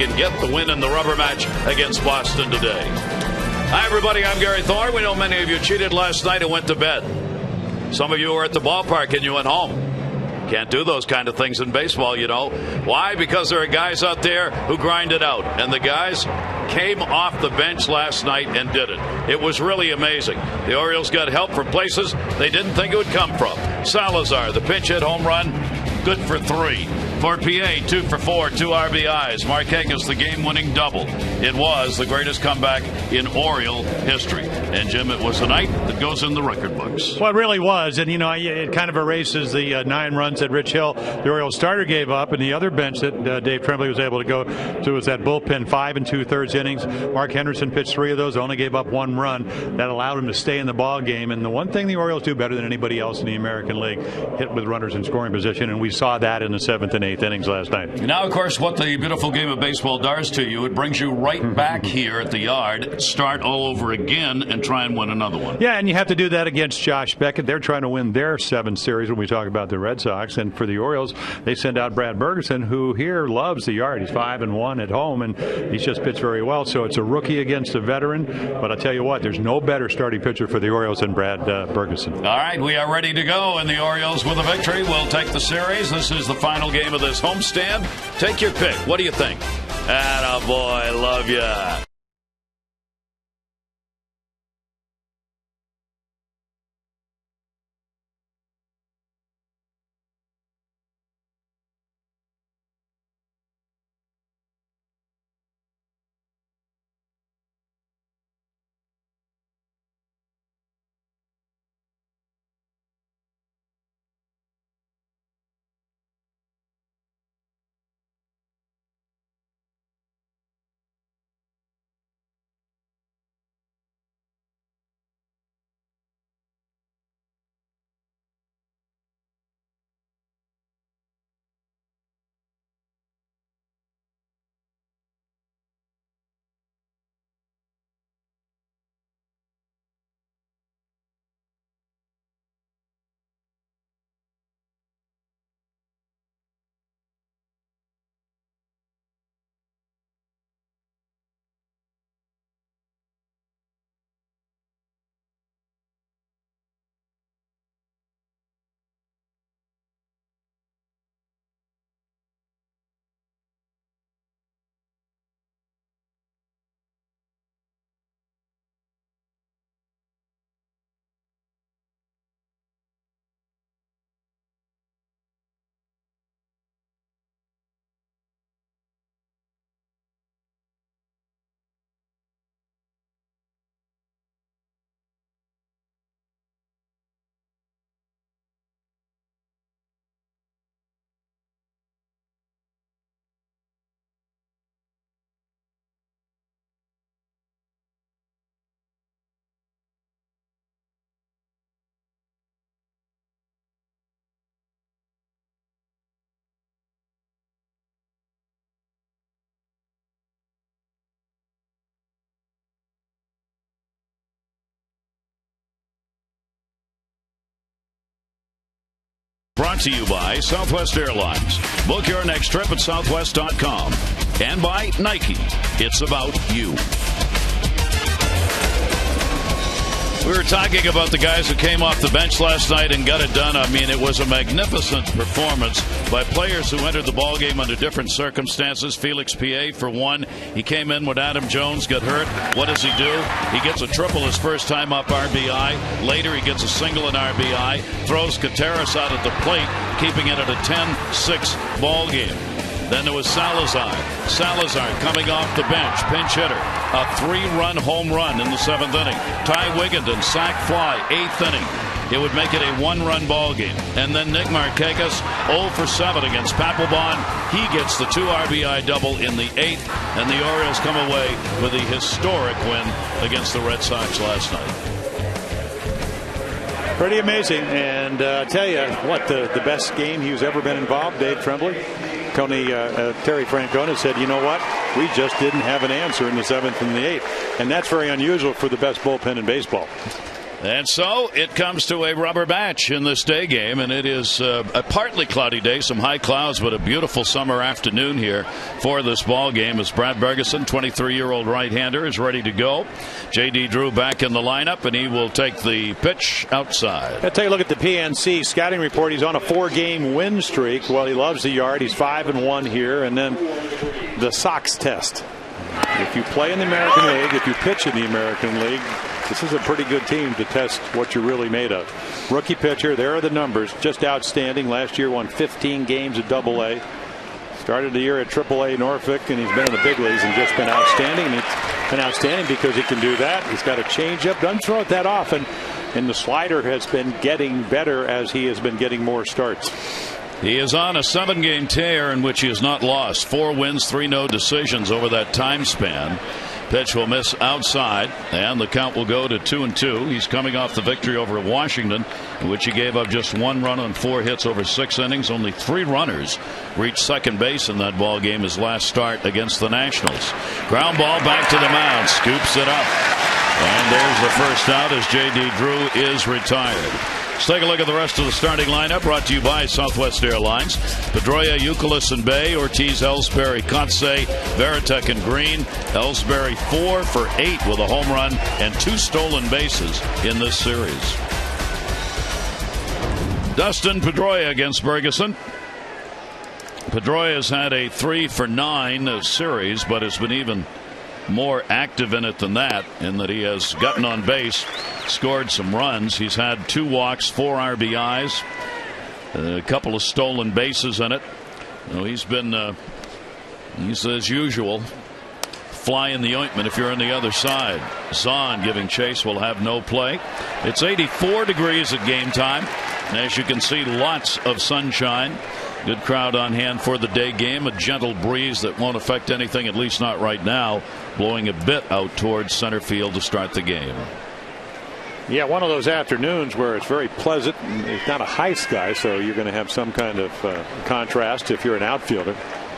and get the win in the rubber match against Boston today. Hi, everybody. I'm Gary Thorne. We know many of you cheated last night and went to bed. Some of you were at the ballpark and you went home. Can't do those kind of things in baseball, you know. Why? Because there are guys out there who grind it out. And the guys came off the bench last night and did it. It was really amazing. The Orioles got help from places they didn't think it would come from. Salazar, the pinch hit home run, good for 3. For PA, 2 for 4, 2 RBIs. Marquez, the game-winning double. It was the greatest comeback in Oriole history. And, Jim, it was a night that goes in the record books. Well, it really was. And, you know, it kind of erases the 9 runs that Rich Hill, the Orioles starter, gave up. And the other bench that Dave Trembley was able to go to was that bullpen 5 2/3 innings. Mark Henderson pitched 3 of those, only gave up 1 run. That allowed him to stay in the ball game. And the one thing the Orioles do better than anybody else in the American League, hit with runners in scoring position. And we saw that in the 7th and 8th innings last night. Now, of course, what the beautiful game of baseball does to you, it brings you right back here at the yard, start all over again, and try and win another one. Yeah, and you have to do that against Josh Beckett. They're trying to win their 7th series when we talk about the Red Sox. And for the Orioles, they send out Brad Bergeson, who here loves the yard. He's 5-1 at home, and he's just pitched very well. So it's a rookie against a veteran. But I'll tell you what, there's no better starting pitcher for the Orioles than Brad Bergeson. All right, we are ready to go, and the Orioles with a victory will take the series. This is the final game of this homestand. Take your pick. What do you think? Attaboy, love ya. Brought to you by Southwest Airlines. Book your next trip at southwest.com. And by Nike. It's about you. We were talking about the guys who came off the bench last night and got it done. I mean, it was a magnificent performance by players who entered the ballgame under different circumstances. Felix Pie, for one, he came in when Adam Jones got hurt. What does he do? He gets a triple his first time up RBI. Later, he gets a single in RBI. Throws Contreras out at the plate, keeping it at a 10-6 ballgame. Then there was Salazar. Salazar coming off the bench, pinch hitter. A 3-run home run in the 7th inning. Ty Wigginton, sac fly, 8th inning. It would make it a 1-run ball game. And then Nick Markakis, 0 for 7 against Papelbon. He gets the 2 RBI double in the 8th. And the Orioles come away with a historic win against the Red Sox last night. Pretty amazing. And I tell you what, the best game he's ever been involved, Dave Trembley. Terry Francona said, you know what? We just didn't have an answer in the 7th and the 8th. And that's very unusual for the best bullpen in baseball. And so it comes to a rubber match in this day game, and it is a partly cloudy day, some high clouds, but a beautiful summer afternoon here for this ball game as Brad Bergeson, 23-year-old right-hander, is ready to go. J.D. Drew back in the lineup, and he will take the pitch outside. Let's take a look at the PNC scouting report. He's on a 4-game win streak. Well, he loves the yard. He's 5-1 here, and then the Sox test. If you play in the American League, if you pitch in the American League, this is a pretty good team to test what you're really made of. Rookie pitcher, there are the numbers, just outstanding. Last year won 15 games at AA. Started the year at AAA Norfolk, and he's been in the big leagues and just been outstanding. And it's been outstanding because he can do that. He's got a changeup, doesn't throw it that often, and the slider has been getting better as he has been getting more starts. He is on a 7-game tear in which he has not lost. 4 wins, 3 no decisions over that time span. Pitch will miss outside, and the count will go to 2-2. He's coming off the victory over Washington, in which he gave up just 1 run on 4 hits over 6 innings. Only 3 runners reached second base in that ball game, his last start against the Nationals. Ground ball back to the mound, scoops it up, and there's the first out as J.D. Drew is retired. Let's take a look at the rest of the starting lineup, brought to you by Southwest Airlines. Pedroia, Youkilis, and Bay. Ortiz, Ellsbury, Kotsay, Veritek, and Green. Ellsbury 4 for 8 with a home run and 2 stolen bases in this series. Dustin Pedroia against Bergeson. Pedroia has had a 3 for 9 series, but has been even more active in it than that, in that he has gotten on base, scored some runs. He's had 2 walks, 4 RBIs, a couple of stolen bases in it. You know, he's been he's as usual fly in the ointment if you're on the other side. Zahn giving chase, will have no play. It's 84 degrees at game time, and as you can see, lots of sunshine. Good crowd on hand for the day game. A gentle breeze that won't affect anything, at least not right now, blowing a bit out towards center field to start the game. Yeah, one of those afternoons where it's very pleasant. It's not a high sky, so you're going to have some kind of contrast if you're an outfielder.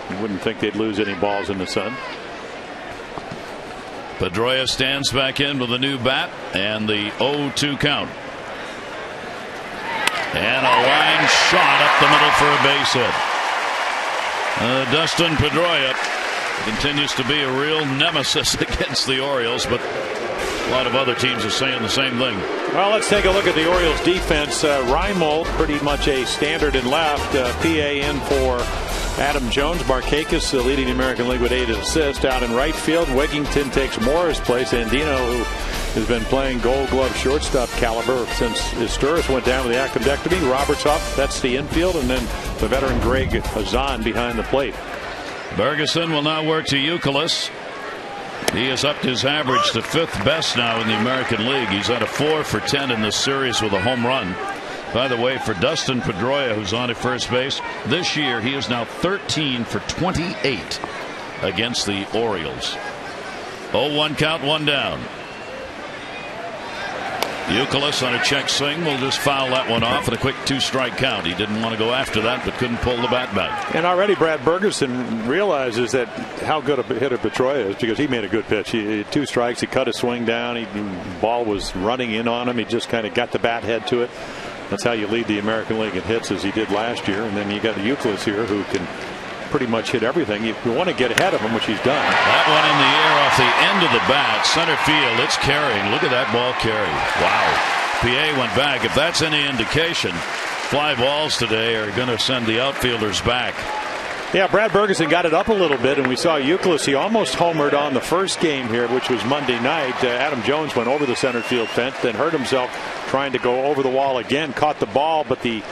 You wouldn't think they'd lose any balls in the sun. Pedroia stands back in with a new bat and the 0-2 count. And a line shot up the middle for a base hit. Dustin Pedroia continues to be a real nemesis against the Orioles, but a lot of other teams are saying the same thing. Well, let's take a look at the Orioles defense. Reimold, pretty much a standard in left. PA in for Adam Jones. Markakis leading the American League with 8 assists. Out in right field, Wigington takes Moore's place. Andino, who has been playing Gold Glove shortstop caliber since Sturis went down with the appendectomy. Roberts up, that's the infield, and then the veteran Greg Zahn behind the plate. Bergeson will now work to Youkilis. He has upped his average to 5th best now in the American League. He's had a 4 for 10 in this series with a home run. By the way, for Dustin Pedroia, who's on at first base, this year he is now 13 for 28 against the Orioles. 0-1 count, 1 down. Youkilis on a check swing will just foul that one off and a quick 2-strike count. He didn't want to go after that, but couldn't pull the bat back. And already Brad Bergeson realizes that how good a hitter Pedroia is, because he made a good pitch. He had 2 strikes. He cut his swing down. The ball was running in on him. He just kind of got the bat head to it. That's how you lead the American League in hits, as he did last year. And then you got the Youkilis here, who can pretty much hit everything. You want to get ahead of him, which he's done. That one in the air off the end of the bat, center field. It's carrying. Look at that ball carry. Wow. PA went back. If that's any indication, fly balls today are going to send the outfielders back. Yeah, Brad Bergeson got it up a little bit, and we saw Youkilis. He almost homered on the first game here, which was Monday night. Adam Jones went over the center field fence, then hurt himself trying to go over the wall again. Caught the ball, but the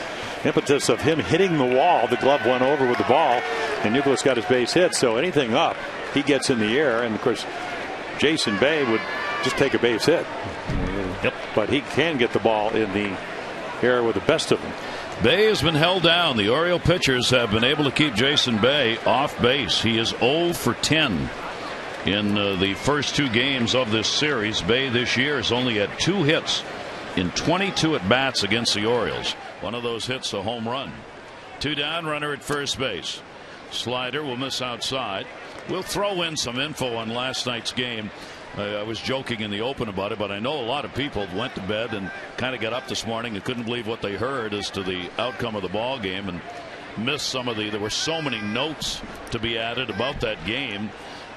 impetus of him hitting the wall, the glove went over with the ball, and Youkilis got his base hit. So anything up, he gets in the air. And of course, Jason Bay would just take a base hit. Yep. But he can get the ball in the air with the best of them. Bay has been held down. The Oriole pitchers have been able to keep Jason Bay off base. He is 0 for 10 in the first 2 games of this series. Bay this year has only had 2 hits in 22 at bats against the Orioles. One of those hits a home run. 2 down, runner at first base. Slider will miss outside. We'll throw in some info on last night's game. I was joking in the open about it, but I know a lot of people went to bed and kind of got up this morning and couldn't believe what they heard as to the outcome of the ball game and missed some of there were so many notes to be added about that game.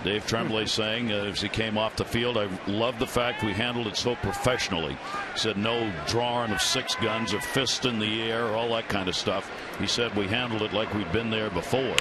Dave Trembley saying as he came off the field, I love the fact we handled it so professionally. He said no drawing of six guns or fist in the air, all that kind of stuff. He said we handled it like we'd been there before.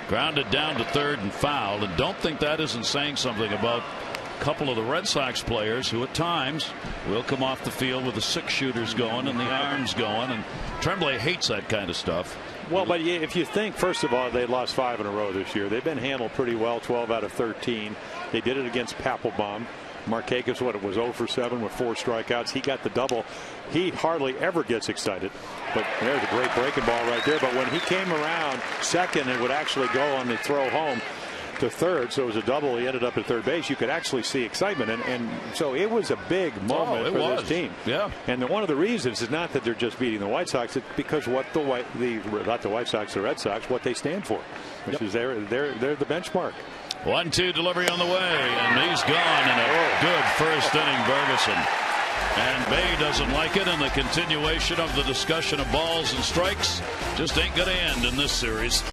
Grounded down to third and fouled, and don't think that isn't saying something about a couple of the Red Sox players who at times will come off the field with the six shooters going and the arms going, and Tremblay hates that kind of stuff. Well, but if you think, first of all, they lost 5 in a row this year. They've been handled pretty well, 12 out of 13. They did it against Papelbon. Markakis, it was 0 for 7 with 4 strikeouts. He got the double. He hardly ever gets excited. But there's a great breaking ball right there. But when he came around second and would actually go on the throw home to third, so it was a double, he ended up at third base, you could actually see excitement. And so it was a big moment for this team. Yeah. And one of the reasons is not that they're just beating the White Sox, it's because not the White Sox, the Red Sox, what they stand for, which is they're the benchmark. 1-2 delivery on the way, and he's gone in a good first inning, Ferguson. And Bay doesn't like it, and the continuation of the discussion of balls and strikes just ain't going to end in this series.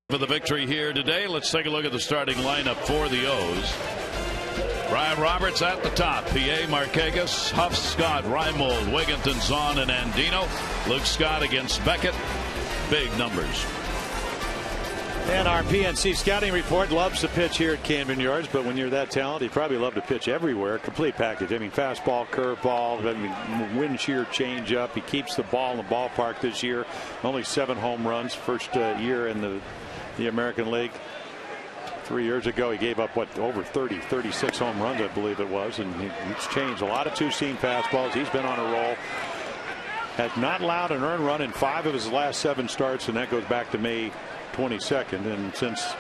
For the victory here today, let's take a look at the starting lineup for the O's. Brian Roberts at the top. PA, Markakis, Huff, Scott, Reimold, Wigginton, Zahn, and Andino. Luke Scott against Beckett. Big numbers. And our PNC scouting report loves to pitch here at Camden Yards, but when you're that talented, you probably love to pitch everywhere. Complete package. I mean, fastball, curveball, wind shear changeup. He keeps the ball in the ballpark this year. Only 7 home runs, first year in the American League. 3 years ago, he gave up over 36 home runs, I believe it was, and he's changed a lot of two-seam fastballs. He's been on a roll. Has not allowed an earned run in 5 of his last 7 starts, and that goes back to May 22nd. And since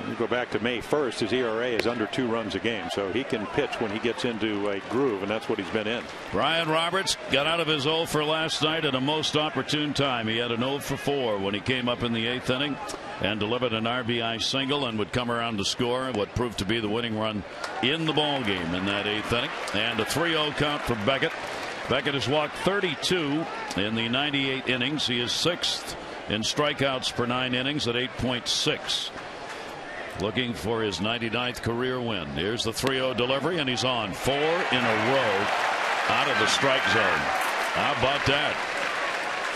you go back to May 1st, his ERA is under 2 runs a game, so he can pitch when he gets into a groove, and that's what he's been in. Brian Roberts got out of his 0 for last night at a most opportune time. He had an 0 for 4 when he came up in the 8th inning and delivered an RBI single and would come around to score what proved to be the winning run in the ball game in that 8th inning. And a 3-0 count for Beckett. Beckett has walked 32 in the 98 innings. He is 6th in strikeouts per 9 innings at 8.6. Looking for his 99th career win. Here's the 3-0 delivery, and he's on 4 in a row out of the strike zone. How about that?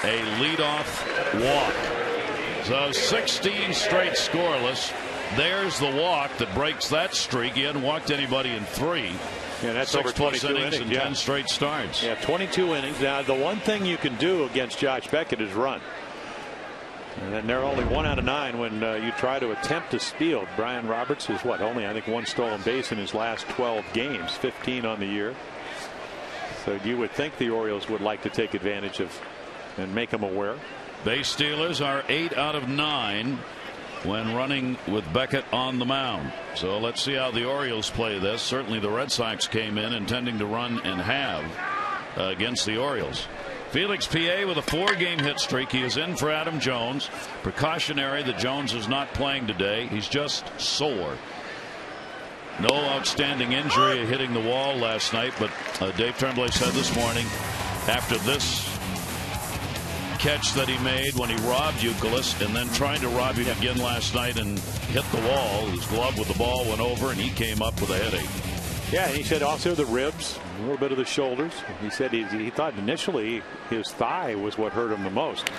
A leadoff walk. So 16 straight scoreless. There's the walk that breaks that streak. He hadn't walked anybody in 3. Yeah, that's over 22 innings and 10 straight starts. Yeah, 22 innings. Now, the one thing you can do against Josh Beckett is run. And they're only 1 out of 9 when you try to attempt to steal. Brian Roberts has only I think 1 stolen base in his last 12 games, 15 on the year. So you would think the Orioles would like to take advantage of and make them aware. Base stealers are 8 out of 9 when running with Beckett on the mound. So let's see how the Orioles play this. Certainly the Red Sox came in intending to run and have against the Orioles. Felix P.A. with a 4-game hit streak. He is in for Adam Jones. Precautionary that Jones is not playing today. He's just sore. No outstanding injury hitting the wall last night, but Dave Trembley said this morning after this catch that he made when he robbed Youkilis and then trying to rob him again last night and hit the wall, his glove with the ball went over and he came up with a headache. Yeah, he said also the ribs, a little bit of the shoulders. He said he thought initially his thigh was what hurt him the most.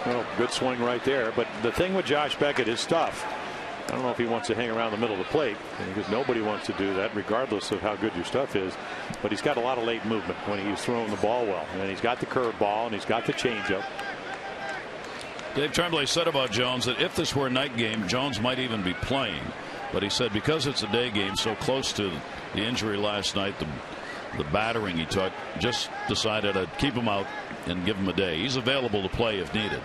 Well, good swing right there. But the thing with Josh Beckett is tough. I don't know if he wants to hang around the middle of the plate, because nobody wants to do that regardless of how good your stuff is. But he's got a lot of late movement when he's throwing the ball well, and he's got the curveball and he's got the changeup. Dave Trembley said about Jones that if this were a night game, Jones might even be playing. But he said because it's a day game, so close to the injury last night, the battering he took, just decided to keep him out and give him a day. He's available to play if needed.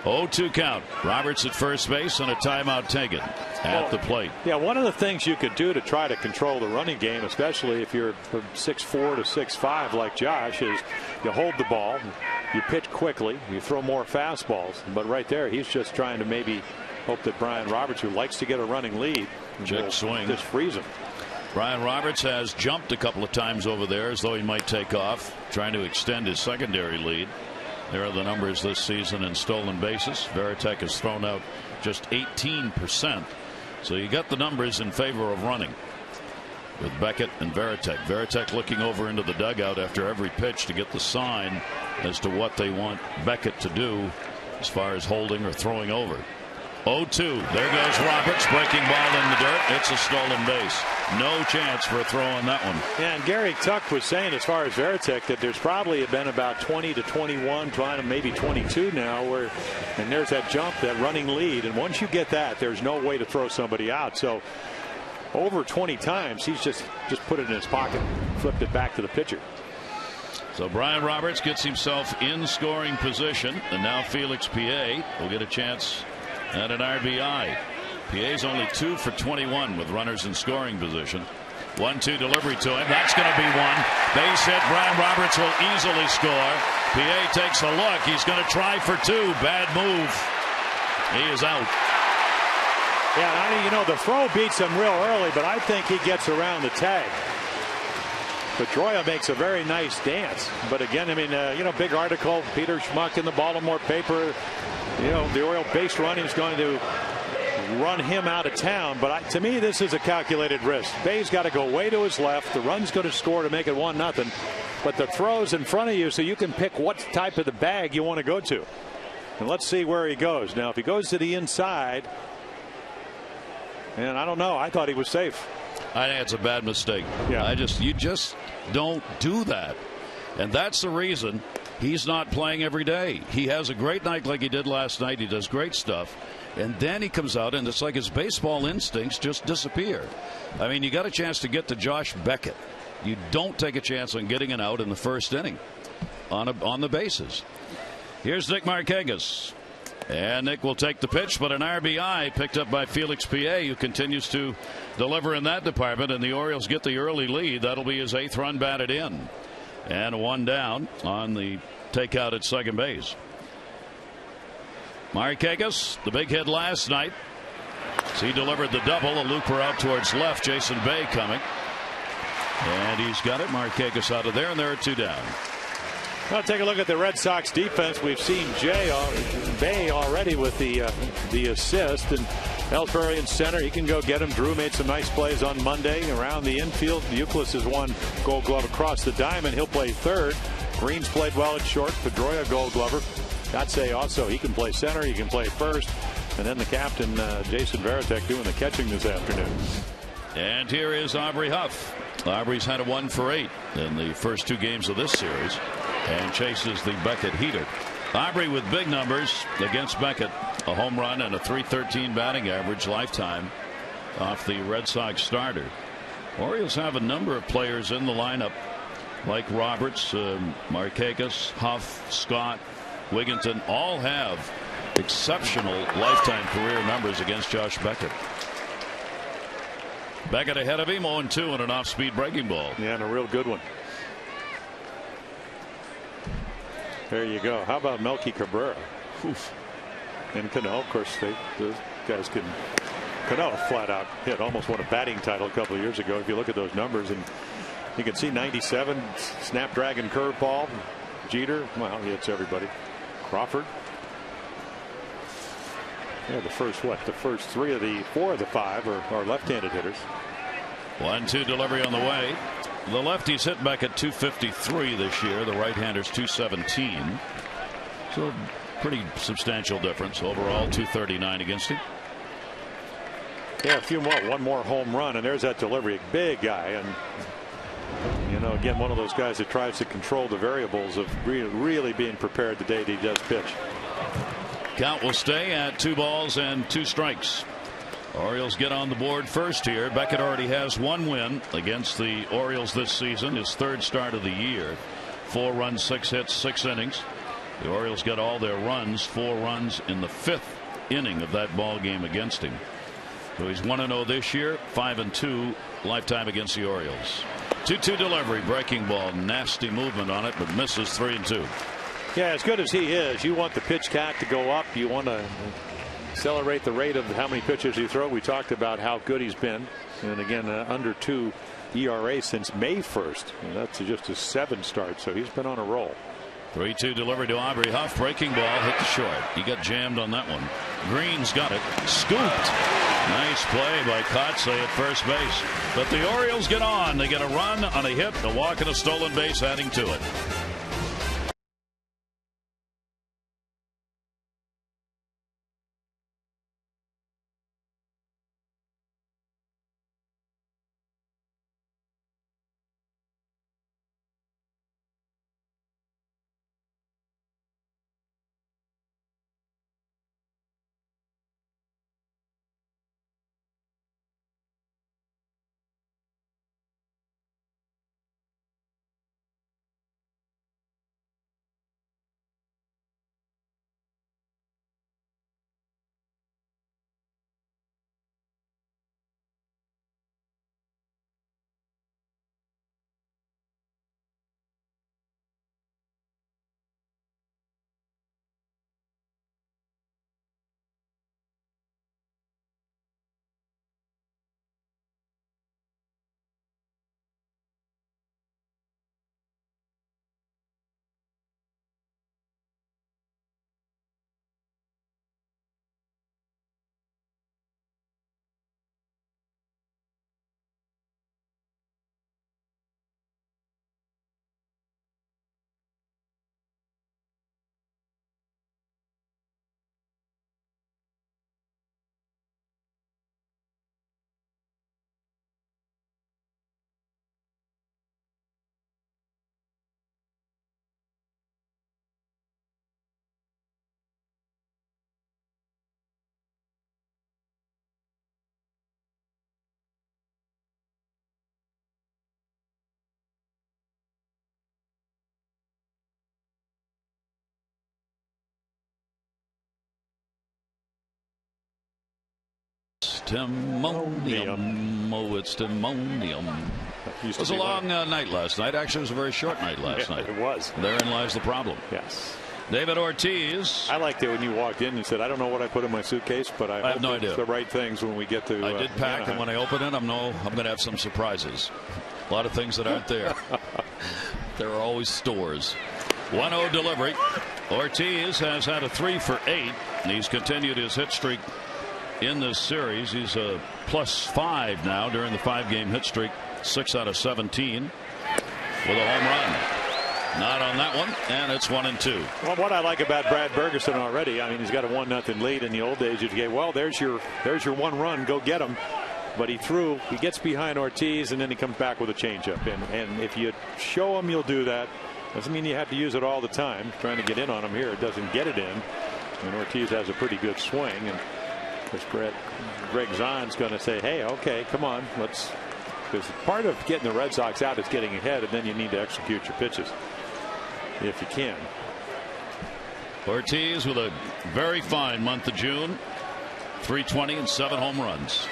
0-2 count. Roberts at first base and a timeout taken at the plate. Yeah, one of the things you could do to try to control the running game, especially if you're from 6'4" to 6'5" like Josh, is you hold the ball, you pitch quickly, you throw more fastballs. But right there, he's just trying to maybe hope that Brian Roberts, who likes to get a running lead, check swing, just freeze him. Brian Roberts has jumped a couple of times over there as though he might take off, trying to extend his secondary lead. There are the numbers this season in stolen bases. Varitek has thrown out just 18%. So you got the numbers in favor of running with Beckett and Varitek. Varitek looking over into the dugout after every pitch to get the sign as to what they want Beckett to do as far as holding or throwing over. 0-2. There goes Roberts, breaking ball in the dirt. It's a stolen base. No chance for a throw on that one. Yeah, and Gary Tuck was saying as far as Varitek that there's probably been about 20 to 21, trying to maybe 22 now, and there's that jump, that running lead, and once you get that, there's no way to throw somebody out. So over 20 times he's just put it in his pocket, flipped it back to the pitcher. So Brian Roberts gets himself in scoring position, and now Felix P.A. will get a chance at an RBI. PA's only 2 for 21 with runners in scoring position. 1-2 delivery to him. That's going to be one. Base hit. Brian Roberts will easily score. PA takes a look. He's going to try for 2. Bad move. He is out. Yeah, you know, the throw beats him real early, but I think he gets around the tag. Pedroia makes a very nice dance. But again, I mean, you know, big article. Peter Schmuck in the Baltimore paper. You know, the Oriole base running is going to run him out of town. But to me, this is a calculated risk. Bay's got to go way to his left. The run's going to score to make it 1-0. But the throw's in front of you, so you can pick what type of the bag you want to go to. And let's see where he goes. Now, if he goes to the inside, and I don't know, I thought he was safe. I think it's a bad mistake. Yeah. You just don't do that. And that's the reason he's not playing every day. He has a great night like he did last night. He does great stuff. And then he comes out and it's like his baseball instincts just disappear. I mean, you got a chance to get to Josh Beckett. You don't take a chance on getting an out in the first inning on the bases. Here's Nick Markakis. And Nick will take the pitch, but an RBI picked up by Felix P.A., who continues to deliver in that department, and the Orioles get the early lead. That'll be his 8th run batted in. And 1 down on the takeout at second base. Markakis, the big hit last night. So he delivered the double, a looper out towards left. Jason Bay coming. And he's got it. Markakis out of there, and there are 2 down. Well, take a look at the Red Sox defense. We've seen Bay already with the assist, and Ellsbury in center. He can go get him. Drew made some nice plays on Monday around the infield. Youkilis has won Gold Glove across the diamond. He'll play third. Green's played well at short. Pedroia Gold Glover. Gotze also, he can play center. He can play first. And then the captain, Jason Varitek, doing the catching this afternoon. And here is Aubrey Huff. Aubrey's had a 1 for 8 in the first 2 games of this series and chases the Beckett heater. Aubrey with big numbers against Beckett, a home run and a .313 batting average lifetime off the Red Sox starter. Orioles have a number of players in the lineup like Roberts, Markakis, Huff, Scott, Wigginton all have exceptional lifetime career numbers against Josh Beckett. Beckett ahead of him, 0-2 and an off-speed breaking ball. Yeah, and a real good one. There you go. How about Melky Cabrera? Oof. And Cano, of course, those guys can. Cano flat out hit, almost won a batting title a couple of years ago. If you look at those numbers, and you can see 97 snapdragon curveball. Jeter, well, he hits everybody. Crawford. Yeah, the first 4 of the 5 are left-handed hitters. 1-2 delivery on the way. The lefties hit back at 253 this year. The right-handers 217. So pretty substantial difference overall. 239 against him. Yeah, a few more. One more home run, and there's that delivery. A big guy, and you know, again, one of those guys that tries to control the variables of really being prepared the day that he does pitch. Count will stay at 2 balls and 2 strikes. Orioles get on the board first here. Beckett already has 1 win against the Orioles this season, his 3rd start of the year. 4 runs, 6 hits, 6 innings. The Orioles got all their runs, 4 runs in the 5th inning of that ball game against him. So he's 1-0 this year, 5-2 lifetime against the Orioles. 2-2 delivery, breaking ball, nasty movement on it, but misses 3-2. Yeah, as good as he is, you want the pitch count to go up. You want to accelerate the rate of how many pitches you throw. We talked about how good he's been, and again, under 2 ERA since May 1st. And that's just his 7th start, so he's been on a roll. 3-2 delivery to Aubrey Huff. Breaking ball hit the short. He got jammed on that one. Green's got it. Scooped. Nice play by Kotze at first base. But the Orioles get on. They get a run on a hit, a walk, and a stolen base adding to it. Timonium. Oh, it's Timonium. It was a long night last night. Actually, it was a very short night last night. It was. Therein lies the problem. Yes. David Ortiz. I liked it when you walked in and said, I don't know what I put in my suitcase, but I have no idea. The right things when we get to. I did pack, and when I open it, I'm going to have some surprises. A lot of things that aren't there. There are always stores. 1-0 delivery. Ortiz has had a 3 for 8, and he's continued his hit streak in this series. He's a +5 now during the 5-game hit streak, 6 out of 17 with a home run. Not on that one, and it's 1-2. Well, what I like about Brad Bergeson already, I mean, he's got a 1-0 lead. In the old days, you'd get, well, there's your 1 run, go get him. But he gets behind Ortiz, and then he comes back with a changeup. And if you show him you'll do that, doesn't mean you have to use it all the time. Trying to get in on him here, it doesn't get it in. And Ortiz has a pretty good swing, and Greg Zahn's going to say, hey, okay, come on, let's because part of getting the Red Sox out is getting ahead, and then you need to execute your pitches if you can. Ortiz with a very fine month of June. 320 and 7 home runs.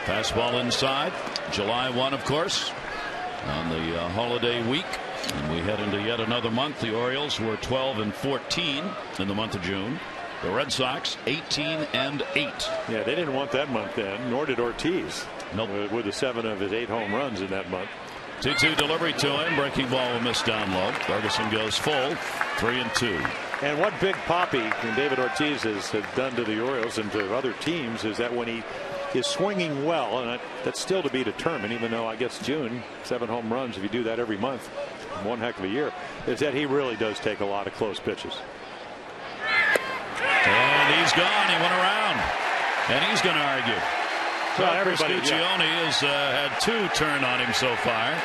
Fastball inside. July 1, of course, on the holiday week. And we head into yet another month. The Orioles were 12 and 14 in the month of June. The Red Sox 18 and 8. Yeah, they didn't want that month then, nor did Ortiz. Nope. With the 7 of his 8 home runs in that month. 2-2 delivery to him. Breaking ball will miss down low. Ferguson goes full. 3-2. And what Big Papi and David Ortiz has done to the Orioles and to other teams is that when he is swinging well, and that's still to be determined, even though I guess June, 7 home runs, if you do that every month, one heck of a year, is that he really does take a lot of close pitches. And he's gone. He went around. And he's going to argue. Well, Chris Guccione has had 2 turn on him so far.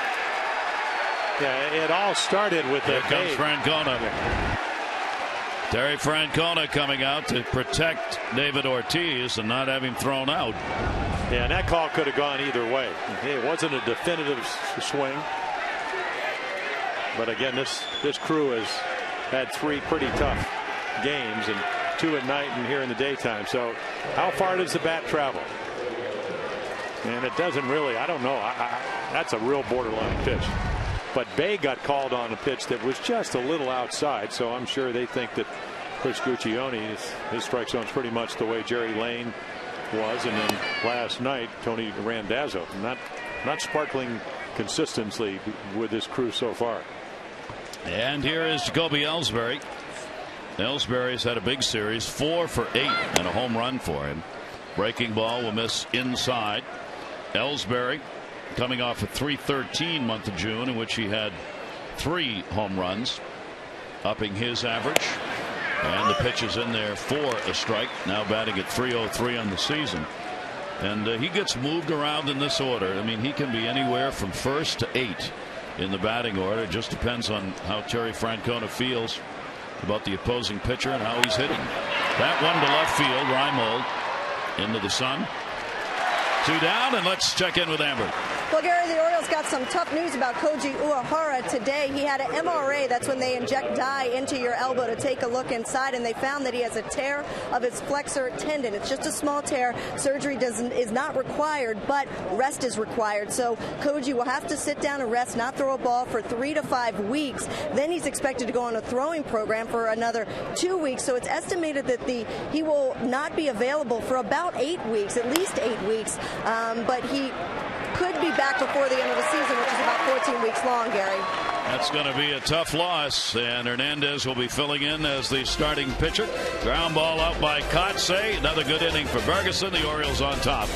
Yeah, it all started with Here comes Francona. Yeah. Terry Francona coming out to protect David Ortiz and not have him thrown out. Yeah, and that call could have gone either way. It wasn't a definitive swing. But again, this crew has had 3 pretty tough games, and 2 at night and here in the daytime. So how far does the bat travel? And it doesn't really, I don't know. That's a real borderline pitch. But Bay got called on a pitch that was just a little outside, so I'm sure they think that Chris Guccione, his strike zone is pretty much the way Jerry Lane was, and then last night Tony Randazzo, not sparkling consistently with this crew so far. And here is Jacoby Ellsbury. Ellsbury's had a big series, 4 for 8 and a home run for him. Breaking ball will miss inside. Ellsbury coming off a 313 month of June in which he had 3 home runs, upping his average. And the pitch is in there for a strike. Now batting at 303 on the season. And he gets moved around in this order. I mean, he can be anywhere from 1st to 8 in the batting order. It just depends on how Terry Francona feels about the opposing pitcher and how he's hitting. That one to left field. Reimold into the sun. 2 down, and let's check in with Amber. Well, Gary, the Orioles got some tough news about Koji Uehara today. He had an MRA. That's when they inject dye into your elbow to take a look inside, and they found that he has a tear of his flexor tendon. It's just a small tear. Surgery is not required, but rest is required. So Koji will have to sit down and rest, not throw a ball for 3 to 5 weeks. Then he's expected to go on a throwing program for another 2 weeks. So it's estimated that he will not be available for about 8 weeks, at least 8 weeks. But he could be back before the end of the season, which is about 14 weeks long, Gary. That's going to be a tough loss, and Hernandez will be filling in as the starting pitcher. Ground ball out by Kotsay. Another good inning for Ferguson. The Orioles on top.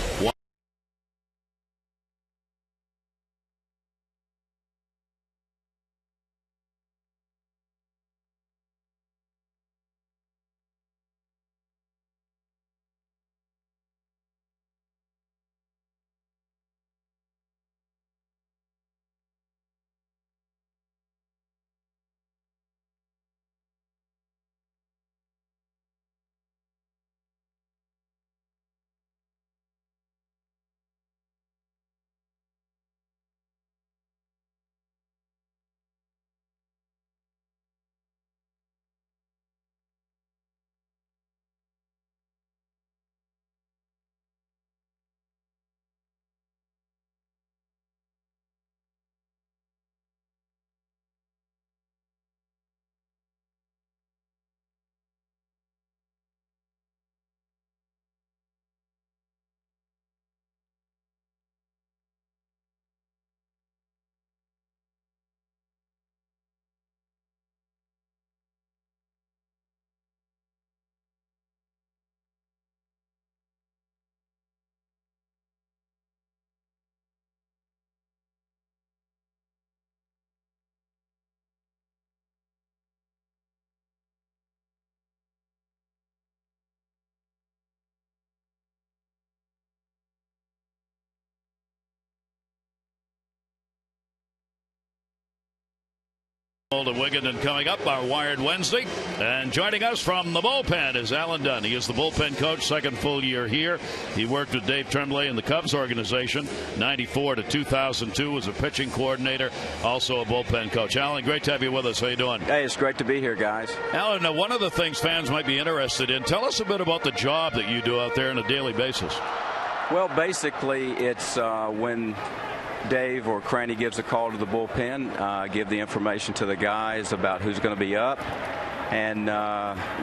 To Wigginton coming up, our Wired Wednesday. And joining us from the bullpen is Alan Dunn. He is the bullpen coach, second full year here. He worked with Dave Trembley in the Cubs organization, 94 to 2002, as a pitching coordinator, also a bullpen coach. Alan, great to have you with us. How you doing? Hey, it's great to be here, guys. Alan, one of the things fans might be interested in, tell us a bit about the job that you do out there on a daily basis. Well, basically, it's when Dave or Cranny gives a call to the bullpen, give the information to the guys about who's going to be up. And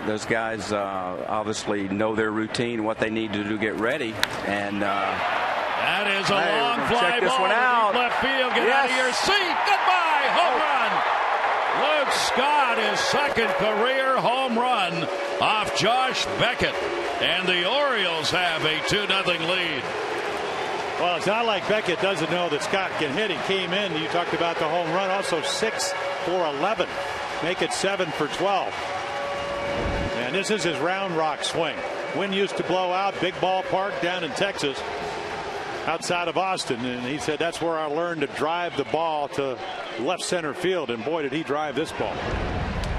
those guys obviously know their routine, what they need to do to get ready. And that is a long fly check this ball one out. Deep left field. Get out of your seat. Goodbye. Home run. Luke Scott, his second career home run off Josh Beckett. And the Orioles have a 2-0 lead. Well, it's not like Beckett doesn't know that Scott can hit. He came in. You talked about the home run. Also 6 for 11. Make it 7 for 12. And this is his round rock swing. Wind used to blow out. Big ballpark down in Texas, outside of Austin. And he said that's where I learned to drive the ball to left center field. And boy, did he drive this ball.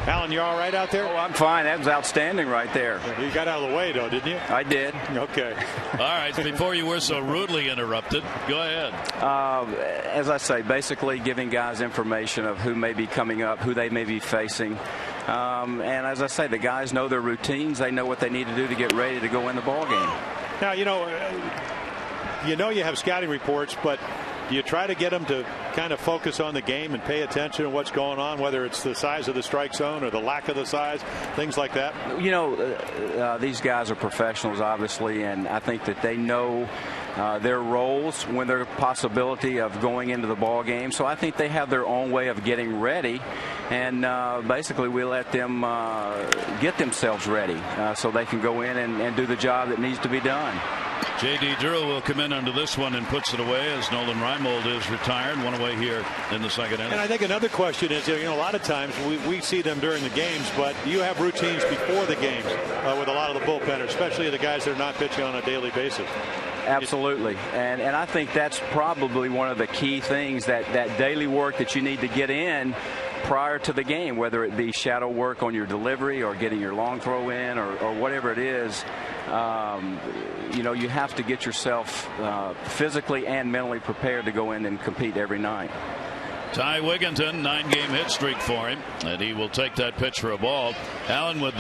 Alan, you all right out there? Oh, I'm fine. That was outstanding right there. You got out of the way, though, didn't you? I did. Okay. All right. Before you were so rudely interrupted, go ahead. As I say, basically giving guys information of who may be coming up, who they may be facing. And as I say, the guys know their routines. They know what they need to do to get ready to go win the ball game. Now, you have scouting reports, but you try to get them to kind of focus on the game and pay attention to what's going on, whether it's the size of the strike zone or the lack of the size, things like that. These guys are professionals, obviously, and I think that they know their roles when there's a possibility of going into the ball game. So I think they have their own way of getting ready, and basically we let them get themselves ready so they can go in and do the job that needs to be done. J.D. Drew will come in under this one and puts it away as Nolan Reimold is retired. One away here in the second inning. And I think another question is, a lot of times we see them during the games, but you have routines before the games with a lot of the bullpenners, especially the guys that are not pitching on a daily basis. Absolutely. And I think that's probably one of the key things, that daily work that you need to get in prior to the game, whether it be shadow work on your delivery or getting your long throw in or whatever it is. You have to get yourself physically and mentally prepared to go in and compete every night. Ty Wigginton, 9-game hit streak for him, and he will take that pitch for a ball. Alan, with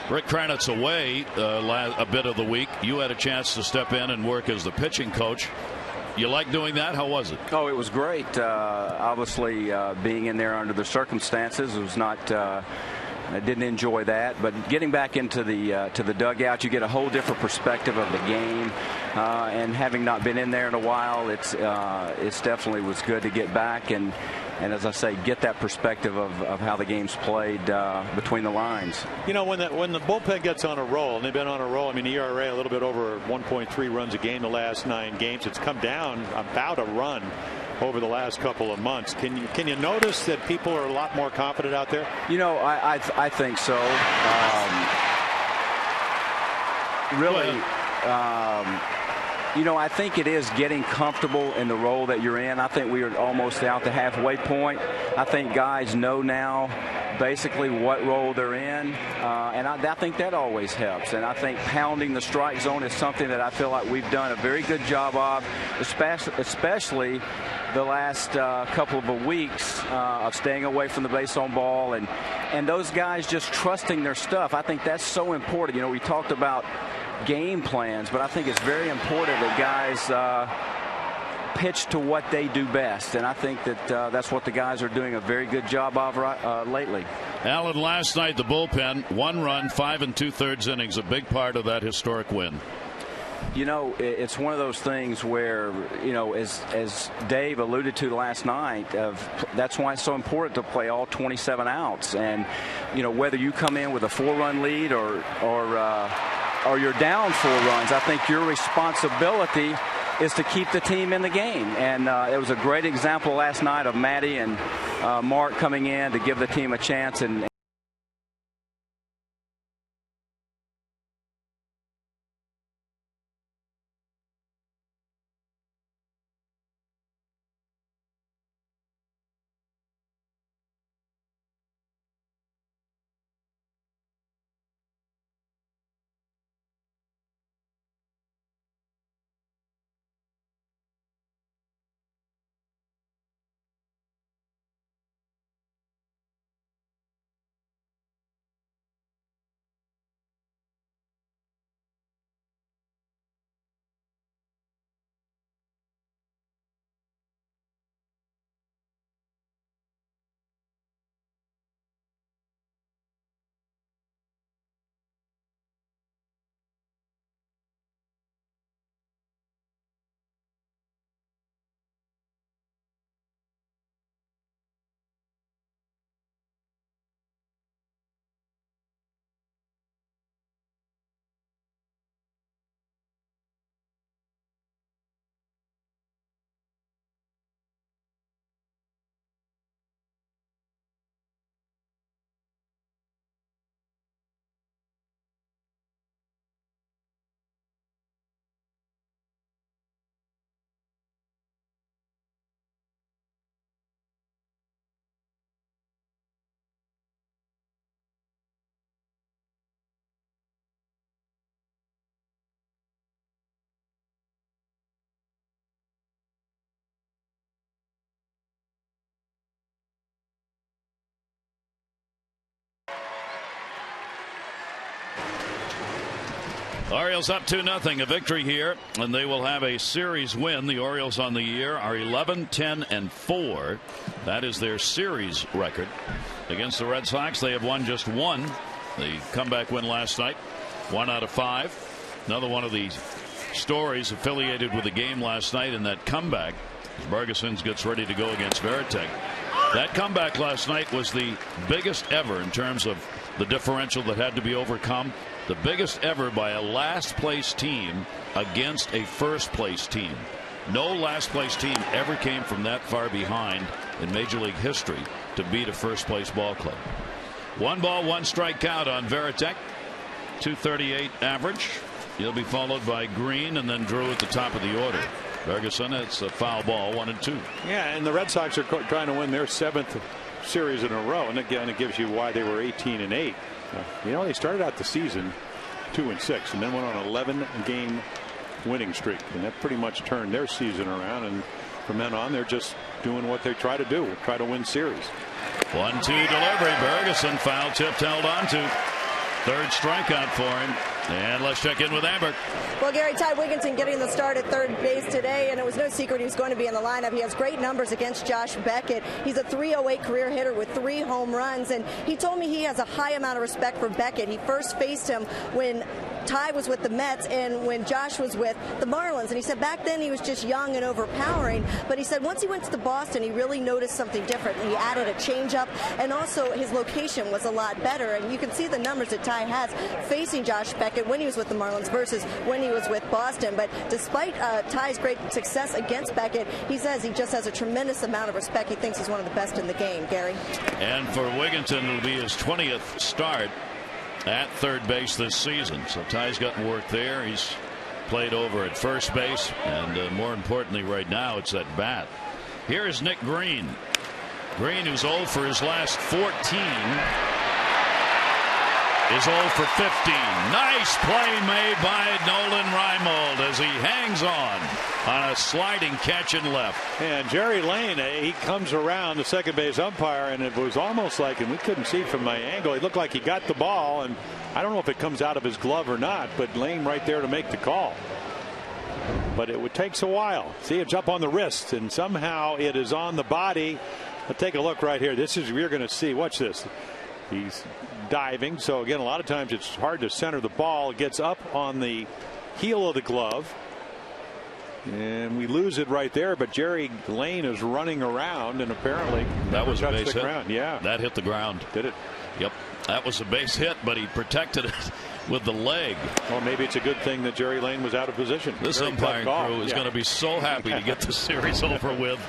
Rick Kranitz away a bit of the week, you had a chance to step in and work as the pitching coach. You like doing that? How was it? Oh, it was great. Obviously, being in there under the circumstances, it was not. I didn't enjoy that, but getting back into the dugout, you get a whole different perspective of the game. And having not been in there in a while, it's definitely was good to get back and as I say, get that perspective of how the game's played between the lines. When the bullpen gets on a roll, and they've been on a roll, ERA a little bit over 1.3 runs a game the last 9 games. It's come down about a run over the last couple of months. Can you notice that people are a lot more confident out there? I think so. Really. I think it is getting comfortable in the role that you're in. I think we are almost out the halfway point. I think guys know now basically what role they're in, and I think that always helps. And I think pounding the strike zone is something that I feel like we've done a very good job of, especially the last couple of weeks of staying away from the base on ball and those guys just trusting their stuff. I think that's so important. We talked about game plans, but I think it's very important that guys pitch to what they do best, and I think that that's what the guys are doing a very good job of lately. Alan, last night the bullpen, 1 run, 5 2/3 innings, a big part of that historic win. It's one of those things where, as Dave alluded to last night, that's why it's so important to play all 27 outs. And, whether you come in with a 4-run lead or you're down 4 runs, I think your responsibility is to keep the team in the game. And it was a great example last night of Matty and Mark coming in to give the team a chance and Orioles up 2-0, a victory here, and they will have a series win. The Orioles on the year are 11-10-4. That is their series record. Against the Red Sox, they have won just one. The comeback win last night, 1 out of 5. Another one of the stories affiliated with the game last night in that comeback. Bergesons gets ready to go against Veritek. That comeback last night was the biggest ever in terms of the differential that had to be overcome. The biggest ever by a last place team against a first place team. No last place team ever came from that far behind in Major League history to beat a first place ball club. 1 ball, 1 strike count on Veritek. 238 average. He'll be followed by Green and then Drew at the top of the order. Ferguson, it's a foul ball, 1-2. Yeah, and the Red Sox are trying to win their 7th series in a row, and again it gives you why they were 18-8. You know, they started out the season 2-6 and then went on an 11-game winning streak, and that pretty much turned their season around, and from then on they're just doing what they try to do, try to win series. 1-2 delivery. Bergeson foul tipped, held on to. Third strikeout for him. And let's check in with Amber. Well, Gary, Ty Wigginton getting the start at third base today, and it was no secret he was going to be in the lineup. He has great numbers against Josh Beckett. He's a .308 career hitter with 3 home runs, and he told me he has a high amount of respect for Beckett. He first faced him when Ty was with the Mets and when Josh was with the Marlins, and he said back then he was just young and overpowering, but he said once he went to Boston he really noticed something different. He added a changeup, and also his location was a lot better, and you can see the numbers that Ty has facing Josh Beckett when he was with the Marlins versus when he was with Boston. But despite Ty's great success against Beckett, he says he just has a tremendous amount of respect. He thinks he's one of the best in the game. Gary. And for Wigginton, it'll be his 20th start at third base this season. So Ty's gotten work there. He's played over at first base, and more importantly right now it's at bat. Here is Nick Green. Green, who's 0 for his last 14, is 0 for 15. Nice play made by Nolan Reimold as he hangs on a sliding catch in left. And Jerry Lane, he comes around the second base umpire, and it was almost like, and we couldn't see from my angle, it looked like he got the ball, and I don't know if it comes out of his glove or not, but Lane right there to make the call. But it takes a while. See, it's up on the wrist, and somehow it is on the body. But take a look right here. This is, you're going to see, watch this. He's diving, so again a lot of times it's hard to center the ball. It gets up on the heel of the glove, and we lose it right there. But Jerry Lane is running around, and apparently that was a base hit. Ground. Yeah, that hit the ground. Did it? Yep, that was a base hit, but he protected it with the leg. Well, maybe it's a good thing that Jerry Lane was out of position. This umpiring crew is going to be so happy to get the series over with.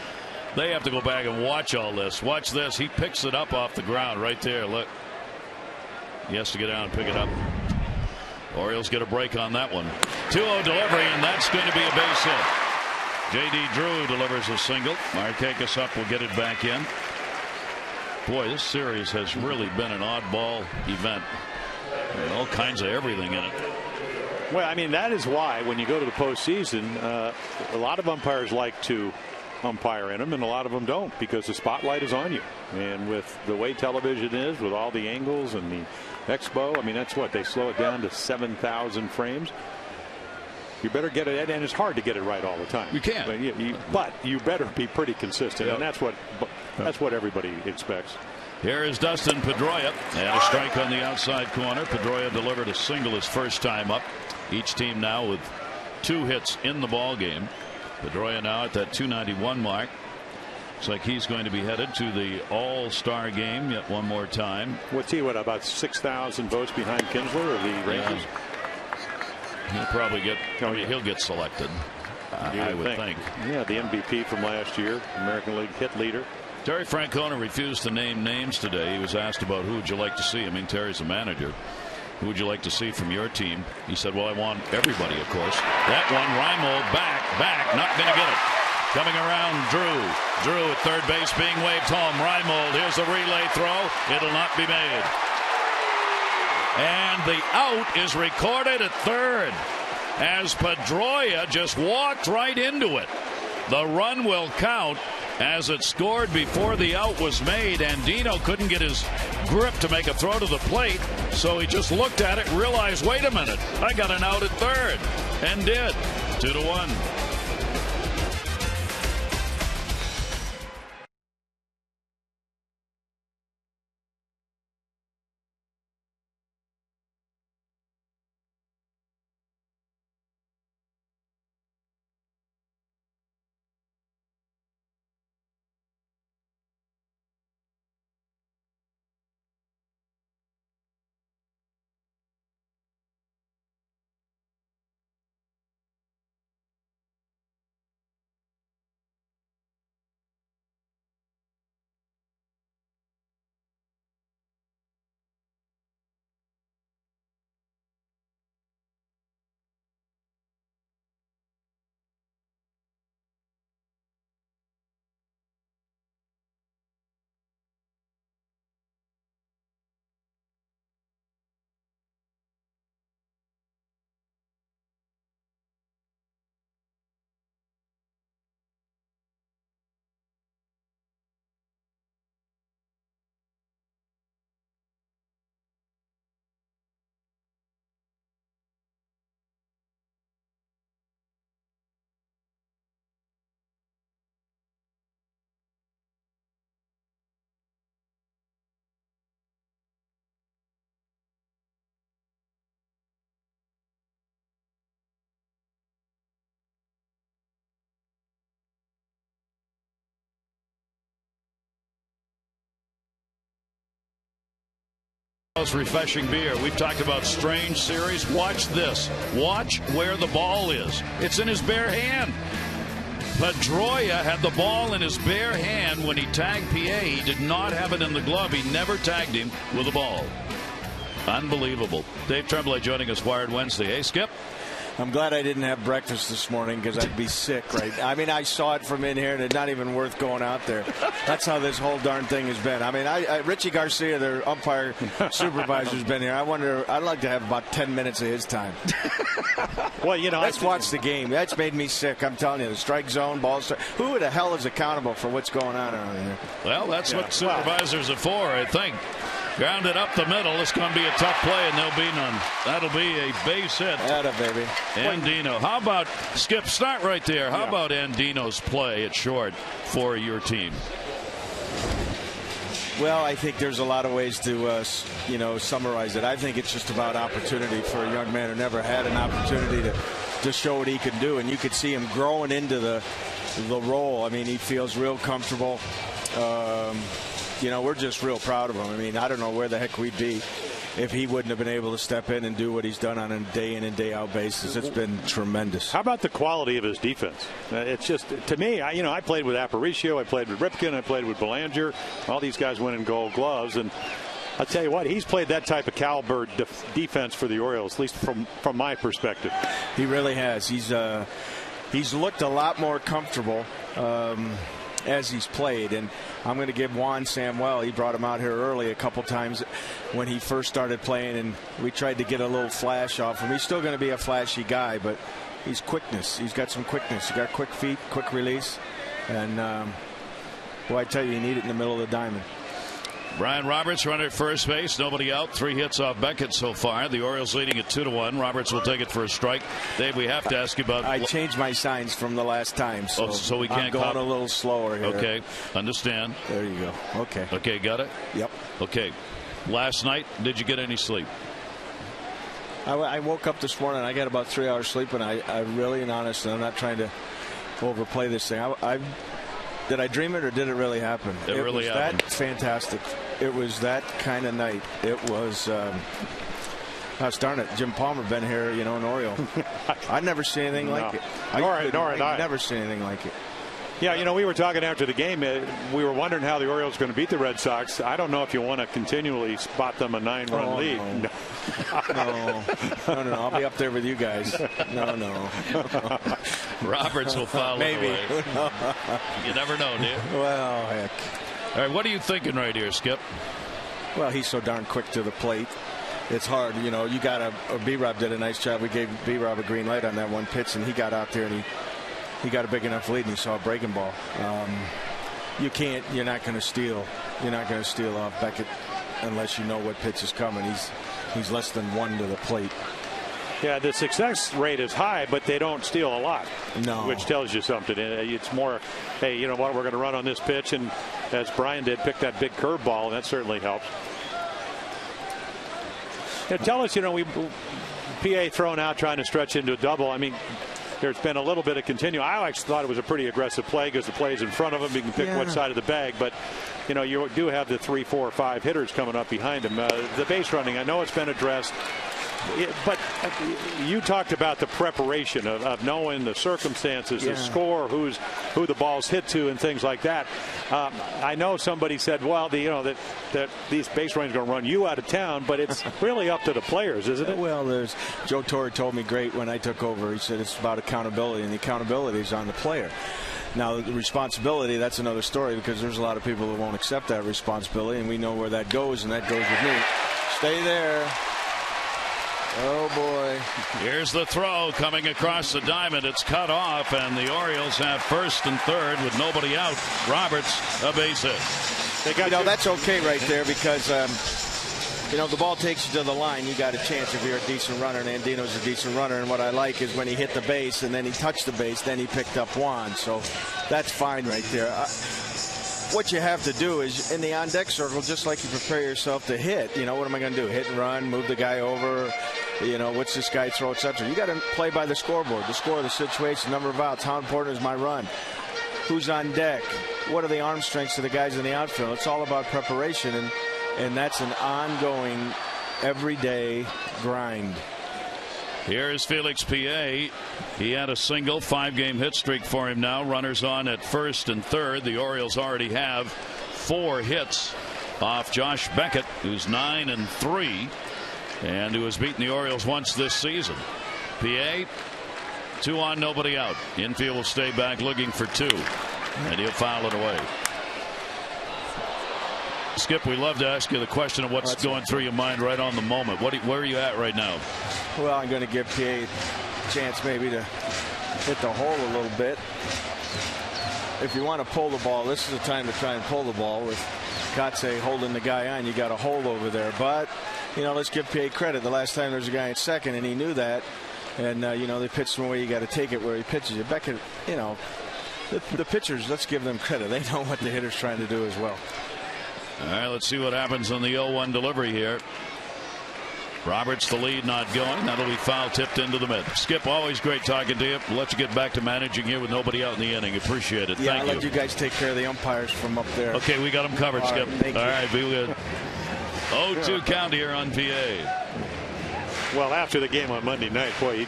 They have to go back and watch all this. Watch this. He picks it up off the ground right there. Look. He has to get down and pick it up. Orioles get a break on that one. 2-0 delivery, and that's going to be a base hit. J.D. Drew delivers a single. Markakis up will get it back in. Boy, this series has really been an oddball event. All kinds of everything in it. Well, I mean, that is why when you go to the postseason, a lot of umpires like to umpire in them, and a lot of them don't, because the spotlight is on you. And with the way television is, with all the angles and the expo, I mean, that's what they slow it down to 7,000 frames. You better get it, and it's hard to get it right all the time. You can't. But you better be pretty consistent, and that's what everybody expects. Here is Dustin Pedroia, and a strike on the outside corner. Pedroia delivered a single his first time up. Each team now with 2 hits in the ball game. Pedroia now at that 291 mark. Looks like he's going to be headed to the All-Star game yet one more time. What's he, about 6,000 votes behind Kinsler of the Rangers? He'll probably get, he'll get selected, I would think. Yeah, the MVP from last year, American League hit leader. Terry Francona refused to name names today. He was asked about who would you like to see. I mean, Terry's a manager. Who would you like to see from your team? He said, well, I want everybody, of course. That one, Reimold, back, not going to get it. Coming around, Drew at third base being waved home. Reimold, here's a relay throw. It'll not be made. And the out is recorded at third as Pedroia just walked right into it. The run will count as it scored before the out was made. And Dino couldn't get his grip to make a throw to the plate, so he just looked at it and realized, wait a minute, I got an out at third, and did. 2-1. Refreshing beer. We've talked about strange series. Watch this. Watch where the ball is. It's in his bare hand. Pedroia had the ball in his bare hand when he tagged PA. He did not have it in the glove. He never tagged him with the ball. Unbelievable. Dave Trembley joining us Wired Wednesday. Hey, Skip. I'm glad I didn't have breakfast this morning because I'd be sick, right? I mean, I saw it from in here, and it's not even worth going out there. That's how this whole darn thing has been. I mean, Richie Garcia, their umpire supervisor, has been here. I wonder, I'd like to have about 10 minutes of his time. Well, you know, let's watch the game. That's made me sick. I'm telling you, the strike zone, ball strike. Who the hell is accountable for what's going on around here? Well, that's what supervisors are for, I think. Grounded up the middle. It's going to be a tough play, and there'll be none. That'll be a base hit. Atta, baby. Andino. How about, Skip, start right there. How about Andino's play at short for your team? Well, I think there's a lot of ways to, summarize it. I think it's just about opportunity for a young man who never had an opportunity to show what he can do. And you could see him growing into the role. I mean, he feels real comfortable. We're just real proud of him. I mean, I don't know where the heck we'd be if he wouldn't have been able to step in and do what he's done on a day in and day out basis. It's been tremendous. How about the quality of his defense? It's just, to me, I played with Aparicio, I played with Ripken, I played with Belanger. All these guys winning Gold Gloves, and I'll tell you what, he's played that type of caliber defense for the Orioles, at least from my perspective. He really has. He's looked a lot more comfortable as he's played, and I'm going to give Juan Samuel, he brought him out here early a couple times when he first started playing, and we tried to get a little flash off him. He's still going to be a flashy guy, but he's quickness. He's got some quickness. He's got quick feet, quick release, and I tell you need it in the middle of the diamond. Brian Roberts running at first base. Nobody out. 3 hits off Beckett so far. The Orioles leading at 2-1. Roberts will take it for a strike. Dave, we have to ask you about. I changed my signs from the last time, so we can't. I'm going a little slower here. Okay, understand. There you go. Okay. Okay, got it. Yep. Okay. Last night, did you get any sleep? I woke up this morning. I got about 3 hours sleep, and I really and honestly, I'm not trying to overplay this thing. Did I dream it or did it really happen? It really happened. That fantastic. It was that kind of night. It was. Gosh darn it, Jim Palmer been here, an Oriole. I've never seen anything like it. I've never seen anything like it. Yeah, we were talking after the game. We were wondering how the Orioles were going to beat the Red Sox. I don't know if you want to continually spot them a 9-run lead. No. No. I'll be up there with you guys. No. Roberts will follow. Maybe. You never know, do you? Well, heck. All right, what are you thinking right here, Skip? Well, he's so darn quick to the plate. It's hard, you got B-Rob did a nice job. We gave B-Rob a green light on that one pitch, and he got out there and he got a big enough lead, and he saw a breaking ball. You're not going to steal. You're not going to steal off Beckett unless you know what pitch is coming. He's less than 1 to the plate. Yeah, the success rate is high, but they don't steal a lot. No. Which tells you something. It's more, hey, you know what, we're going to run on this pitch, and as Brian did, pick that big curveball, and that certainly helps. Tell us, PA thrown out trying to stretch into a double. I mean, there's been a little bit of continuum. I actually thought it was a pretty aggressive play because the play's in front of him. He can pick what side of the bag, but you do have the 3, 4, 5 hitters coming up behind him. The base running, I know it's been addressed. But you talked about the preparation of knowing the circumstances, the score, who the ball's hit to, and things like that. I know somebody said, well, that these base runners are going to run you out of town, but it's really up to the players, isn't it? Well, Joe Torre told me great when I took over. He said it's about accountability, and the accountability is on the player. Now, the responsibility, that's another story, because there's a lot of people who won't accept that responsibility, and we know where that goes, and that goes with me. Stay there. Oh, boy. Here's the throw coming across the diamond. It's cut off, and the Orioles have first and third with nobody out. Roberts, a base hit. That's okay right there because, the ball takes you to the line. You got a chance if you're a decent runner, and Andino's a decent runner. And what I like is when he hit the base and then he touched the base, then he picked up Juan. So that's fine right there. What you have to do is in the on-deck circle, just like you prepare yourself to hit, what am I going to do? Hit and run, move the guy over, what's this guy throw, etc. You got to play by the scoreboard, the score, the situation, number of outs, how important is my run, who's on deck, what are the arm strengths of the guys in the outfield. It's all about preparation, and that's an ongoing, everyday grind. Here's Felix P.A. He had a single 5-game hit streak for him now. Runners on at first and third. The Orioles already have 4 hits off Josh Beckett, who's 9-3, and who has beaten the Orioles once this season. P.A. 2 on, nobody out. Infield will stay back looking for 2, and he'll foul it away. Skip, we love to ask you the question of what's going through your mind right on the moment. Where are you at right now? Well, I'm going to give PA a chance maybe to hit the hole a little bit. If you want to pull the ball, this is the time to try and pull the ball. With Kotze holding the guy on, you got a hole over there. But, let's give PA credit. The last time there was a guy at second, and he knew that. And, they pitched him away. You got to take it where he pitches you. Beckett, the pitchers, let's give them credit. They know what the hitter's trying to do as well. All right, let's see what happens on the 0-1 delivery here. Roberts, the lead, not going. That'll be foul tipped into the mid. Skip, always great talking to you. We'll let you get back to managing here with nobody out in the inning. Appreciate it. Yeah, Thank I'll let you guys take care of the umpires from up there. Okay, we got them covered, Skip. All right, be good. 0-2 count here on PA. Well, after the game on Monday night, boy,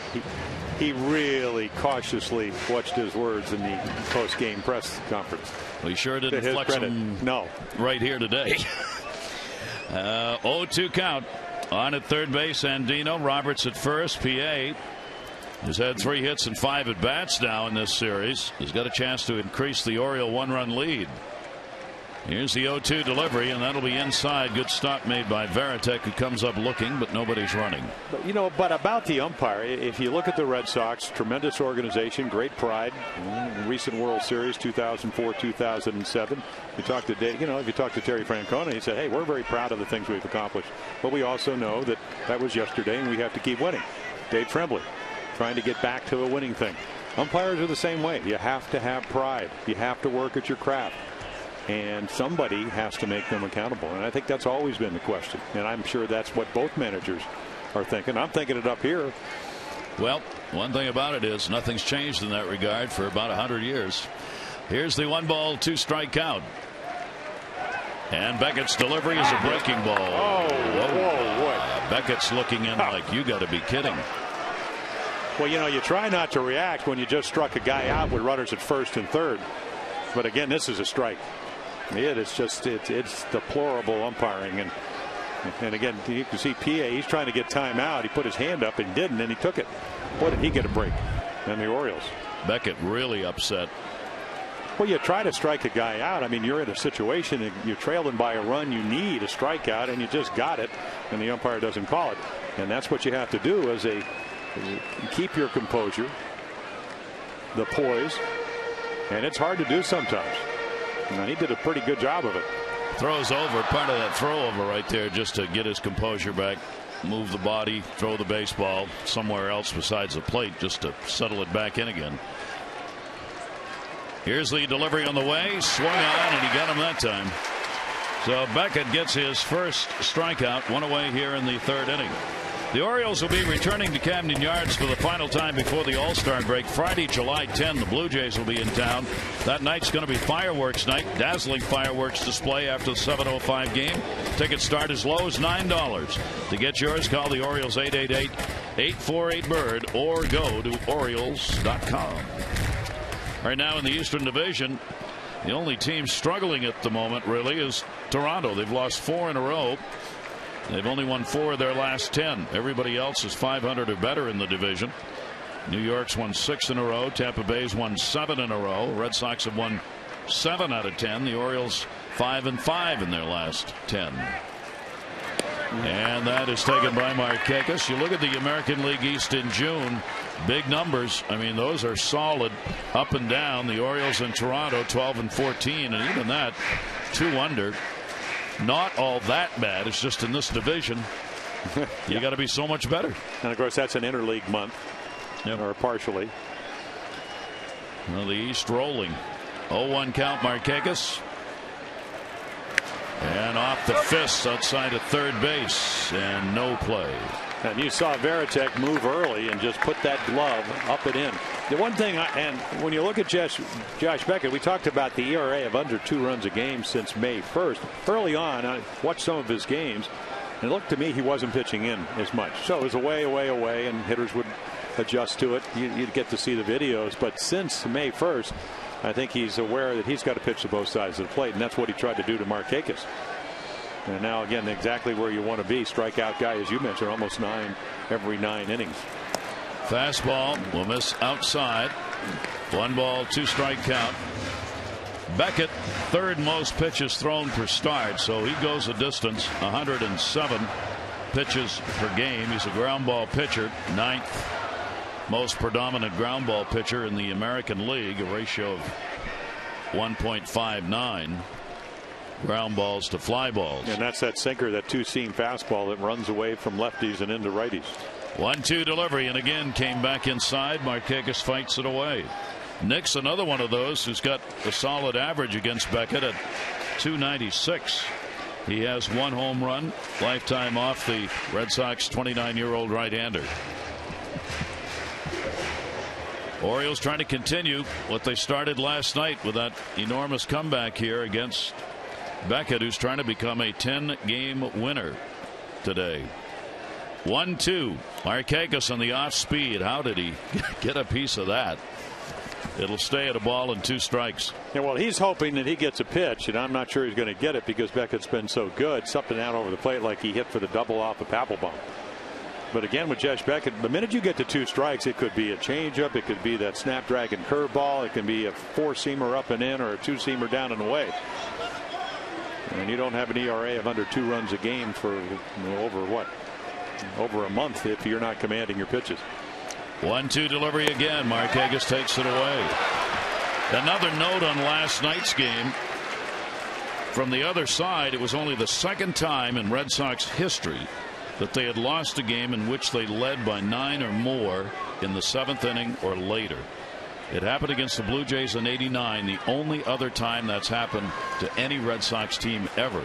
he really cautiously watched his words in the post-game press conference. Well, he sure didn't flex them right here today. 0-2 count. On at third base, Andino. Roberts at first. PA has had 3 hits and 5 at bats now in this series. He's got a chance to increase the Oriole 1-run lead. Here's the 0-2 delivery, and that'll be inside. Good stop made by Varitek, who comes up looking, but nobody's running. But about the umpire, if you look at the Red Sox, tremendous organization, great pride. Recent World Series, 2004, 2007. You talk to Dave, if you talk to Terry Francona, he said, "Hey, we're very proud of the things we've accomplished, but we also know that was yesterday, and we have to keep winning." Dave Trembley, trying to get back to a winning thing. Umpires are the same way. You have to have pride. You have to work at your craft. And somebody has to make them accountable. And I think that's always been the question. And I'm sure that's what both managers are thinking. I'm thinking it up here. Well, one thing about it is nothing's changed in that regard for about 100 years. Here's the 1-2 count. And Beckett's delivery is a breaking ball. Whoa. Beckett's looking in like, you got to be kidding. Well, you try not to react when you just struck a guy out with runners at first and third. But again, this is a strike. It is just it's deplorable umpiring, and again you can see PA, he's trying to get time out. He put his hand up and didn't, and he took it. Boy, did he get a break. And the Orioles. Beckett really upset. Well, you try to strike a guy out. I mean, you're in a situation and you're trailing by a run. You need a strikeout, and you just got it, and the umpire doesn't call it. And that's what you have to do as keep your composure, the poise, and it's hard to do sometimes. And he did a pretty good job of it. Throws over, part of that throw over right there just to get his composure back, move the body, throw the baseball somewhere else besides the plate just to settle it back in again. Here's the delivery on the way, swung on, and he got him that time. So Beckett gets his first strikeout, one away here in the third inning. The Orioles will be returning to Camden Yards for the final time before the All-Star break. Friday, July 10, the Blue Jays will be in town. That night's going to be fireworks night. Dazzling fireworks display after the 7:05 game. Tickets start as low as $9. To get yours, call the Orioles 888-848-BIRD or go to Orioles.com. Right now in the Eastern Division, the only team struggling at the moment really is Toronto. They've lost 4 in a row. They've only won 4 of their last 10. Everybody else is 500 or better in the division. New York's won 6 in a row. Tampa Bay's won 7 in a row. Red Sox have won 7 out of 10. The Orioles 5-5 in their last 10. And that is taken by Markakis. You look at the American League East in June, big numbers. I mean, those are solid up and down. The Orioles in Toronto 12-14, and even that 2 under. Not all that bad. It's just in this division, you got to be so much better. And of course, that's an interleague month, or partially. Well, the East rolling. 0-1 count, Markakis. And off the fist outside of third base, and no play. And you saw Varitek move early and just put that glove up and in. The one thing, and when you look at Josh Beckett, we talked about the ERA of under 2 runs a game since May 1st. Early on, I watched some of his games, and it looked to me he wasn't pitching in as much. So it was away, and hitters would adjust to it. You'd get to see the videos. But since May 1st, I think he's aware that he's got to pitch to both sides of the plate, and that's what he tried to do to Markakis. And now again, exactly where you want to be. Strikeout guy, as you mentioned, almost 9 every 9 innings. Fastball will miss outside. 1 ball, 2 strike count. Beckett, third most pitches thrown per start, so he goes a distance. 107 pitches per game. He's a ground ball pitcher, 9th most predominant ground ball pitcher in the American League, a ratio of 1.59. ground balls to fly balls. And that's that sinker, that 2-seam fastball that runs away from lefties and into righties. 1-2 delivery, and again came back inside. Markakis fights it away. Nick's another one of those who's got a solid average against Beckett at 296. He has 1 home run, lifetime off the Red Sox 29-year-old right-hander. Orioles trying to continue what they started last night with that enormous comeback here against Beckett, who's trying to become a 10-game winner today. 1-2. Markakis on the off speed. How did he get a piece of that? It'll stay at a ball and 2 strikes. Yeah, well, he's hoping that he gets a pitch, and I'm not sure he's going to get it because Beckett's been so good. Something out over the plate like he hit for the double off of Papelbon. But again, with Josh Beckett, the minute you get to 2 strikes, it could be a changeup, it could be that snapdragon curveball, it can be a 4-seamer up and in or a 2-seamer down and away. And you don't have an ERA of under 2 runs a game for over a month if you're not commanding your pitches. 1-2 delivery again. Markakis takes it away. Another note on last night's game. From the other side, it was only the 2nd time in Red Sox history that they had lost a game in which they led by 9 or more in the 7th inning or later. It happened against the Blue Jays in '89, the only other time that's happened to any Red Sox team ever.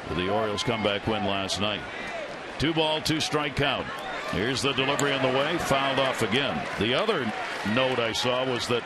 With the Orioles comeback win last night. 2 ball, 2 strike count. Here's the delivery on the way, fouled off again. The other note I saw was that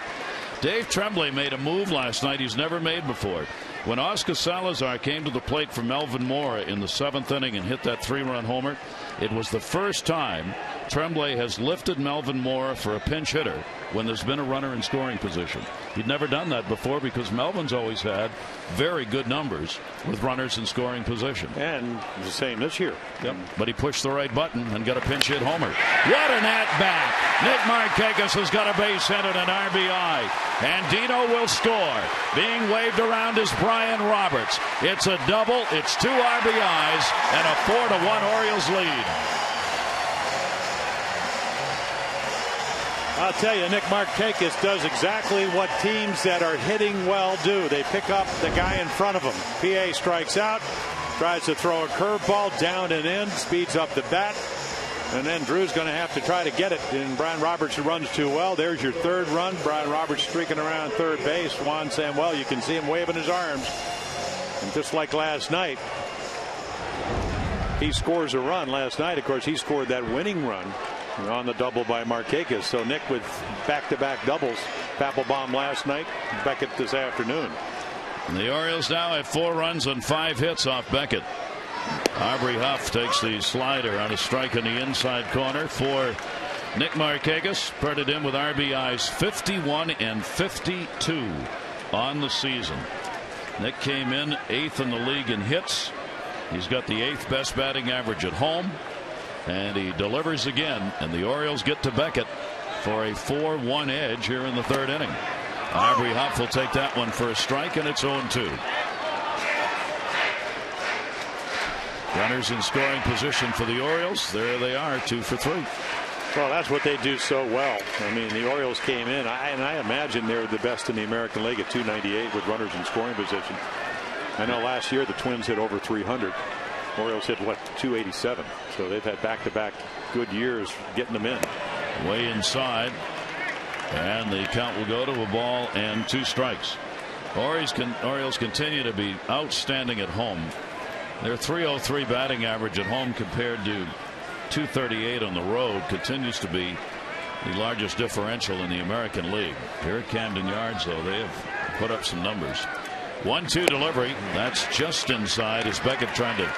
Dave Trembley made a move last night he's never made before. When Oscar Salazar came to the plate for Melvin Mora in the 7th inning and hit that 3-run homer, it was the first time Trembley has lifted Melvin Mora for a pinch hitter when there's been a runner in scoring position. He'd never done that before because Melvin's always had very good numbers with runners in scoring position. And the same this year. Yep. But he pushed the right button and got a pinch hit homer. What an at-bat. Nick Markakis has got a base hit and an RBI. And Dino will score. Being waved around is Brian Roberts. It's a double. It's 2 RBIs and a 4-1 Orioles lead. I'll tell you, Nick Markakis does exactly what teams that are hitting well do. They pick up the guy in front of them. PA strikes out, tries to throw a curveball down and in, speeds up the bat. And then Drew's going to have to try to get it. And Brian Roberts runs too well. There's your third run. Brian Roberts streaking around third base. Juan Samuel, you can see him waving his arms. And just like last night, he scores a run. Last night, of course, he scored that winning run on the double by Markakis. So Nick with back-to-back doubles. Papelbon last night, Beckett this afternoon. The Orioles now have 4 runs on 5 hits off Beckett. Aubrey Huff takes the slider on a strike in the inside corner for Nick Markakis. Parted in with RBIs 51 and 52 on the season. Nick came in 8th in the league in hits. He's got the 8th best batting average at home. And he delivers again. And the Orioles get to Beckett for a 4-1 edge here in the 3rd inning. Aubrey Huff will take that one for a strike, and it's 0-2. Runners in scoring position for the Orioles. There they are, 2 for 3. Well, that's what they do so well. I mean, the Orioles came in, and I imagine they're the best in the American League at 298 with runners in scoring position. I know last year the Twins hit over 300. Orioles hit, what, 287. So they've had back-to-back good years getting them in. Way inside. And the count will go to a ball and 2 strikes. Orioles continue to be outstanding at home. Their .303 batting average at home compared to .238 on the road continues to be the largest differential in the American League. Here at Camden Yards, though, they have put up some numbers. 1-2 delivery. That's just inside as Beckett trying to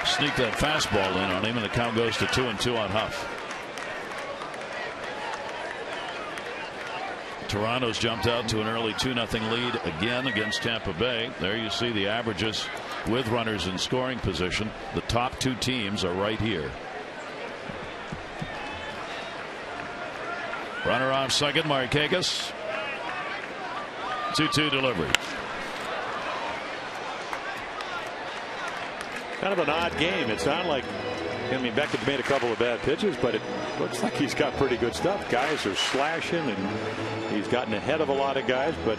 sneak that fastball in on him, and the count goes to 2-2 on Huff. Toronto's jumped out to an early 2-0 lead again against Tampa Bay. There you see the averages with runners in scoring position. The top 2 teams are right here. Runner off second, Markakis. 2-2 delivery. Kind of an odd game. It's not like, I mean, Beckett made a couple of bad pitches, but it looks like he's got pretty good stuff. Guys are slashing, and he's gotten ahead of a lot of guys. But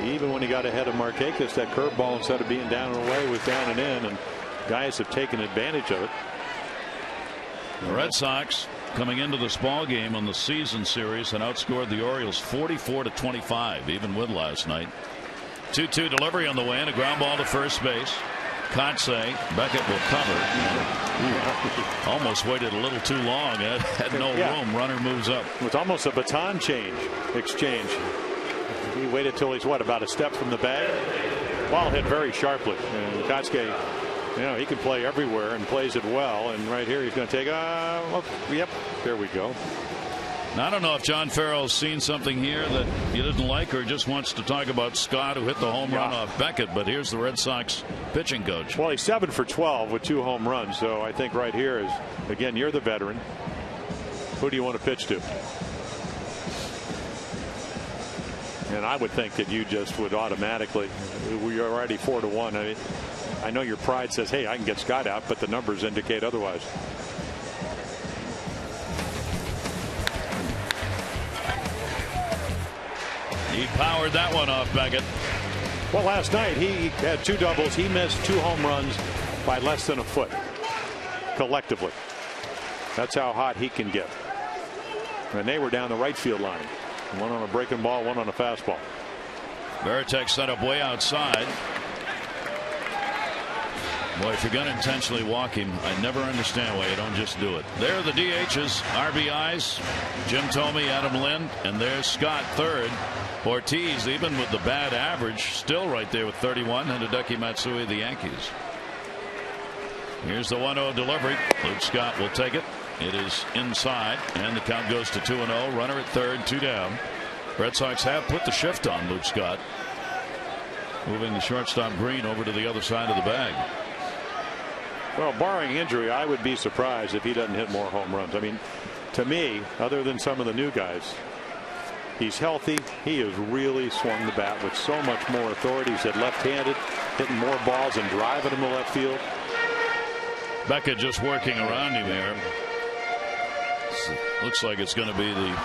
even when he got ahead of Markakis, that curveball, instead of being down and away, was down and in, and guys have taken advantage of it. The Red Sox coming into this ball game on the season series and outscored the Orioles 44-25, even with last night. 2-2 delivery on the way, and a ground ball to first base. Kotsay, Beckett will cover. Almost waited a little too long. Had no room. Runner moves up. It was almost a baton exchange. He waited till he's, what, about a step from the bag? Ball hit very sharply. And Kotsay, you know, he can play everywhere and plays it well. And right here he's going to take yep, there we go. Now, I don't know if John Farrell's seen something here that he didn't like, or just wants to talk about Scott, who hit the home run off Beckett. But here's the Red Sox pitching coach. Well, he's 7 for 12 with 2 home runs. So I think right here is, again, you're the veteran. Who do you want to pitch to? And I would think that you just would automatically, we're already 4-1. I know your pride says, hey, I can get Scott out, but the numbers indicate otherwise. He powered that one off Beckett. Well, last night he had 2 doubles. He missed 2 home runs by less than a foot collectively. That's how hot he can get. And they were down the right field line. One on a breaking ball, one on a fastball. Veritek set up way outside. Boy, if you're going to intentionally walk him, I never understand why you don't just do it. There are the DHs, RBIs, Jim Thome, Adam Lind, and there's Scott third. Ortiz, even with the bad average, still right there with 31, and Hideki Matsui, the Yankees. Here's the 1-0 delivery. Luke Scott will take it. It is inside, and the count goes to 2-0. Runner at third, 2 down. Red Sox have put the shift on Luke Scott, moving the shortstop Green over to the other side of the bag. Well, barring injury, I would be surprised if he doesn't hit more home runs. I mean, to me, other than some of the new guys, he's healthy. He has really swung the bat with so much more authority. He's hit left-handed, hitting more balls and driving them to left field. Beckett just working around him there. Looks like it's going to be the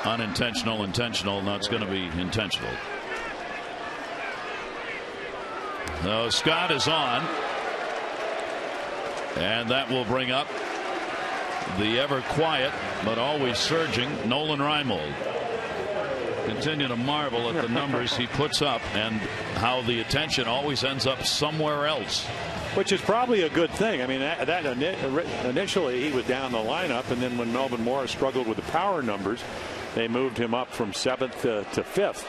unintentional, intentional. Now it's going to be intentional. So Scott is on, and that will bring up the ever quiet but always surging Nolan Reimold. Continue to marvel at the numbers he puts up and how the attention always ends up somewhere else. Which is probably a good thing. I mean, that initially he was down the lineup, and then when Melvin Morris struggled with the power numbers, they moved him up from 7th to 5th.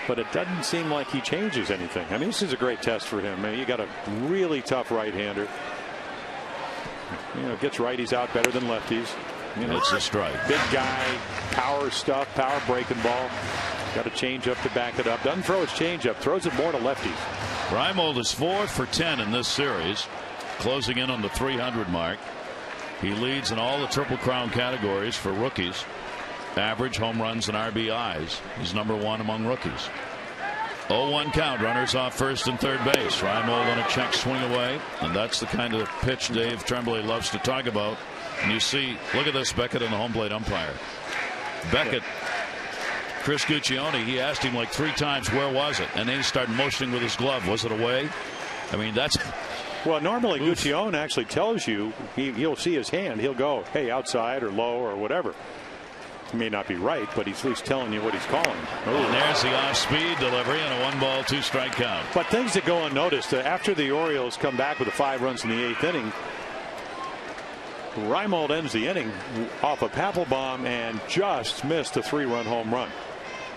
But it doesn't seem like he changes anything. I mean, this is a great test for him. I mean, you got a really tough right-hander. You know, gets righties out better than lefties. You know, it's a strike. Big guy, power stuff, power breaking ball. Got a changeup to back it up. Doesn't throw his changeup, throws it more to lefties. Reimold is 4 for 10 in this series, closing in on the 300 mark. He leads in all the Triple Crown categories for rookies. Average, home runs, and RBIs. He's number 1 among rookies. 0-1 count. Runners off first and third base. Reimold on a check swing away. And that's the kind of pitch Dave Trembley loves to talk about. And you see, look at this, Beckett and the home plate umpire. Beckett, Chris Guccione, he asked him like 3 times, where was it? And then he started motioning with his glove. Was it away? I mean, that's... Well, normally Guccione actually tells you, he'll see his hand. He'll go, hey, outside or low or whatever. He may not be right, but he's at least telling you what he's calling. And there's the off-speed delivery and a 1-ball, 2-strike count. But things that go unnoticed. After the Orioles come back with the 5 runs in the 8th inning, Reimold ends the inning off a Papelbon and just missed a 3-run home run.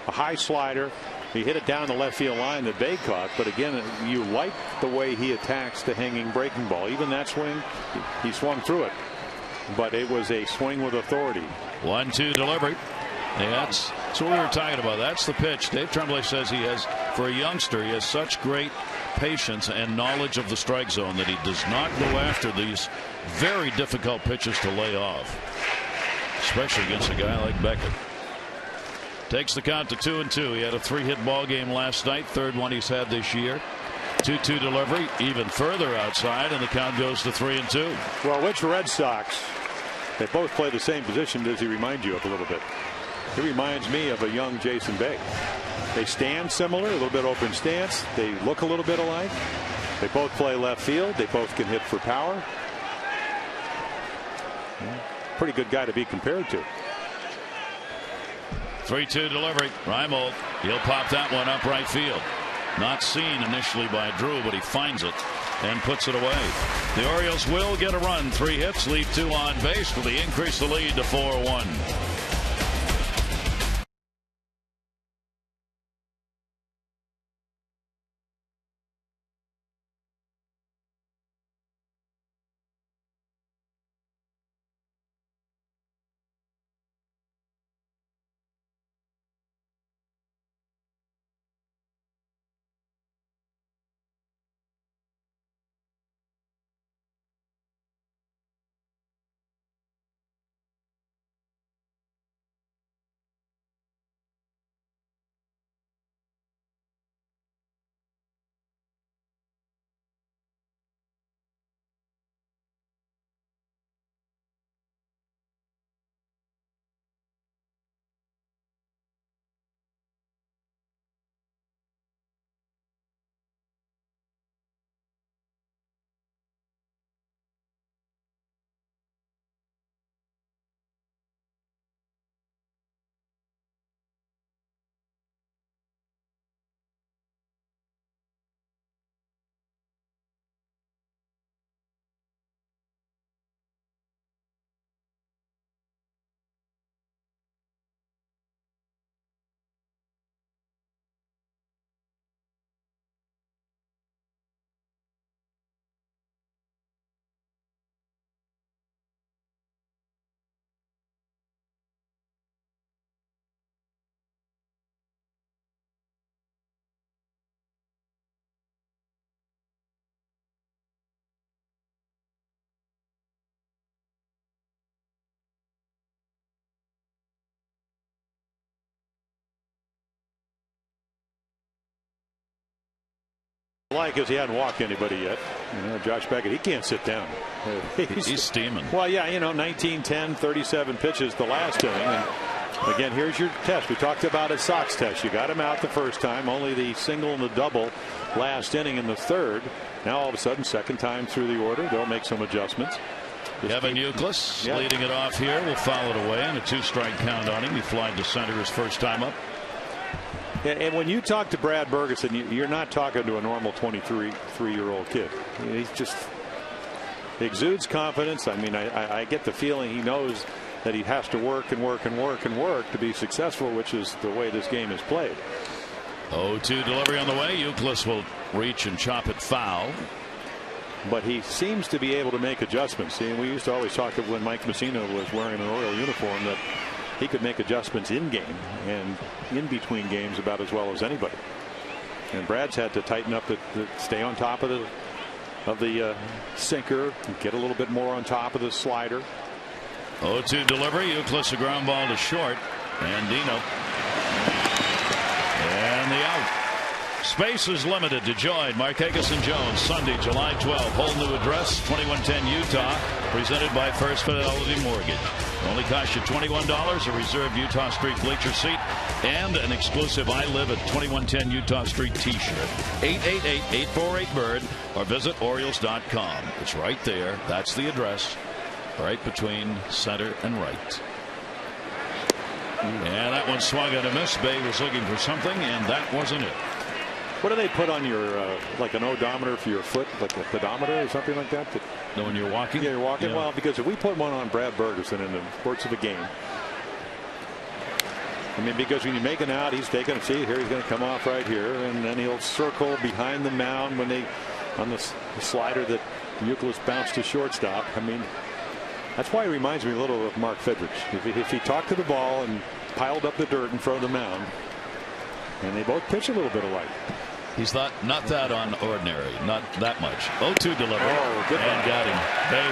A high slider. He hit it down the left field line that they caught. But again, you like the way he attacks the hanging breaking ball. Even that swing, he swung through it. But it was a swing with authority. 1-2 delivery. That's what we were talking about. That's the pitch. Dave Tremblay says he has, for a youngster, he has such great patience and knowledge of the strike zone that he does not go after these very difficult pitches to lay off, especially against a guy like Beckett. Takes the count to 2-2. He had a 3-hit ball game last night, 3rd one he's had this year. 2-2 delivery, even further outside, and the count goes to 3-2. Well, which Red Sox? They both play the same position. Does he remind you of a little bit? He reminds me of a young Jason Bay. They stand similar, a little bit open stance. They look a little bit alike. They both play left field. They both can hit for power. Pretty good guy to be compared to. 3-2 delivery. Reimold, he'll pop that one up right field. Not seen initially by Drew, but he finds it and puts it away. The Orioles will get a run. 3 hits, leave 2 on base. Will they increase the lead to 4-1? Like is he hadn't walked anybody yet. You know, Josh Beckett, he can't sit down. He's steaming. Well, yeah, you know, 19, 10, 37 pitches the last inning. And Again, here's your test. We talked about a Sox test. You got him out the first time, only the single and the double last inning in the third. Now all of a sudden, second time through the order, they'll make some adjustments. Kevin Youkilis leading it off here. Will foul it away, and a 2-strike count on him. He flied to center his first time up. And when you talk to Brad Bergeson, you're not talking to a normal 23-year-old kid. He's just exudes confidence. I mean, I get the feeling he knows that he has to work and work and work and work to be successful, which is the way this game is played. 0-2 delivery on the way. Youkilis will reach and chop it foul. But he seems to be able to make adjustments. See, we used to always talk of when Mike Messina was wearing an Oriole uniform that he could make adjustments in game and in between games about as well as anybody. And Brad's had to tighten up to stay on top of the sinker, get a little bit more on top of the slider. 0-2 delivery. Youkilis a ground ball to short, and Dino. And the out. Space is limited to join Markakis and Jones Sunday, July 12th. Whole new address, 2110 Utah, presented by First Fidelity Mortgage. Only cost you $21, a reserved Utah Street bleacher seat, and an exclusive I Live at 2110 Utah Street t-shirt. 888-848-BIRD or visit Orioles.com. It's right there. That's the address. Right between center and right. And that one swung and a miss. Bay was looking for something, and that wasn't it. What do they put on your like an odometer for your foot, like a pedometer or something like that? No, when you're walking? Yeah, you're walking. Yeah. Well, because if we put one on Brad Bergeson in the course of the game, I mean, because when you make an out, he's taking a seat here. He's going to come off right here, and then he'll circle behind the mound when they on the slider that Youkilis bounced to shortstop. I mean, that's why he reminds me a little of Mark Fidrich. If he talked to the ball and piled up the dirt in front of the mound, and they both pitch a little bit alike. He's not that ordinary, not that much. 0-2 delivery, and got him. Bay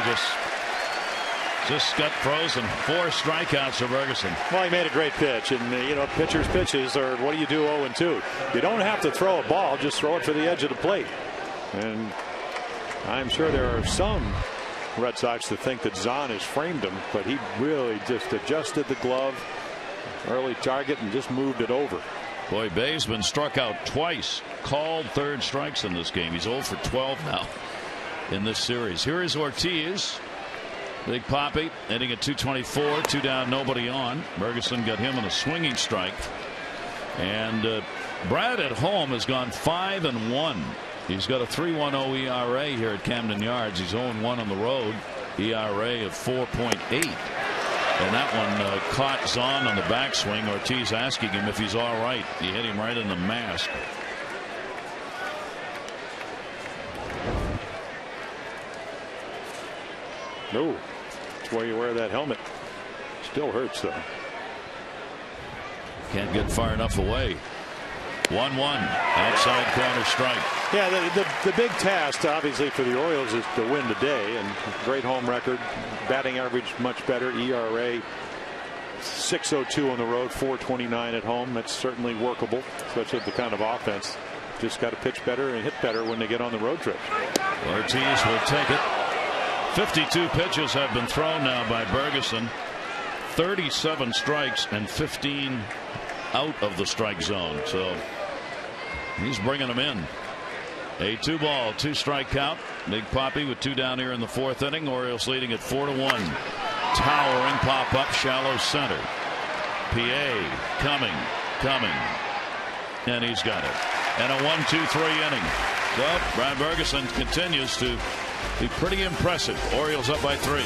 just got frozen. 4 strikeouts for Bergeson. Well, he made a great pitch, and you know, pitchers' pitches are what do you do 0-2? You don't have to throw a ball, just throw it for the edge of the plate. And I'm sure there are some Red Sox that think that Zahn has framed him, but he really just adjusted the glove, early target, and just moved it over. Boy, Bay's been struck out twice, called third strikes in this game. He's 0 for 12 now in this series. Here is Ortiz. Big Poppy hitting at 224, 2 down, nobody on. Bergeson got him on a swinging strike. And Brad at home has gone 5-1. He's got a 3.10 ERA here at Camden Yards. He's 0-1 on the road. ERA of 4.8. And that one caught Zahn on the backswing. Ortiz asking him if he's all right. He hit him right in the mask. No, that's why you wear that helmet. Still hurts though. Can't get far enough away. 1-1 outside corner strike. Yeah, the big task obviously for the Orioles is to win today, and great home record, batting average much better, ERA 6.02 on the road, 4.29 at home. That's certainly workable, especially with the kind of offense. Just got to pitch better and hit better when they get on the road trip. Ortiz will take it. 52 pitches have been thrown now by Bergeson. 37 strikes and 15 out of the strike zone. So he's bringing them in. A 2-ball, 2-strike count. Big Poppy with 2 down here in the 4th inning. Orioles leading at 4-1. Towering pop up shallow center. PA coming. And he's got it. And a 1-2-3 inning. Well, Brad Bergeson continues to be pretty impressive. Orioles up by 3.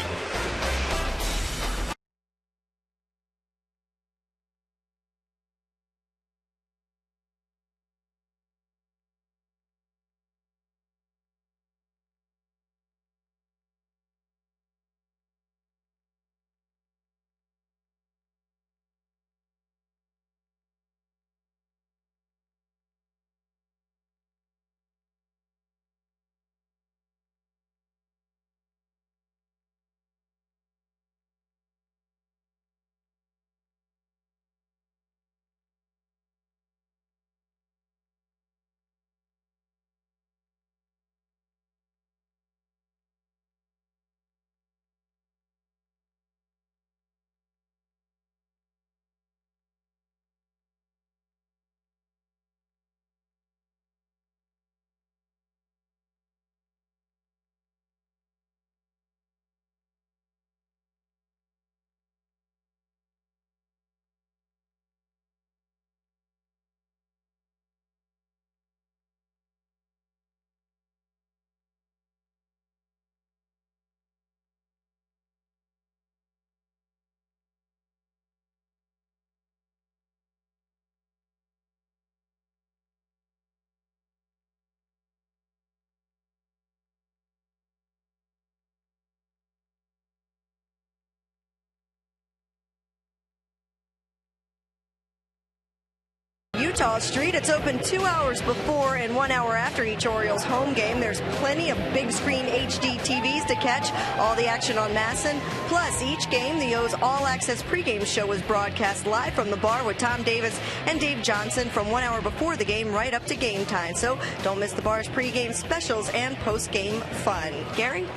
Utah Street. It's open 2 hours before and 1 hour after each Orioles home game. There's plenty of big screen HD TVs to catch all the action on Masson. Plus, each game, the O's All Access pregame show is broadcast live from the bar with Tom Davis and Dave Johnson from 1 hour before the game right up to game time. So don't miss the bar's pregame specials and postgame fun. Gary?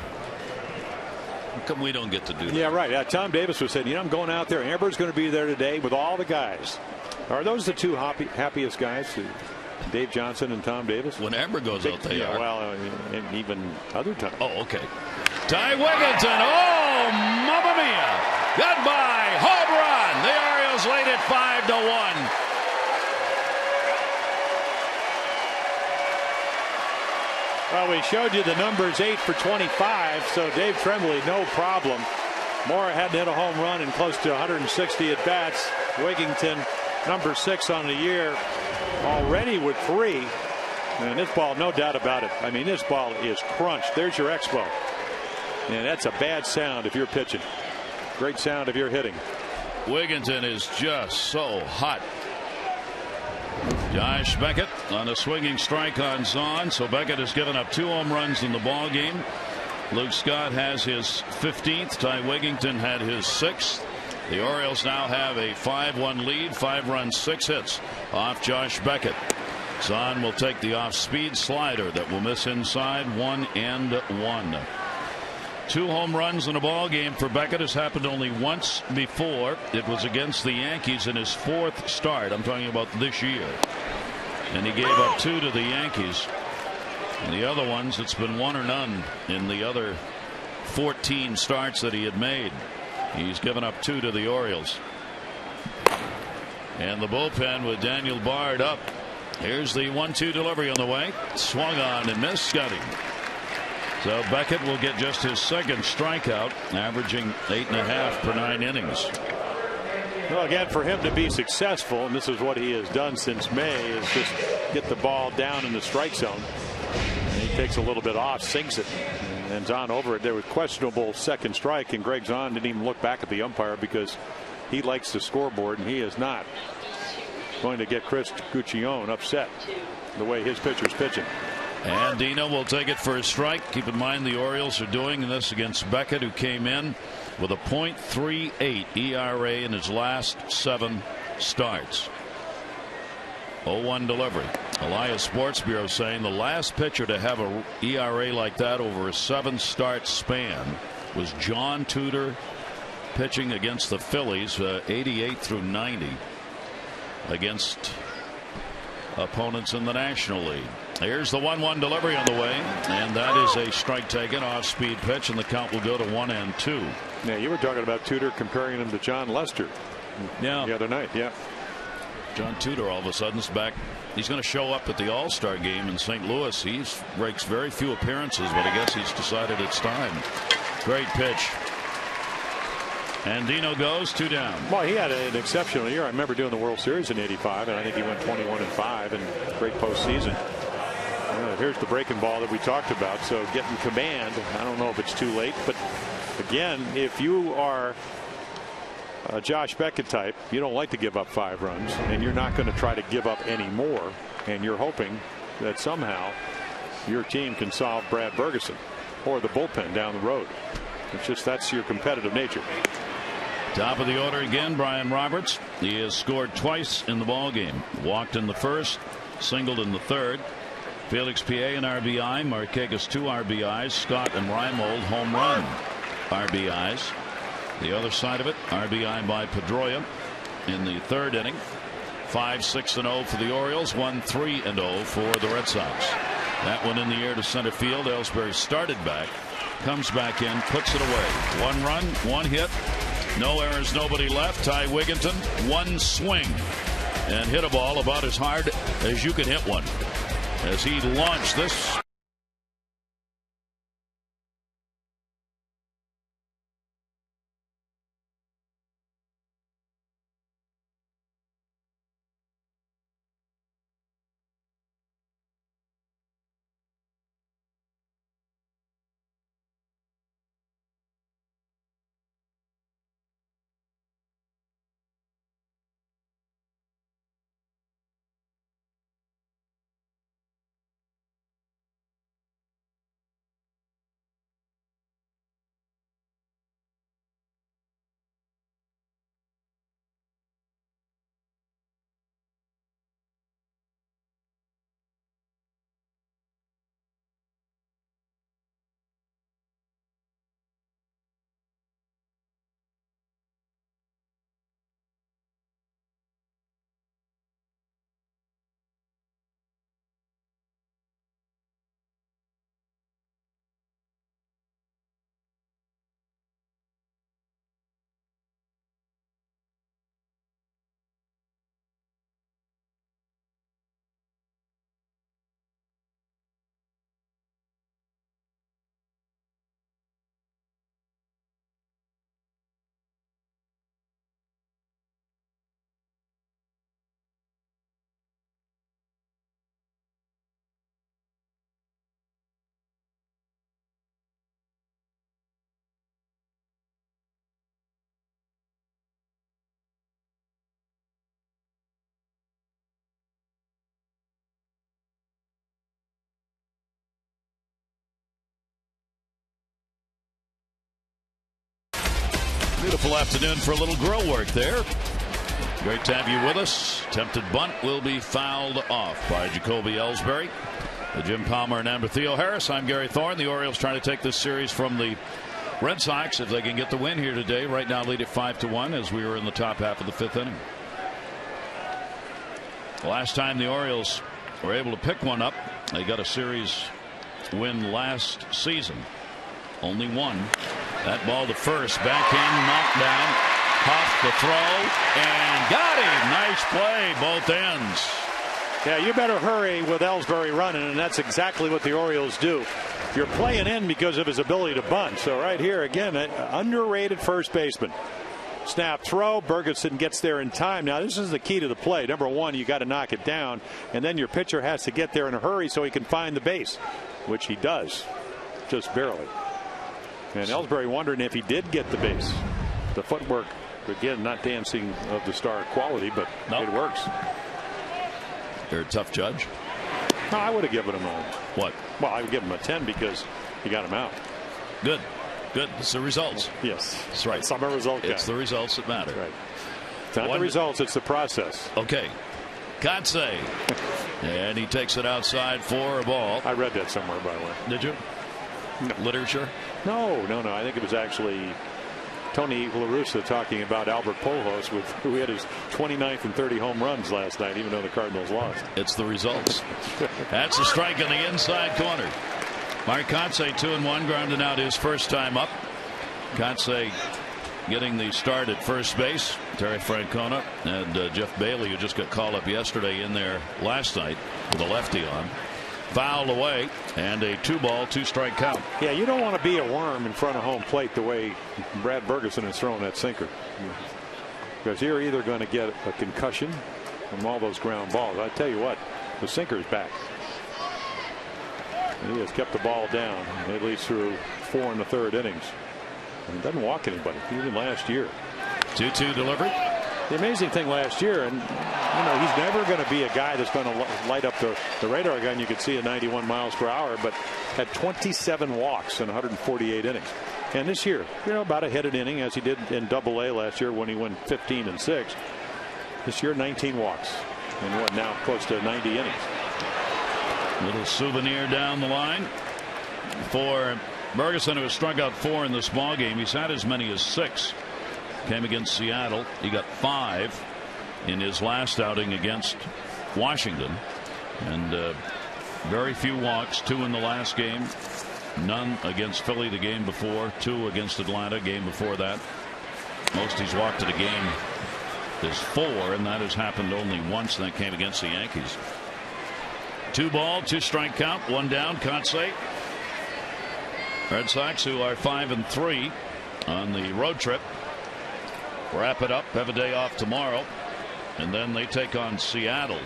How come we don't get to do that? Yeah, right. Tom Davis was saying, I'm going out there. Amber's going to be there today with all the guys. Are those the two happiest guys? Dave Johnson and Tom Davis? When Amber goes out, they are. Well, and even other times. Oh, okay. Ty Wigginton. Oh, mamma mia. Goodbye. Home run. The Orioles lead it 5-1. Well, we showed you the numbers, 8 for 25, so Dave Trembley, no problem. Mora hadn't hit a home run in close to 160 at-bats. Wigginton, number 6 on the year, already with 3. And this ball, no doubt about it. I mean, this ball is crunched. There's your expo. And that's a bad sound if you're pitching. Great sound if you're hitting. Wigginton is just so hot. Josh Beckett on a swinging strike on Zahn. So Beckett has given up 2 home runs in the ball game. Luke Scott has his 15th. Ty Wigginton had his 6th. The Orioles now have a 5-1 lead. 5 runs, 6 hits off Josh Beckett. Zahn will take the off-speed slider that will miss inside. 1-1. 2 home runs in a ball game for Beckett has happened only once before. It was against the Yankees in his 4th start. I'm talking about this year. And he gave up 2 to the Yankees. And the other ones, it's been 1 or none in the other 14 starts that he had made. He's given up 2 to the Orioles. And the bullpen with Daniel Bard up. Here's the 1-2 delivery on the way. Swung on and missed. Scotty. So Beckett will get just his 2nd strikeout, averaging 8.5 per 9 innings. Well, again, for him to be successful, and this is what he has done since May, is just get the ball down in the strike zone. And he takes a little bit off, sinks it, and Zahn over it. There was questionable 2nd strike, and Greg Zahn didn't even look back at the umpire because he likes the scoreboard, and he is not going to get Chris Guccione upset the way his pitcher's pitching. And Dino will take it for a strike. Keep in mind the Orioles are doing this against Beckett, who came in with a .38 ERA in his last 7 starts. 0-1 delivery. Elias Sports Bureau saying the last pitcher to have a ERA like that over a 7-start span was John Tudor, pitching against the Phillies, 88 through 90 against opponents in the National League. Here's the 1-1 delivery on the way, and that is a strike taken, off-speed pitch, and the count will go to 1-2. Yeah, you were talking about Tudor comparing him to John Lester. Yeah. The other night. Yeah. John Tudor all of a sudden is back. He's going to show up at the All-Star game in St. Louis. He breaks very few appearances, but I guess he's decided it's time. Great pitch. And Dino goes 2 down. Well, he had an exceptional year. I remember doing the World Series in '85, and I think he went 21-5 and great postseason. Here's the breaking ball that we talked about. So getting command, I don't know if it's too late, but again, if you are a Josh Beckett type, you don't like to give up 5 runs, and you're not going to try to give up any more, and you're hoping that somehow your team can solve Brad Bergeson or the bullpen down the road. It's just that's your competitive nature. Top of the order again, Brian Roberts. He has scored twice in the ball game. Walked in the 1st, singled in the 3rd. Felix PA an RBI, Marquez 2 RBIs, Scott and Reimold home run RBIs. The other side of it, RBI by Pedroia in the 3rd inning. 5-6-0 for the Orioles, 1-3-0 for the Red Sox. That one in the air to center field. Ellsbury started back, comes back in, puts it away. 1 run, 1 hit, no errors, nobody left. Ty Wigginton, 1 swing, and hit a ball about as hard as you can hit one as he launched this Beautiful afternoon for a little grill work there. Great to have you with us. Tempted bunt will be fouled off by Jacoby Ellsbury. Jim Palmer and Amber Theo Harris. I'm Gary Thorne. The Orioles trying to take this series from the Red Sox if they can get the win here today. Right now lead at 5-1 as we were in the top half of the 5th inning. The last time the Orioles were able to pick one up, they got a series win last season. Only one. That ball to first, backhand knocked down. Huff the throw and got him. Nice play, both ends. Yeah, you better hurry with Ellsbury running, and that's exactly what the Orioles do. You're playing in because of his ability to bunt. So right here again, an underrated first baseman. Snap throw. Bergeson gets there in time. Now this is the key to the play. Number one, you got to knock it down, and then your pitcher has to get there in a hurry so he can find the base, which he does, just barely. And Ellsbury wondering if he did get the base. The footwork, again, not dancing of the star quality, but it works. You're a tough judge. No, I would have given him a what? Well, I would give him a 10 because he got him out. Good. Good. It's the results. Yes, that's right. I'm a result guy. It's the results that matter. Right. It's not the results, it's the process. Okay. Kotsay. And he takes it outside for a ball. I read that somewhere, by the way. Did you? No. Literature? No. I think it was actually Tony La Russa talking about Albert Pujols, who had his 29th and 30 home runs last night, even though the Cardinals lost. It's the results. That's a strike in the inside corner. Mark Kotsay 2-1, grounding out his first time up. Kotsay getting the start at first base. Terry Francona and Jeff Bailey, who just got called up yesterday, in there last night with a lefty on. Fouled away, and a 2-ball, 2-strike count. Yeah, you don't want to be a worm in front of home plate the way Brad Bergeson is throwing that sinker, because you're either going to get a concussion from all those ground balls. I tell you what, the sinker's back. And he has kept the ball down at least through 4 in the 3rd innings. And he doesn't walk anybody, even last year. 2-2 delivery. The amazing thing last year, and he's never going to be a guy that's going to light up the radar gun. You could see at 91 miles per hour, but had 27 walks in 148 innings. And this year, about a hit an inning, as he did in Double-A last year when he went 15-6. This year, 19 walks and what, now close to 90 innings. Little souvenir down the line for Bergeson, who has struck out 4 in this ball game. He's had as many as 6. Came against Seattle. He got 5 in his last outing against Washington, and very few walks. 2 in the last game, none against Philly the game before, 2 against Atlanta game before that. Most he's walked at a game is 4, and that has happened only once, and that came against the Yankees. 2-ball, 2-strike count, 1 down. Kotsay. Red Sox, who are 5-3 on the road trip, wrap it up, have a day off tomorrow, and then they take on Seattle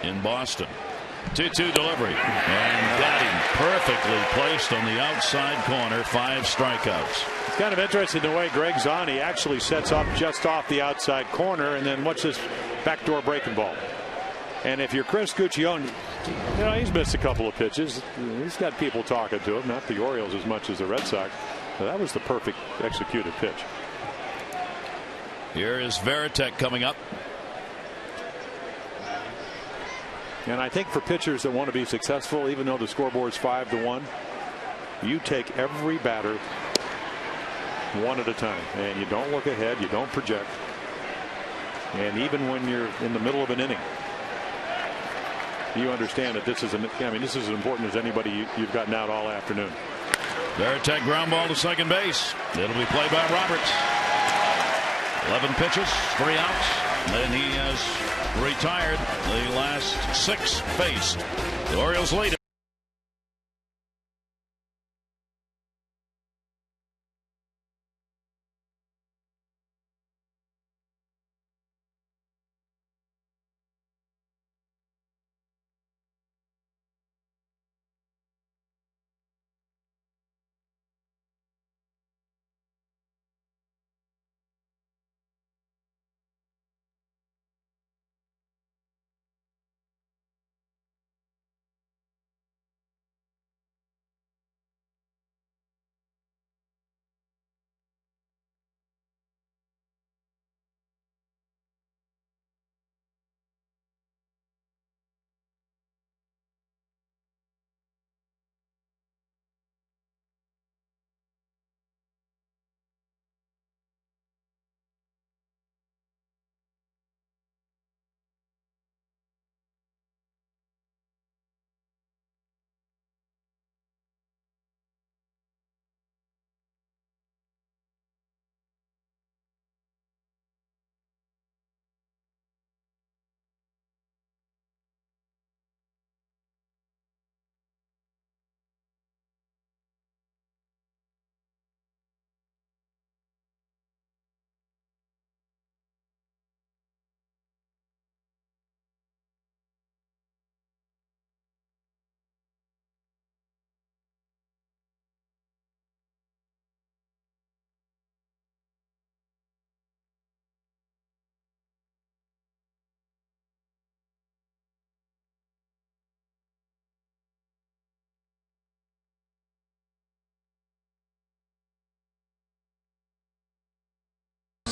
in Boston. 2-2 delivery, and got him perfectly placed on the outside corner. 5 strikeouts. It's kind of interesting the way Greg Zani actually sets up just off the outside corner, and then what's this backdoor breaking ball? And if you're Chris Guccione, he's missed a couple of pitches. He's got people talking to him, not the Orioles as much as the Red Sox. But that was the perfect executed pitch. Here is Veritek coming up. And I think for pitchers that want to be successful, even though the scoreboard's 5-1, you take every batter one at a time, and you don't look ahead, you don't project. And even when you're in the middle of an inning, you understand that this is as important as anybody you've gotten out all afternoon. Veritek ground ball to second base. It'll be played by Roberts. 11 pitches, 3 outs. Then he has retired. The last 6 faced. The Orioles lead.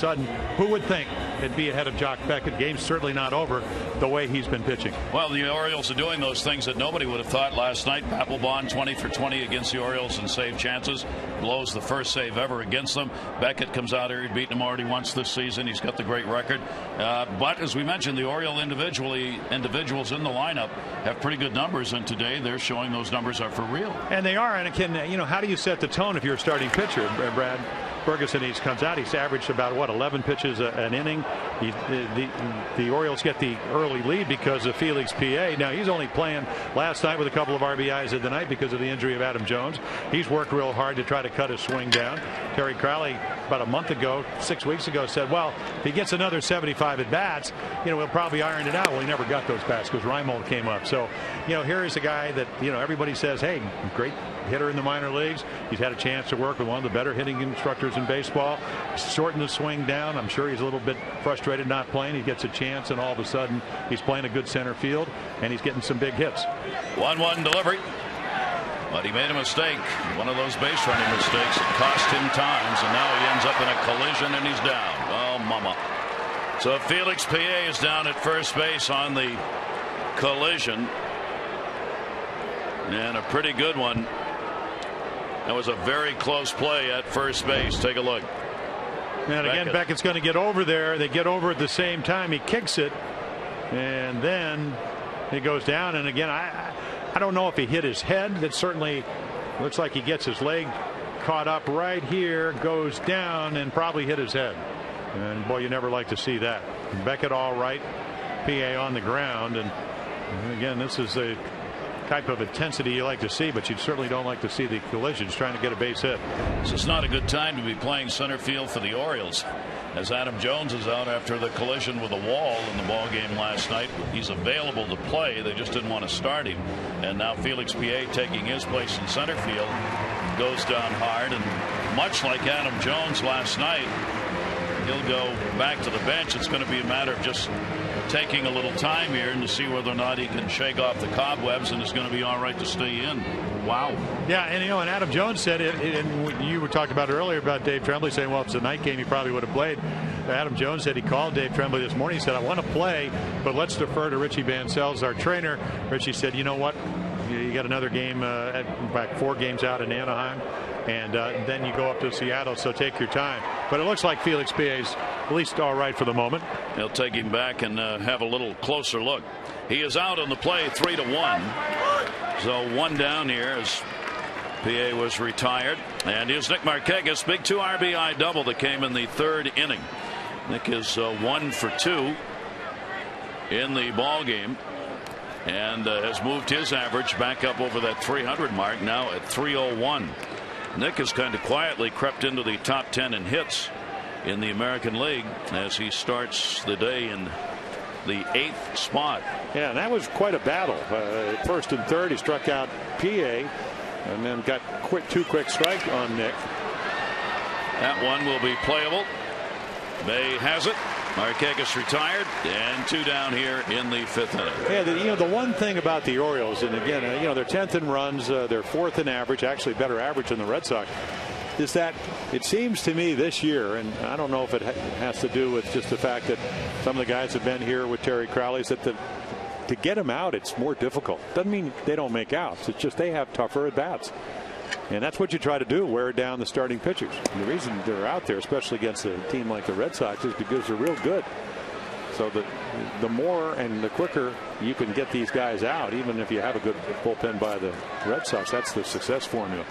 sudden, who would think it'd be ahead of Josh Beckett? Game's certainly not over the way he's been pitching. Well, the Orioles are doing those things that nobody would have thought last night. Papelbon 20 for 20 against the Orioles in save chances. Blows the first save ever against them. Beckett comes out here. He'd beaten him already once this season. He's got the great record. But as we mentioned, the Oriole individuals in the lineup have pretty good numbers, and today they're showing those numbers are for real. And they are. And it can, how do you set the tone if you're a starting pitcher? Brad Ferguson, he comes out, he's averaged about 11 pitches an inning. The Orioles get the early lead because of Felix PA. Now he's only playing last night with a couple of RBIs of the night because of the injury of Adam Jones. He's worked real hard to try to cut his swing down. Terry Crowley about a month ago, 6 weeks ago, said, well, if he gets another 75 at bats, we'll probably iron it out. Well, he never got those bats because Reimold came up. So here is a guy that everybody says, hey, great hitter in the minor leagues. He's had a chance to work with one of the better hitting instructors in baseball. Shorten the swing down. I'm sure he's a little bit frustrated not playing. He gets a chance, and all of a sudden he's playing a good center field, and he's getting some big hits. 1-1 delivery. But he made a mistake, one of those base running mistakes. It cost him times, and now he ends up in a collision, and he's down. Oh, mama. So Felix PA is down at first base on the collision. And a pretty good one. That was a very close play at first base. Take a look. And again, Beckett's going to get over there. They get over at the same time. He kicks it, and then he goes down. And again, I don't know if he hit his head. That certainly looks like he gets his leg caught up right here, goes down, and probably hit his head. And boy, you never like to see that. Beckett all right, PA on the ground, and again, this is a type of intensity you like to see, but you certainly don't like to see the collisions trying to get a base hit. This is not a good time to be playing center field for the Orioles, as Adam Jones is out after the collision with a wall in the ball game last night. He's available to play. They just didn't want to start him, and now Felix PA taking his place in center field goes down hard, and much like Adam Jones last night, he'll go back to the bench. It's going to be a matter of just taking a little time here and to see whether or not he can shake off the cobwebs and is going to be all right to stay in. Wow. Yeah, and and Adam Jones said it, and you were talking about it earlier about Dave Trembley saying, well, if it's a night game, he probably would have played. Adam Jones said he called Dave Trembley this morning. He said, I want to play, but let's defer to Richie Bancels, our trainer. Richie said, you know what? You got another game, back 4 games out in Anaheim, and then you go up to Seattle, so take your time. But it looks like Felix PA's at least all right for the moment. They'll take him back and have a little closer look. He is out on the play 3-1. So 1 down here as PA was retired. And here's Nick Markakis, big 2 RBI double that came in the 3rd inning. Nick is 1 for 2 in the ball game, and has moved his average back up over that 300 mark, now at 301. Nick has kind of quietly crept into the top 10 in hits in the American League as he starts the day in the 8th spot. Yeah, and that was quite a battle. First and third, he struck out PA, and then got 2 quick strike on Nick. That one will be playable. Bay has it. Markakis retired, and 2 down here in the 5th inning. Yeah, the one thing about the Orioles, and again, they're 10th in runs, they're 4th in average, actually better average than the Red Sox, is that it seems to me this year, and I don't know if it has to do with just the fact that some of the guys have been here with Terry Crowley, is that to get them out, it's more difficult. Doesn't mean they don't make outs. It's just they have tougher at bats. And that's what you try to do, wear down the starting pitchers. And the reason they're out there, especially against a team like the Red Sox, is because they're real good. So the more and the quicker you can get these guys out, even if you have a good bullpen by the Red Sox, that's the success formula.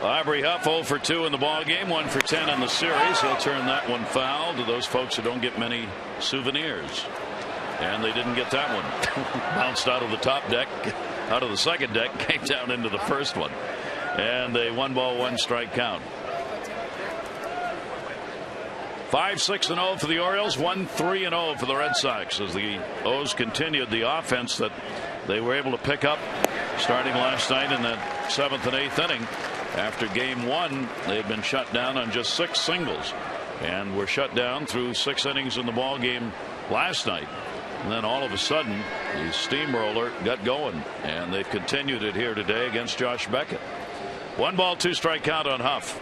Aubrey Huff 0 for 2 in the ball game, 1 for 10 in the series. He'll turn that one foul to those folks who don't get many souvenirs. And they didn't get that one. Bounced out of the top deck, out of the second deck, came down into the first one. And a 1-ball-1-strike count. 5-6-0 for the Orioles, 1-3-0 for the Red Sox as the O's continued the offense that they were able to pick up starting last night in that 7th and 8th inning. After game 1, they had been shut down on just 6 singles and were shut down through 6 innings in the ball game last night. And then all of a sudden the steamroller got going, and they've continued it here today against Josh Beckett. 1-ball-2-strike count on Huff.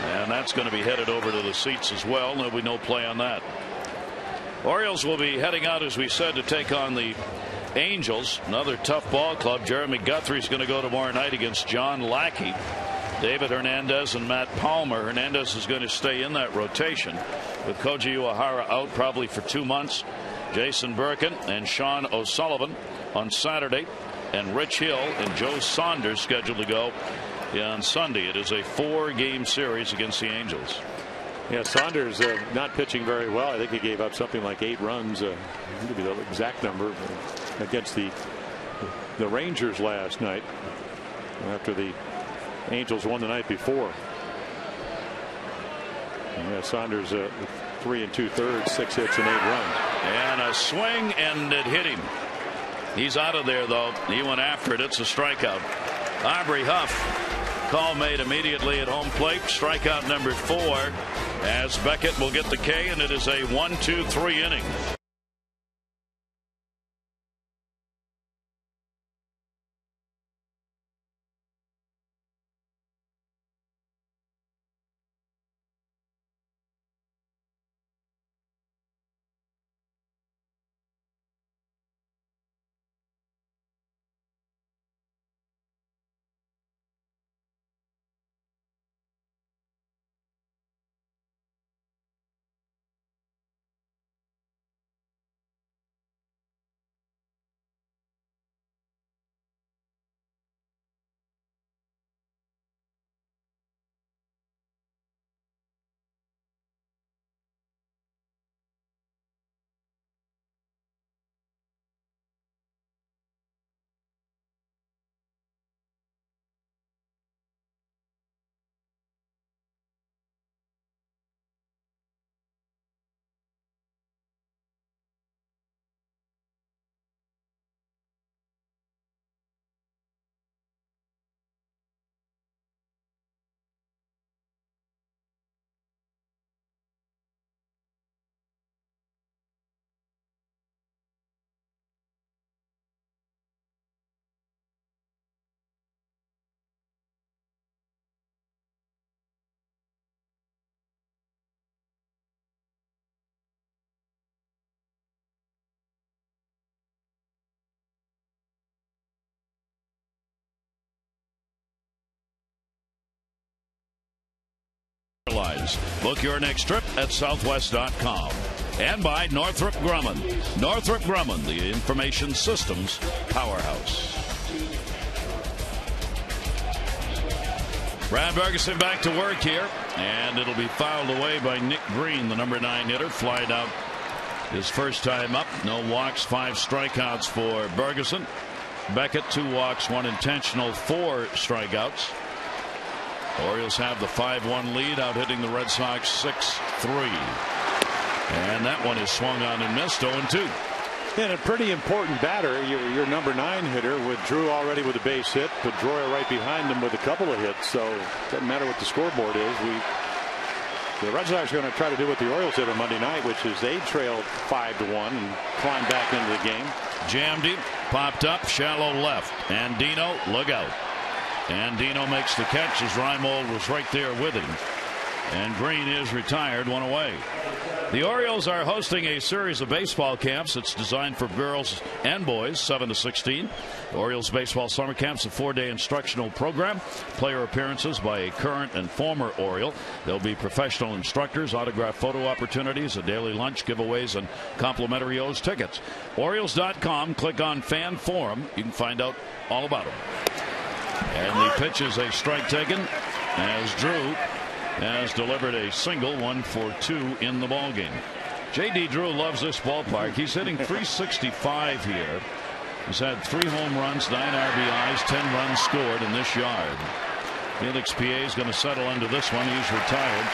And and that's going to be headed over to the seats as well. There'll be no play on that. Orioles will be heading out, as we said, to take on the Angels. Another tough ball club. Jeremy Guthrie's going to go tomorrow night against John Lackey. David Hernandez and Matt Palmer. Hernandez is going to stay in that rotation with Koji Uehara out probably for 2 months. Jason Birkin and Sean O'Sullivan on Saturday, and Rich Hill and Joe Saunders scheduled to go on Sunday. It is a 4-game series against the Angels. Yeah, Saunders not pitching very well. I think he gave up something like 8 runs. I'll give you the exact number against the Rangers last night after the Angels won the night before. Yeah, Saunders 3 2/3, 6 hits and 8 runs. And a swing, and it hit him. He's out of there, though. He went after it. It's a strikeout. Aubrey Huff, call made immediately at home plate. Strikeout number 4 as Beckett will get the K, and it is a 1-2-3 inning. Book your next trip at southwest.com. And by Northrop Grumman. Northrop Grumman, the information systems powerhouse. Brad Ferguson back to work here, and it'll be fouled away by Nick Green, the number 9 hitter. Flied out his first time up. No walks, 5 strikeouts for Ferguson. Beckett, 2 walks, 1 intentional, 4 strikeouts. Orioles have the 5-1 lead, out hitting the Red Sox 6-3. And that one is swung on and missed, 0-2. And a pretty important batter, your number 9 hitter, with Drew already with a base hit, Pedroia right behind him with a couple of hits. So it doesn't matter what the scoreboard is. The Red Sox are going to try to do what the Orioles did on Monday night, which is they trailed 5-1 and climbed back into the game. Jammed him, popped up, shallow left. And Dino, look out. And Dino makes the catch as Reimold was right there with him. And Green is retired, 1 away. The Orioles are hosting a series of baseball camps. It's designed for girls and boys, 7 to 16. The Orioles Baseball Summer Camp's a 4-day instructional program. Player appearances by a current and former Oriole. There'll be professional instructors, autographed photo opportunities, a daily lunch, giveaways, and complimentary O's tickets. Orioles.com, click on Fan Forum. You can find out all about them. And the pitch is a strike taken as Drew has delivered a single, 1 for 2 in the ballgame. J.D. Drew loves this ballpark. He's hitting .365 here. He's had 3 home runs, 9 RBIs, 10 runs scored in this yard. Felix PA is going to settle into this one. He's retired.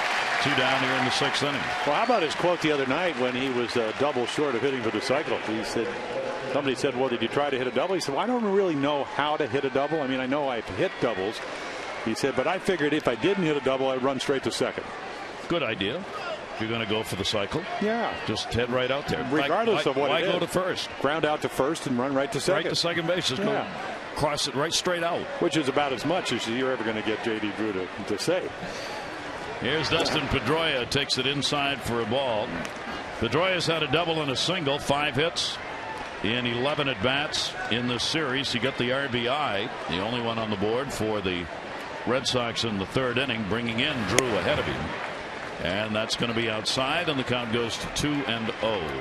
2 down here in the 6th inning. Well, how about his quote the other night when he was double short of hitting for the cycle? He said, somebody said, well, did you try to hit a double? He said, well, I don't really know how to hit a double. I mean, I know I've hit doubles. He said, but I figured if I didn't hit a double, I'd run straight to second. Good idea. If you're going to go for the cycle, yeah, just head right out there. Regardless of what it is. Why go to first? Ground out to first and run right to second. Right to second base. Just go cross it right straight out. Which is about as much as you're ever going to get J.D. Drew to say. Here's Dustin Pedroia, takes it inside for a ball. Pedroia's had a double and a single, 5 hits in 11 at bats in this series. He got the RBI, the only one on the board for the Red Sox in the 3rd inning, bringing in Drew ahead of him. And that's going to be outside, and the count goes to 2-0.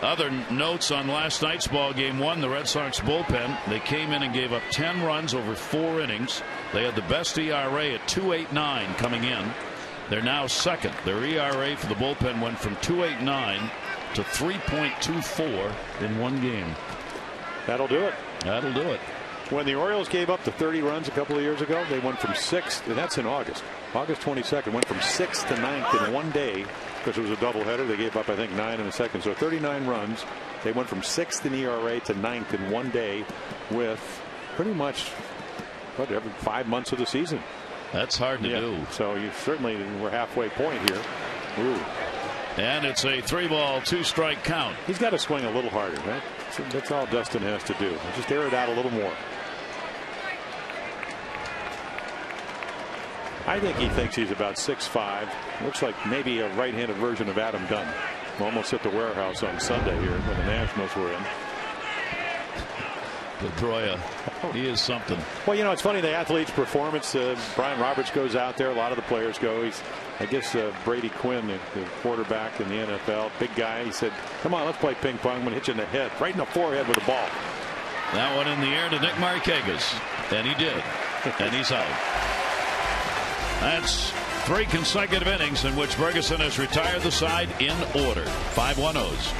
Other notes on last night's ball game 1, the Red Sox bullpen. They came in and gave up 10 runs over 4 innings. They had the best ERA at 2.89 coming in. They're now second. Their ERA for the bullpen went from 2.89 to 3.24 in 1 game. That'll do it. That'll do it. When the Orioles gave up the 30 runs a couple of years ago, they went from 6th, and that's in August 22nd, went from 6th to 9th in 1 day, because it was a doubleheader. They gave up, I think, 9 in a second. So 39 runs. They went from 6th in ERA to 9th in 1 day, with pretty much every 5 months of the season. That's hard to do. So you certainly were halfway point here. Ooh. And it's a 3-ball, 2-strike count. He's got to swing a little harder, right? That's all Dustin has to do. Just air it out a little more. I think he thinks he's about 6'5". Looks like maybe a right-handed version of Adam Dunn. Almost at the warehouse on Sunday here when the Nationals were in. Pedroia, he is something. Well, you know, it's funny, the athlete's performance. Brian Roberts goes out there. A lot of the players go. I guess Brady Quinn, the quarterback in the NFL, big guy. He said, "Come on, let's play ping pong. I'm going to hit you in the head, right in the forehead with the ball." That one in the air to Nick Markakis, and he did, and he's out. That's 3 consecutive innings in which Ferguson has retired the side in order. 5-1-0s.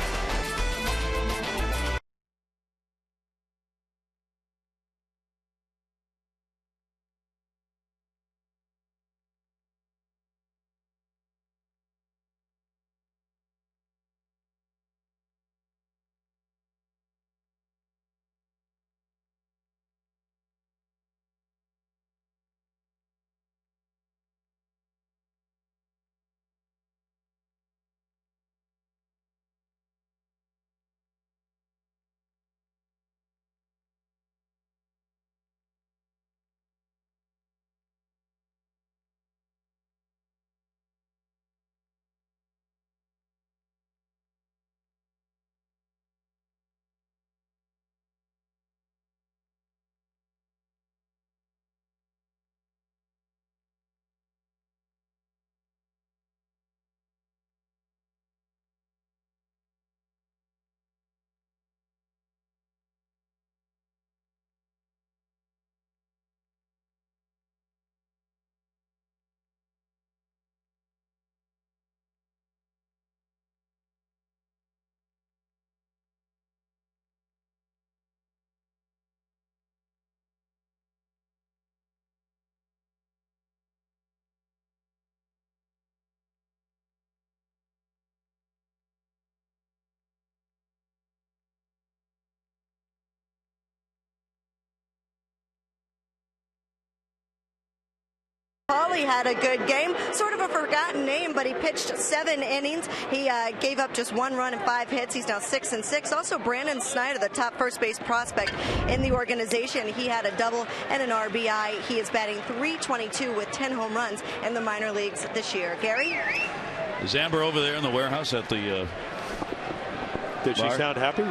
Paulie had a good game, sort of a forgotten name, but he pitched 7 innings. He gave up just 1 run and 5 hits. He's now 6-6. Also, Brandon Snyder, the top first base prospect in the organization, he had a double and an RBI. He is batting .322 with 10 home runs in the minor leagues this year. Gary? Is Amber over there in the warehouse at the Did she sound happy?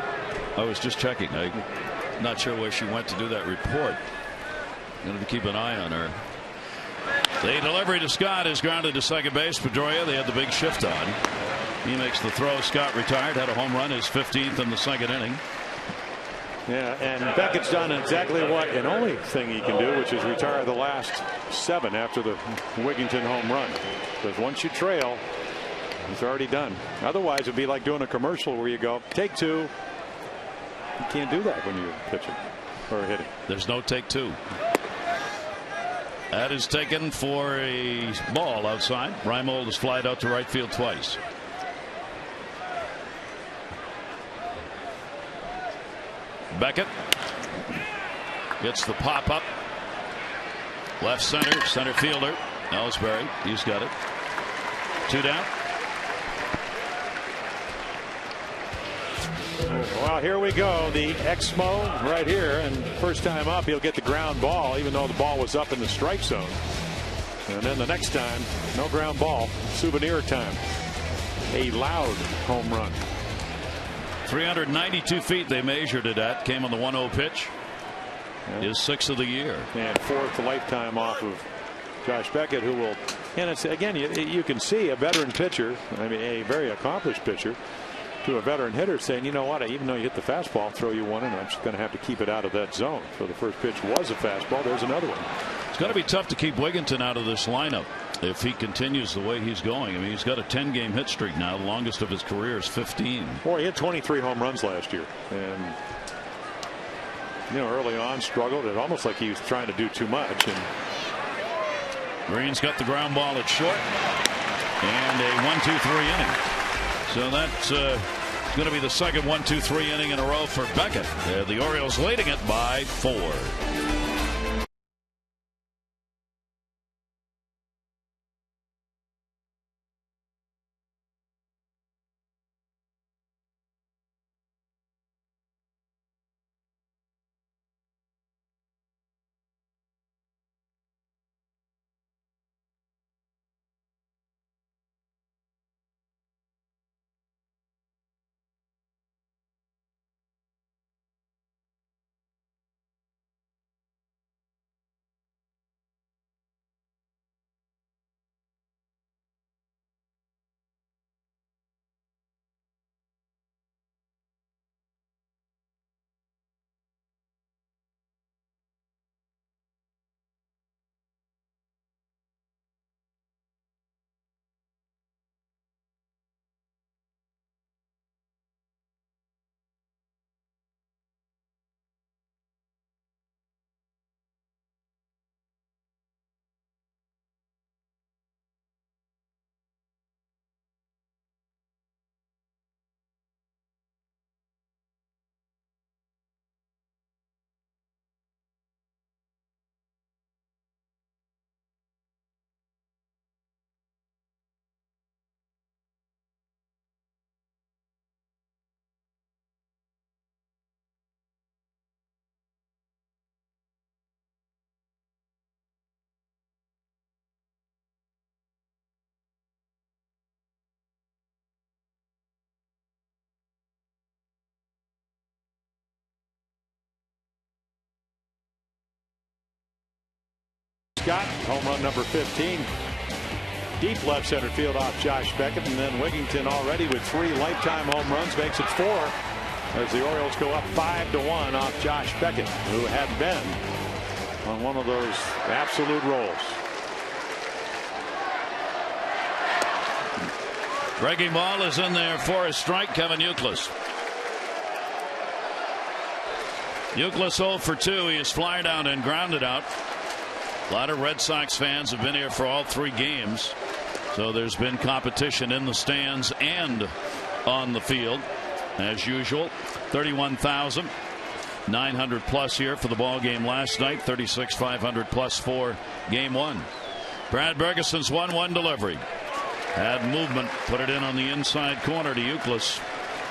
I was just checking. I'm not sure where she went to do that report. Going to keep an eye on her. The delivery to Scott is grounded to second base. Pedroia, they had the big shift on. He makes the throw. Scott retired, had a home run, his 15th in the 2nd inning. Yeah, and Beckett's done exactly what and only thing he can do, which is retire the last 7 after the Wigginton home run. Because once you trail, it's already done. Otherwise, it'd be like doing a commercial where you go, take 2. You can't do that when you're pitching or hitting. There's no take 2. That is taken for a ball outside. Reimold has flied out to right field twice. Beckett gets the pop up. Left center fielder Ellsbury. He's got it. 2 down. Well, here we go. The Exmo right here, and first time up, he'll get the ground ball, even though the ball was up in the strike zone. And then the next time, no ground ball. Souvenir time. A loud home run. 392 feet they measured it at. Came on the 1-0 pitch. His 6th of the year. And 4th lifetime off of Josh Beckett, who will. And it's again, you can see a veteran pitcher, I mean a very accomplished pitcher, to a veteran hitter saying, you know what, even though you hit the fastball, I'll throw you one, and I'm just going to have to keep it out of that zone. So the first pitch was a fastball. There's another one. It's going to be tough to keep Wigginton out of this lineup if he continues the way he's going. I mean, he's got a 10-game hit streak now. The longest of his career is 15. Boy, he had 23 home runs last year, and early on struggled. It almost like he was trying to do too much. And Green's got the ground ball at short, and a 1-2-3 inning. So that's going to be the second 1-2-3 inning in a row for Beckett. The Orioles leading it by 4. Scott, home run number 15. Deep left center field off Josh Beckett, and then Wigginton already with 3 lifetime home runs makes it 4 as the Orioles go up 5-1 off Josh Beckett, who had been on one of those absolute rolls. Breaking ball is in there for a strike. Kevin Youkilis. Youkilis 0 for 2. He is fly down and grounded out. A lot of Red Sox fans have been here for all 3 games. So there's been competition in the stands and on the field. As usual, 31,900 plus here for the ball game last night. 36,500 plus for game 1. Brad Bergeson's 1-1 delivery. Had movement, put it in on the inside corner to Youkilis.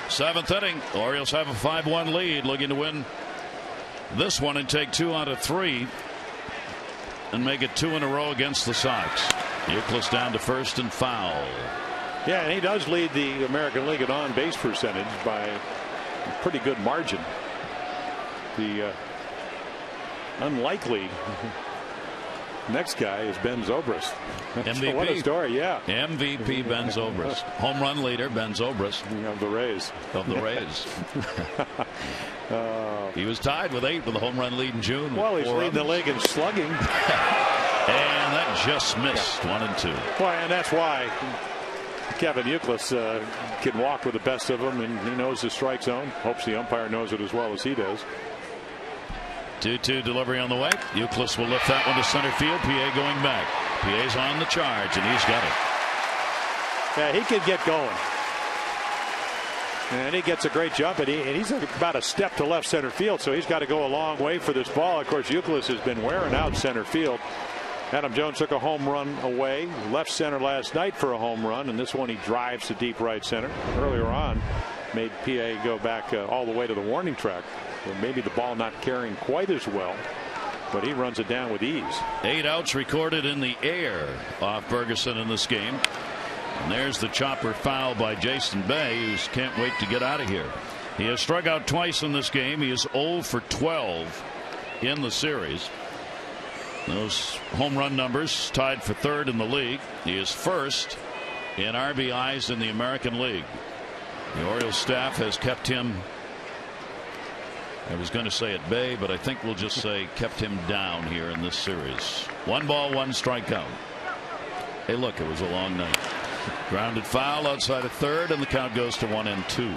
7th inning. Orioles have a 5-1 lead, looking to win this one and take 2 out of 3 and make it 2 in a row against the Sox. Youkilis down to first and foul. Yeah, and he does lead the American League in on base percentage by a pretty good margin. The unlikely next guy is Ben Zobrist. MVP. What a story, yeah. MVP Ben Zobrist. Home run leader Ben Zobrist. Of the Rays. Of the Rays. He was tied with 8 with the home run lead in June. Well, he's leading the league in slugging. And that just missed 1 and 2. Well, and that's why Kevin Youkilis can walk with the best of them, and he knows the strike zone. Hopes the umpire knows it as well as he does. 2-2 delivery on the way. Youkilis will lift that one to center field. PA going back. PA's on the charge, and he's got it. Yeah, he can get going. And he gets a great jump, and he's about a step to left center field, so he's got to go a long way for this ball. Of course, Youkilis has been wearing out center field. Adam Jones took a home run away, left center last night for a home run, and this one he drives to deep right center. Earlier on, made PA go back all the way to the warning track. So maybe the ball not carrying quite as well but he runs it down with ease. 8 outs recorded in the air off Ferguson in this game. And there's the chopper foul by Jason Bay, who can't wait to get out of here. He has struck out twice in this game. He is 0 for 12 in the series. Those home run numbers tied for third in the league. He is first in RBIs in the American League. The Orioles staff has kept him, I was going to say at bay, but I think we'll just say kept him down here in this series. 1 ball, 1 strikeout. Hey, look, it was a long night. Grounded foul outside of third, and the count goes to 1-2.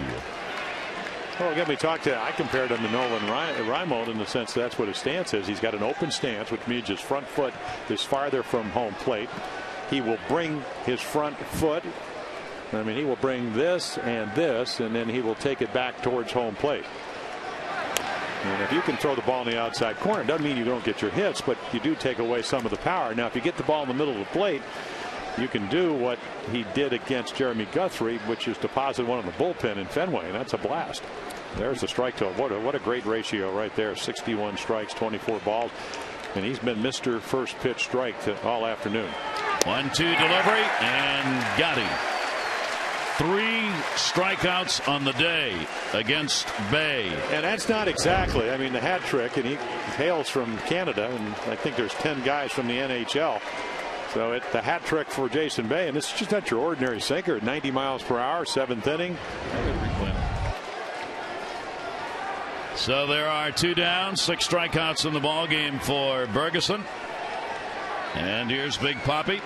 Well, again, I compared him to Nolan Raimond in the sense that's what his stance is. He's got an open stance, which means his front foot is farther from home plate. He will bring his front foot. I mean, he will bring this, and then he will take it back towards home plate. And if you can throw the ball in the outside corner, it doesn't mean you don't get your hits, but you do take away some of the power. Now, if you get the ball in the middle of the plate, you can do what he did against Jeremy Guthrie, which is deposit one in the bullpen in Fenway, and that's a blast. There's the strike to him. What a great ratio right there. 61 strikes, 24 balls, and he's been Mr. First Pitch Strike all afternoon. 1-2 delivery, and got him. 3 strikeouts on the day against Bay. And that's not exactly, I mean, the hat trick, and he hails from Canada, and I think there's 10 guys from the NHL. So the hat trick for Jason Bay, and this is just not your ordinary sinker. 90 miles per hour, 7th inning. So there are 2 down, 6 strikeouts in the ball game for Ferguson. And here's Big Papi.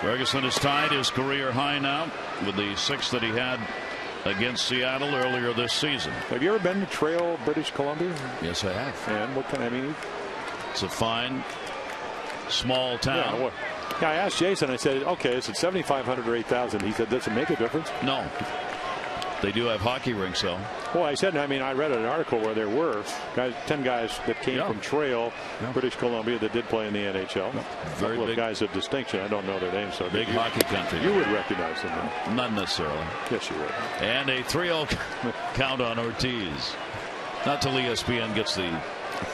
Ferguson has tied his career high now with the 6 that he had against Seattle earlier this season. Have you ever been to Trail, British Columbia? Yes, I have. And what kind? I mean, it's a fine small town. Yeah, I asked Jason. I said, "Okay, is it 7,500 or 8,000?" He said, "Does it make a difference?" No. They do have hockey rinks, though. Well, I said, I mean, I read an article where there were 10 guys that came from Trail, British Columbia, that did play in the NHL. Very couple big of guys of distinction. I don't know their names. So big hockey country. You would recognize them, though. Not necessarily. Yes, you would. And a 3-0 count on Ortiz. Not till ESPN gets the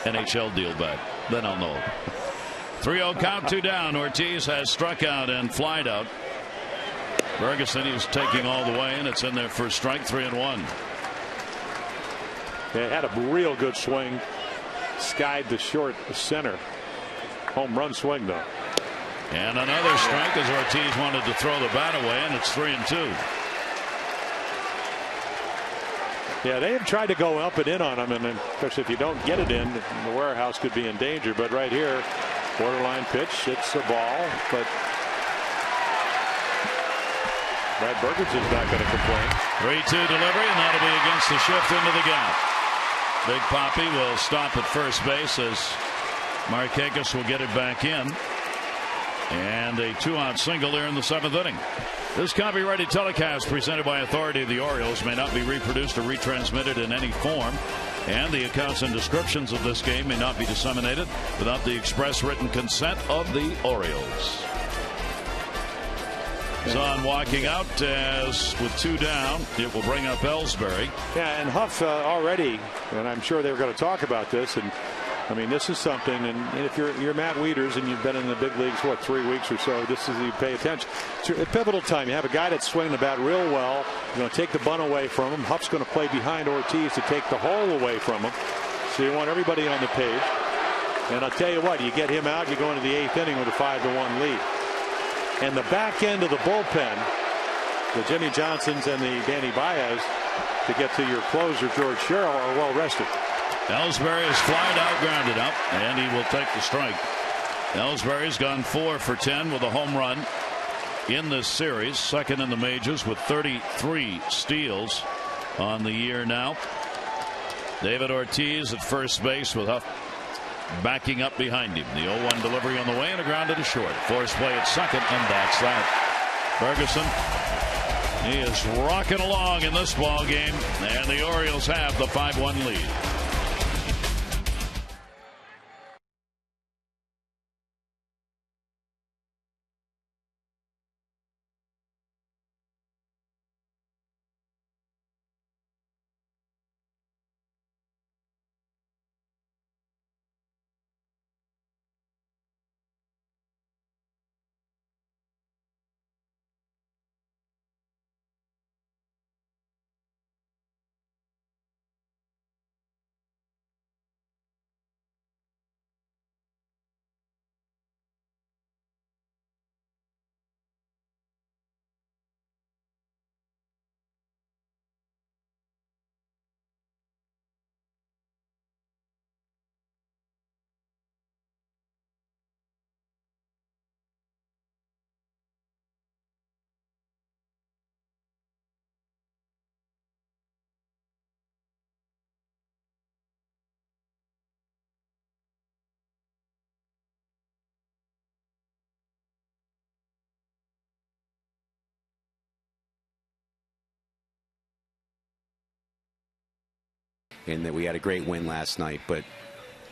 NHL deal back. Then I'll know. 3-0 count, 2 down. Ortiz has struck out and flied out. Ferguson is taking all the way, and it's in there for a strike. 3-1. They had a real good swing. Skied the short center. Home run swing, though. And another strike as Ortiz wanted to throw the bat away, and it's 3-2. Yeah, they have tried to go up and in on him, and especially if you don't get it in, the warehouse could be in danger. But right here, borderline pitch. It's a ball, but Brad Bergenson's not going to complain. 3-2 delivery, and that'll be against the shift into the gap. Big Papi will stop at first base as Markakis will get it back in. And a 2-out single there in the 7th inning. This copyrighted telecast presented by authority of the Orioles may not be reproduced or retransmitted in any form. And the accounts and descriptions of this game may not be disseminated without the express written consent of the Orioles. Zahn walking out as with 2 down. It will bring up Ellsbury. Yeah, and Huff already, and I'm sure they were going to talk about this. And I mean, this is something. And if you're Matt Wieters and you've been in the big leagues, what, 3 weeks or so, this is, you pay attention. It's a pivotal time. You have a guy that's swinging the bat real well. You're going to take the bunt away from him. Huff's going to play behind Ortiz to take the hole away from him. So you want everybody on the page. And I'll tell you what, you get him out, you go into the 8th inning with a 5-1 lead. And the back end of the bullpen, the Jimmy Johnsons and the Danny Baez, to get to your closer, George Sherrill, are well rested. Ellsbury is flied out, grounded up, and he will take the strike. Ellsbury's gone 4 for 10 with a home run in this series, second in the majors with 33 steals on the year now. David Ortiz at first base with Huff backing up behind him. The 0-1 delivery on the way and a ground to short. Force play at second, and that's that. Ferguson, he is rocking along in this ball game, and the Orioles have the 5-1 lead. and that we had a great win last night. But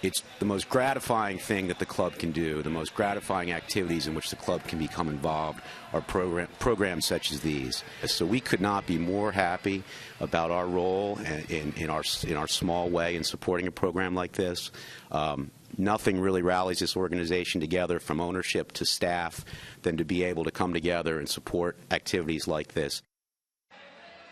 it's the most gratifying thing that the club can do, the most gratifying activities in which the club can become involved are programs such as these. So we could not be more happy about our role in our small way in supporting a program like this. Nothing really rallies this organization together from ownership to staff than to be able to come together and support activities like this.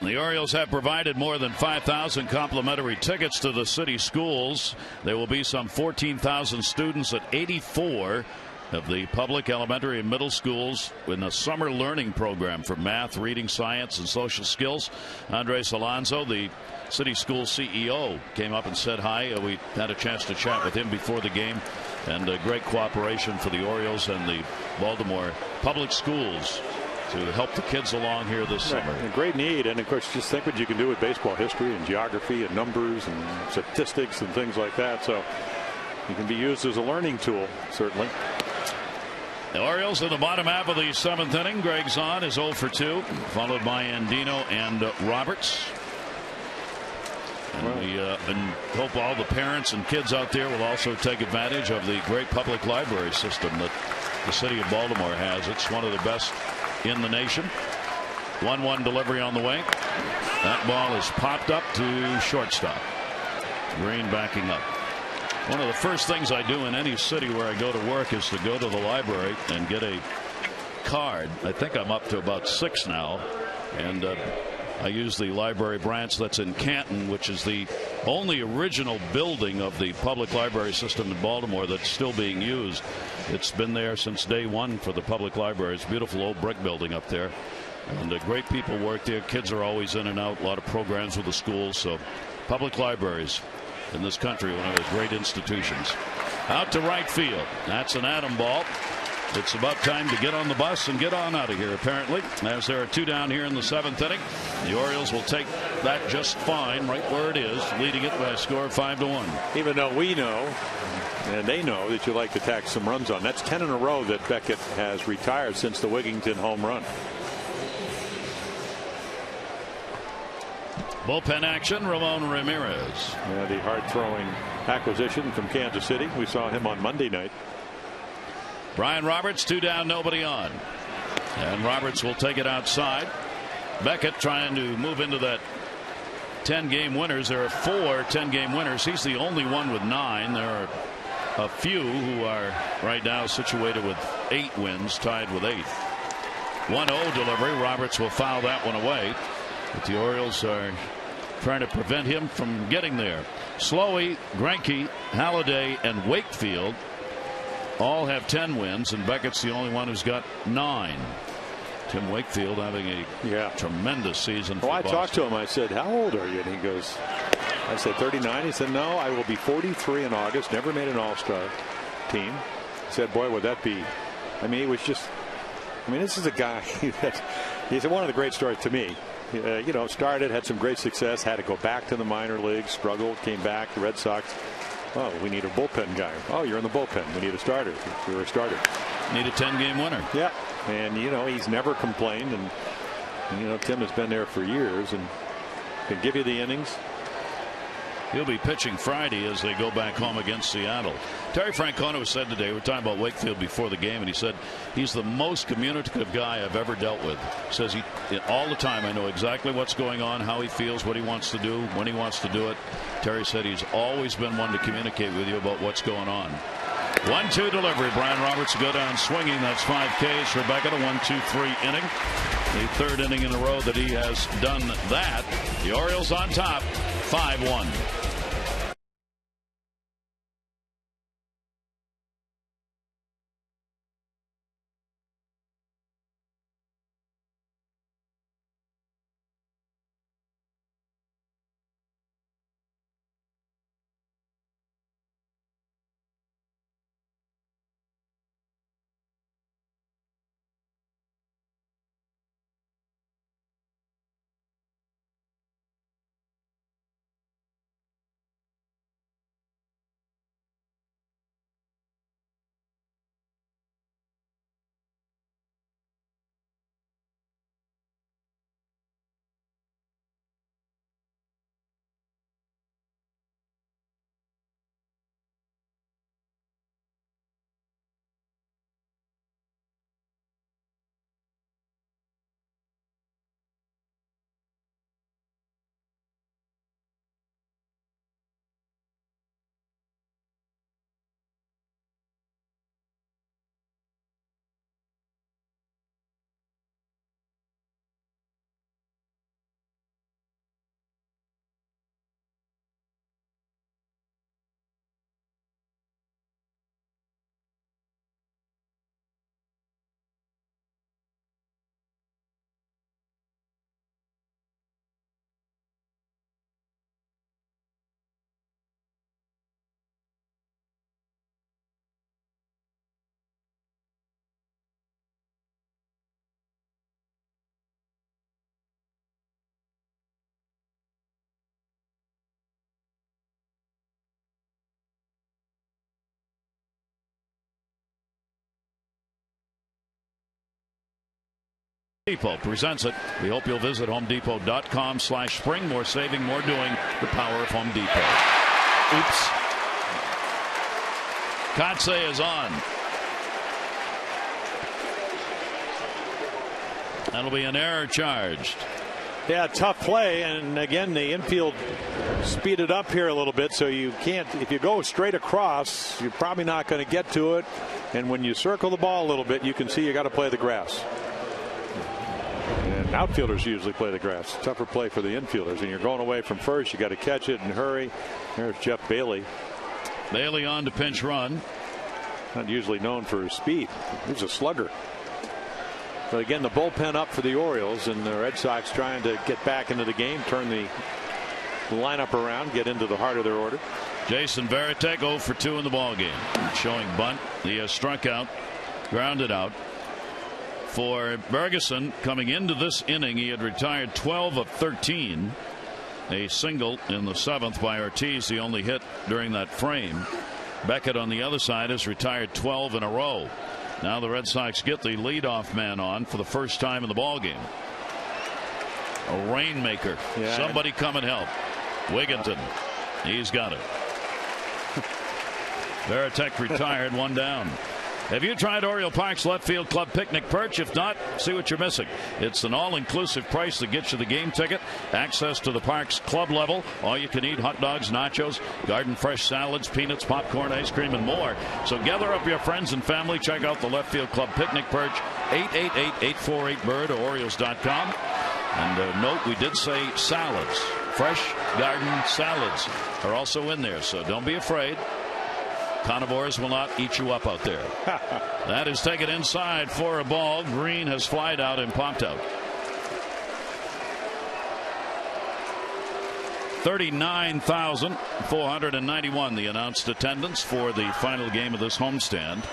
The Orioles have provided more than 5,000 complimentary tickets to the city schools. There will be some 14,000 students at 84 of the public elementary and middle schools in a summer learning program for math, reading, science, and social skills. Andres Alonso, the city school CEO, came up and said hi. We had a chance to chat with him before the game, and great cooperation for the Orioles and the Baltimore public schools to help the kids along here this summer. A great need, and of course just think what you can do with baseball history and geography and numbers and statistics and things like that. So you can be used as a learning tool, certainly. The Orioles in the bottom half of the 7th inning. Greg Zahn is 0 for 2, followed by Andino and Roberts. And we hope all the parents and kids out there will also take advantage of the great public library system that the city of Baltimore has. It's one of the best in the nation. 1-1 delivery on the way. That ball is popped up to shortstop. Green backing up. One of the first things I do in any city where I go to work is to go to the library and get a card. I think I'm up to about 6 now, and I use the library branch that's in Canton, which is the only original building of the public library system in Baltimore that's still being used. It's been there since day one for the public library. It's a beautiful old brick building up there, and great people work there. Kids are always in and out. A lot of programs with the schools. So public libraries in this country, one of those great institutions. Out to right field. That's an atom ball. It's about time to get on the bus and get on out of here, apparently, as there are 2 down here in the 7th inning. The Orioles will take that just fine right where it is, leading it by a score of 5-1. Even though we know, and they know, that you like to tack some runs on. That's 10 in a row that Beckett has retired since the Wigington home run. Bullpen action, Ramon Ramirez. Yeah, the hard-throwing acquisition from Kansas City. We saw him on Monday night. Brian Roberts, 2 down, nobody on. And Roberts will take it outside. Beckett trying to move into that 10-game winners. There are 4 10-game winners. He's the only one with 9. There are a few who are right now situated with 8 wins, tied with 8th. 1-0 delivery. Roberts will foul that one away. But the Orioles are trying to prevent him from getting there. Slowey, Greinke, Halladay, and Wakefield all have 10 wins, and Beckett's the only one who's got 9. Tim Wakefield having a tremendous season. Well, I talked to him. I said, how old are you? And he goes, I said 39. He said, no, I will be 43 in August. Never made an all-star team. He said, boy, would that be. I mean, it was just, I mean, this is a guy that he's one of the great stories to me. You know, started, had some great success, had to go back to the minor leagues, struggled, came back. The Red Sox, oh, we need a bullpen guy. Oh, you're in the bullpen. We need a starter. You're a starter. Need a 10-game winner. Yeah. And, you know, he's never complained. And, you know, Tim has been there for years and can give you the innings. He'll be pitching Friday as they go back home against Seattle. Terry Francona said today, we were talking about Wakefield before the game, and he said he's the most communicative guy I've ever dealt with. Says he all the time, I know exactly what's going on, how he feels, what he wants to do, when he wants to do it. Terry said he's always been one to communicate with you about what's going on. 1-2 delivery. Brian Roberts go down swinging. That's 5 Ks for Beckett. A 1-2-3 inning. The 3rd inning in a row that he has done that. The Orioles on top, 5-1. Depot presents it. We hope you'll visit homedepot.com/spring. More saving, more doing. The power of Home Depot. Oops. Kotsay is on. That'll be an error charged. Yeah, tough play, and again the infield speeded up here a little bit, so you can't, if you go straight across, you're probably not going to get to it, and when you circle the ball a little bit, you can see you got to play the grass. And outfielders usually play the grass. Tougher play for the infielders, and you're going away from first, you got to catch it and hurry. There's Jeff Bailey. Bailey on to pinch run. Not usually known for his speed. He's a slugger. But again, the bullpen up for the Orioles, and the Red Sox trying to get back into the game, turn the lineup around, get into the heart of their order. Jason Varitek 0 for 2 in the ball game, showing bunt. He has struck out, grounded out. For Bergeson, coming into this inning, he had retired 12 of 13. A single in the 7th by Ortiz, the only hit during that frame. Beckett on the other side has retired 12 in a row. Now the Red Sox get the leadoff man on for the first time in the ball game. A rainmaker. Yeah. Somebody come and help. Wigginton. He's got it. Varitek retired, 1 down. Have you tried Oriole Park's Left Field Club Picnic Perch? If not, see what you're missing. It's an all-inclusive price that gets you the game ticket, access to the park's club level, all-you-can-eat hot dogs, nachos, garden-fresh salads, peanuts, popcorn, ice cream, and more. So gather up your friends and family. Check out the Left Field Club Picnic Perch, 888-848-BIRD or Orioles.com. And note, we did say salads. Fresh garden salads are also in there, so don't be afraid. Carnivores will not eat you up out there. That is taken inside for a ball. Green has flied out and popped out. 39,491 the announced attendance for the final game of this homestand.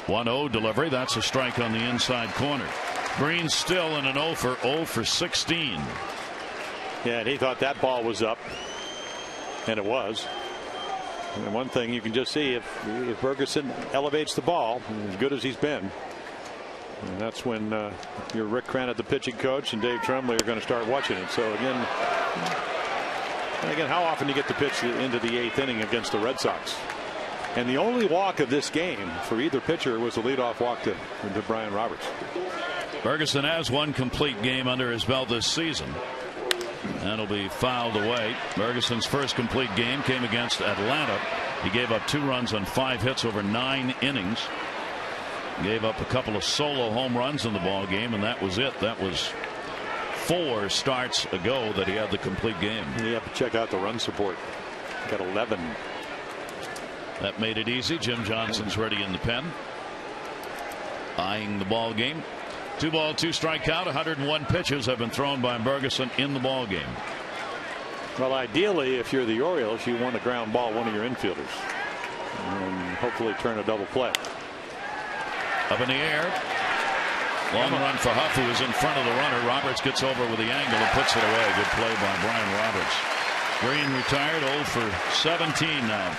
1-0 delivery. That's a strike on the inside corner. Green still in an 0 for 16. Yeah, and he thought that ball was up, and it was. And one thing you can just see, if Bergeson elevates the ball as good as he's been, and that's when your Rick Cranett, the pitching coach, and Dave Trembley are going to start watching it. So again, how often do you get to pitch into the 8th inning against the Red Sox? And the only walk of this game for either pitcher was a leadoff walk to Brian Roberts. Bergeson has 1 complete game under his belt this season. That'll be fouled away. Bergeson's first complete game came against Atlanta. He gave up 2 runs on 5 hits over 9 innings. Gave up a couple of solo home runs in the ball game, and that was it. That was 4 starts ago that he had the complete game. You have to check out the run support. Got 11. That made it easy. Jim Johnson's ready in the pen, eyeing the ball game. 2 ball, 2 strike count. 101 pitches have been thrown by Bergeson in the ball game. Well, ideally, if you're the Orioles, you want to ground ball one of your infielders and hopefully turn a double play. Up in the air. Long run for Huff, who is in front of the runner. Roberts gets over with the angle and puts it away. Good play by Brian Roberts. Green retired, 0 for 17 now.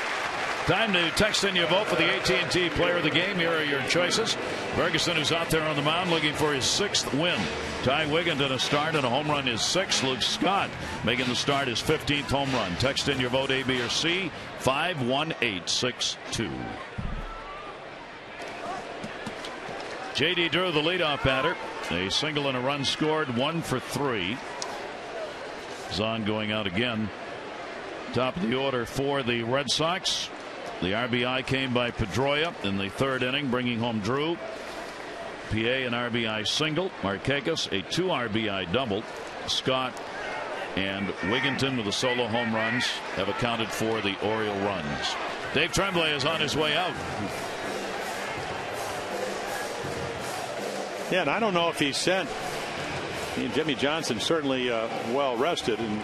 Time to text in your vote for the AT&T Player of the Game. Here are your choices. Ferguson, who's out there on the mound looking for his 6th win. Ty Wigginton a start and a home run, his 6th. Luke Scott making the start, his 15th home run. Text in your vote, A, B, or C, 51862. J.D. Drew, the leadoff batter. A single and a run scored, 1 for 3. Zahn going out again. Top of the order for the Red Sox. The RBI came by Pedroia in the 3rd inning, bringing home Drew. PA an RBI single. Markakis a 2 RBI double. Scott and Wigginton with the solo home runs have accounted for the Oriole runs. Dave Trembley is on his way out. Yeah, and I don't know if he's sent. Jimmy Johnson certainly well rested, and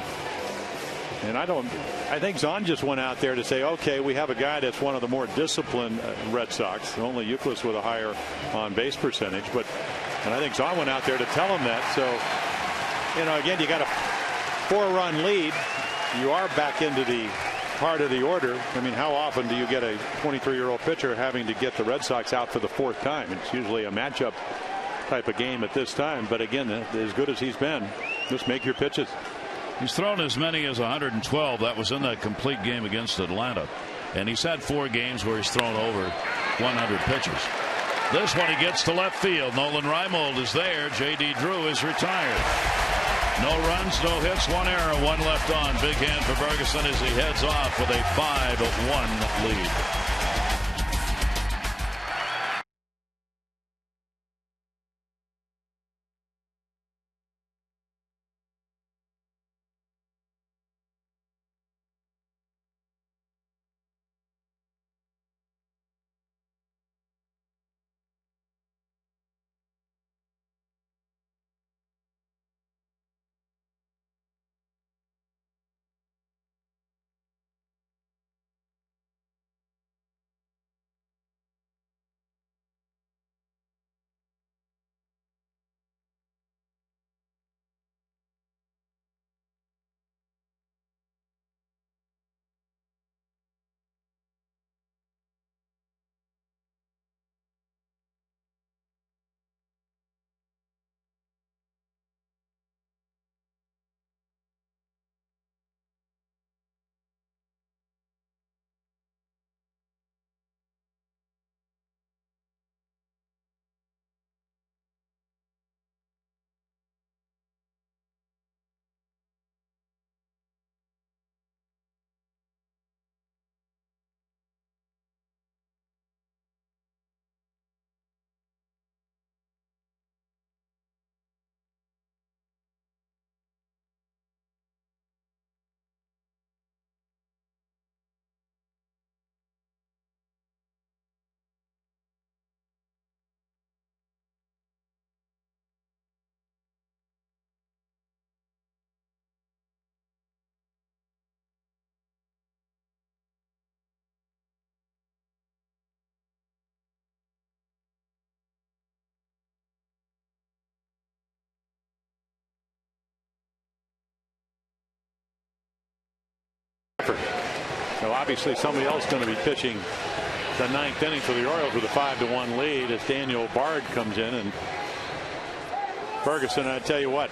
I think Zahn just went out there to say, okay, we have a guy that's one of the more disciplined Red Sox, only Euclid with a higher on base percentage, and I think Zahn went out there to tell him that. So again, you got a 4-run lead, you are back into the heart of the order. I mean, how often do you get a 23-year-old pitcher having to get the Red Sox out for the 4th time? It's usually a matchup type of game at this time. But again, as good as he's been, just make your pitches. He's thrown as many as 112. That was in that complete game against Atlanta. And he's had 4 games where he's thrown over 100 pitches. This one he gets to left field. Nolan Reimold is there. J.D. Drew is retired. No runs, no hits, 1 error, 1 left on. Big hand for Ferguson as he heads off with a 5-1 lead. So obviously somebody else going to be pitching the 9th inning for the Orioles with a 5-1 lead as Daniel Bard comes in. And Ferguson, I tell you what,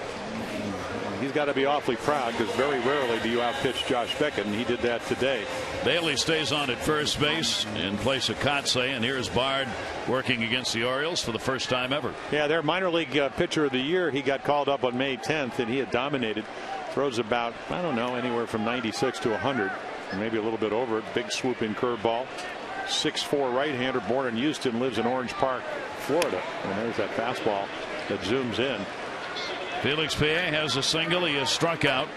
he's got to be awfully proud because very rarely do you outpitch Josh Beckett, and he did that today. Bailey stays on at first base in place of Kotze, and here's Bard working against the Orioles for the first time ever. Yeah, their minor league pitcher of the year. He got called up on May 10th, and he had dominated. Throws about, I don't know, anywhere from 96 to 100, maybe a little bit over it. Big swooping curveball. 6'4" right-hander, born in Houston, lives in Orange Park, Florida. And there's that fastball that zooms in. Felix Pierre has a single. He is struck out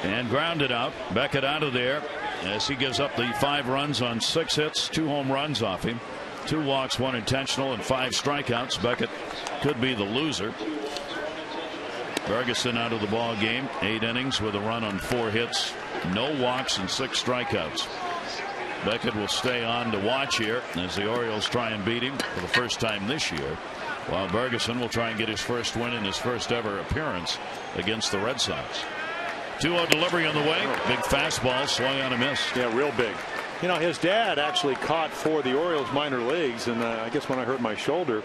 and grounded out. Beckett out of there as he gives up the 5 runs on 6 hits, 2 home runs off him, 2 walks, 1 intentional, and 5 strikeouts. Beckett could be the loser. Ferguson out of the ball game. 8 innings with a run on 4 hits, no walks, and 6 strikeouts. Beckett will stay on to watch here as the Orioles try and beat him for the first time this year, while Ferguson will try and get his first win in his first ever appearance against the Red Sox. 2-0 delivery on the way. Big fastball, swung on a miss. Yeah, real big. You know, his dad actually caught for the Orioles minor leagues, and I guess when I hurt my shoulder,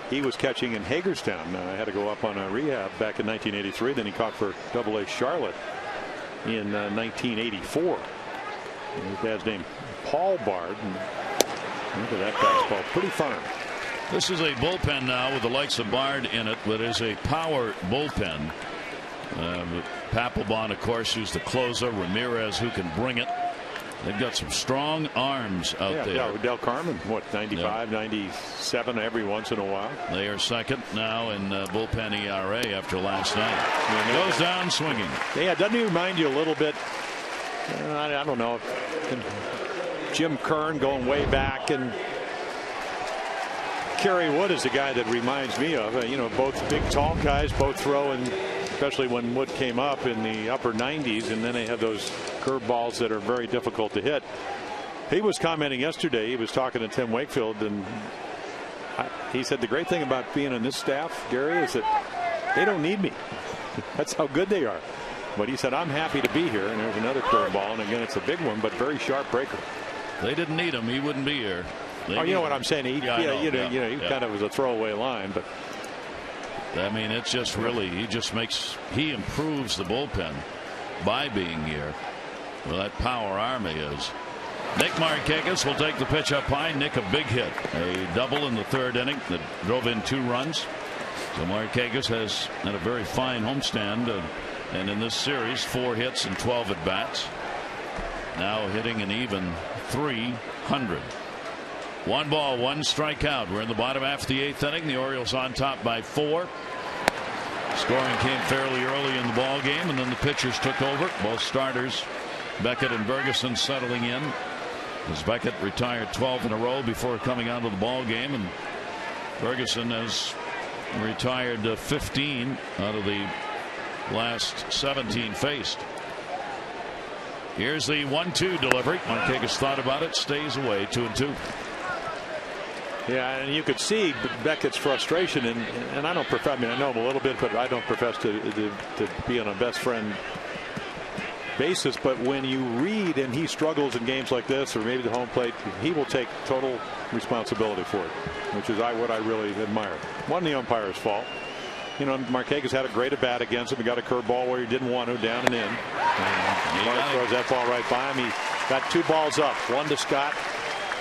he was catching in Hagerstown. I had to go up on a rehab back in 1983. Then he caught for AA Charlotte in 1984. His dad's name Paul Bard. And look at that fastball, pretty firm. This is a bullpen now with the likes of Bard in it, but is a power bullpen. Papelbon, of course, who's the closer. Ramirez, who can bring it. They've got some strong arms out there. Yeah, Del Carmen, what, 95, 97 every once in a while. They are second now in bullpen ERA after last night. Goes down swinging. Yeah, doesn't he remind you a little bit? I don't know. Jim Kern going way back, and Kerry Wood is the guy that reminds me of. You know, both big, tall guys, both throwing, especially when Wood came up in the upper 90s, and then they have those curveballs that are very difficult to hit. He was commenting yesterday. He was talking to Tim Wakefield, and he said the great thing about being on this staff, Gary, is that they don't need me. That's how good they are. But he said, I'm happy to be here. And there's another curveball, and again, it's a big one, but very sharp breaker. They didn't need him. He wouldn't be here. You know what I'm saying? He kind of was a throwaway line, but I mean, it's just really, he improves the bullpen by being here. Well, that power arm he is. Nick Markakis will take the pitch up high. Nick, a big hit, a double in the third inning that drove in 2 runs. So Markakis has had a very fine homestand, and in this series 4 hits and 12 at bats. Now hitting an even .300. 1 ball, 1 strikeout. We're in the bottom half of the 8th inning. The Orioles on top by 4. Scoring came fairly early in the ball game, and then the pitchers took over. Both starters, Beckett and Ferguson, settling in, as Beckett retired 12 in a row before coming out of the ball game, and Ferguson has retired 15 out of the last 17 faced. Here's the 1-2 delivery. Markakis thought about it, stays away. 2-2. Yeah, and you could see Beckett's frustration, and I don't profess. I mean, I know him a little bit, but I don't profess to be on a best friend basis. But when you read and he struggles in games like this, or maybe the home plate, he will take total responsibility for it, which is what I really admire. Wasn't the umpire's fault. You know, Markakis had a great at bat against him. He got a curveball where he didn't want to, down and in. And throws that ball right by him. He got 2 balls up, 1 to Scott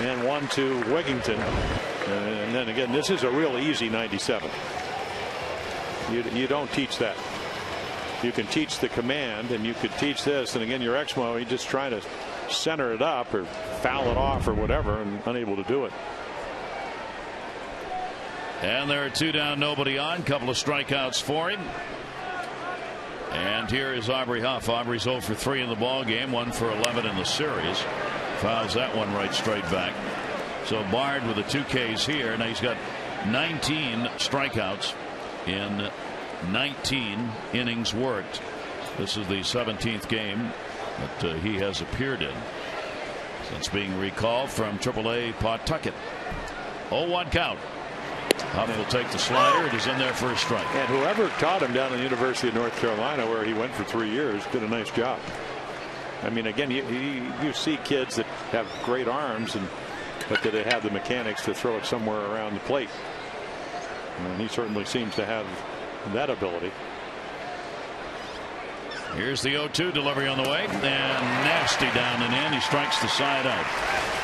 and 1 to Wigington. And then again, this is a real easy 97. You don't teach that. You can teach the command, and you could teach this. And again, your Exmo, he's just trying to center it up or foul it off or whatever, and unable to do it. And there are 2 down, nobody on. Couple of strikeouts for him. And here is Aubrey Huff. Aubrey's 0 for 3 in the ball game, 1 for 11 in the series. Fouls that one right straight back. So Bard with the 2 Ks here. Now he's got 19 strikeouts in 19 innings worked. This is the 17th game that he has appeared in since being recalled from AAA Pawtucket. 0-1 count. Huff will take the slider. It is in there for a strike. And whoever taught him down at the University of North Carolina, where he went for 3 years, did a nice job. I mean, again, you see kids that have great arms, but that they have the mechanics to throw it somewhere around the plate. And he certainly seems to have that ability. Here's the 0-2 delivery on the way, and nasty down and in. He strikes the side out.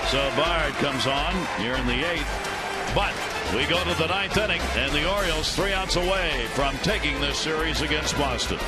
So Bard comes on here in the 8th, but we go to the 9th inning, and the Orioles 3 outs away from taking this series against Boston.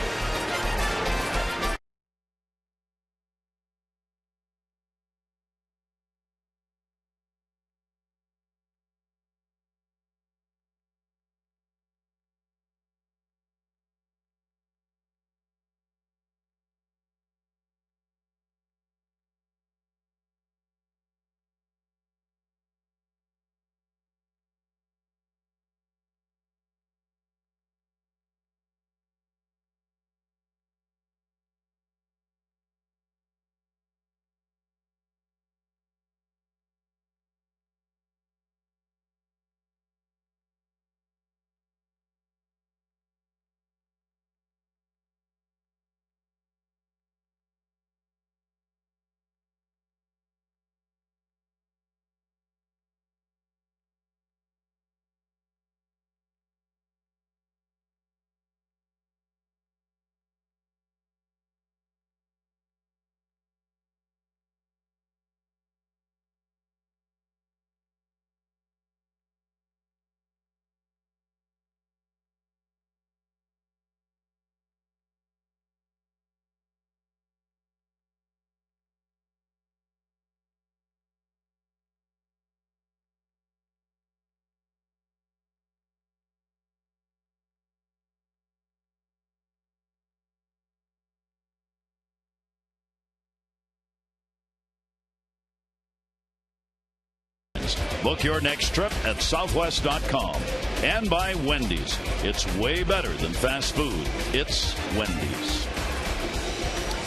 Book your next trip at Southwest.com. And by Wendy's. It's way better than fast food. It's Wendy's.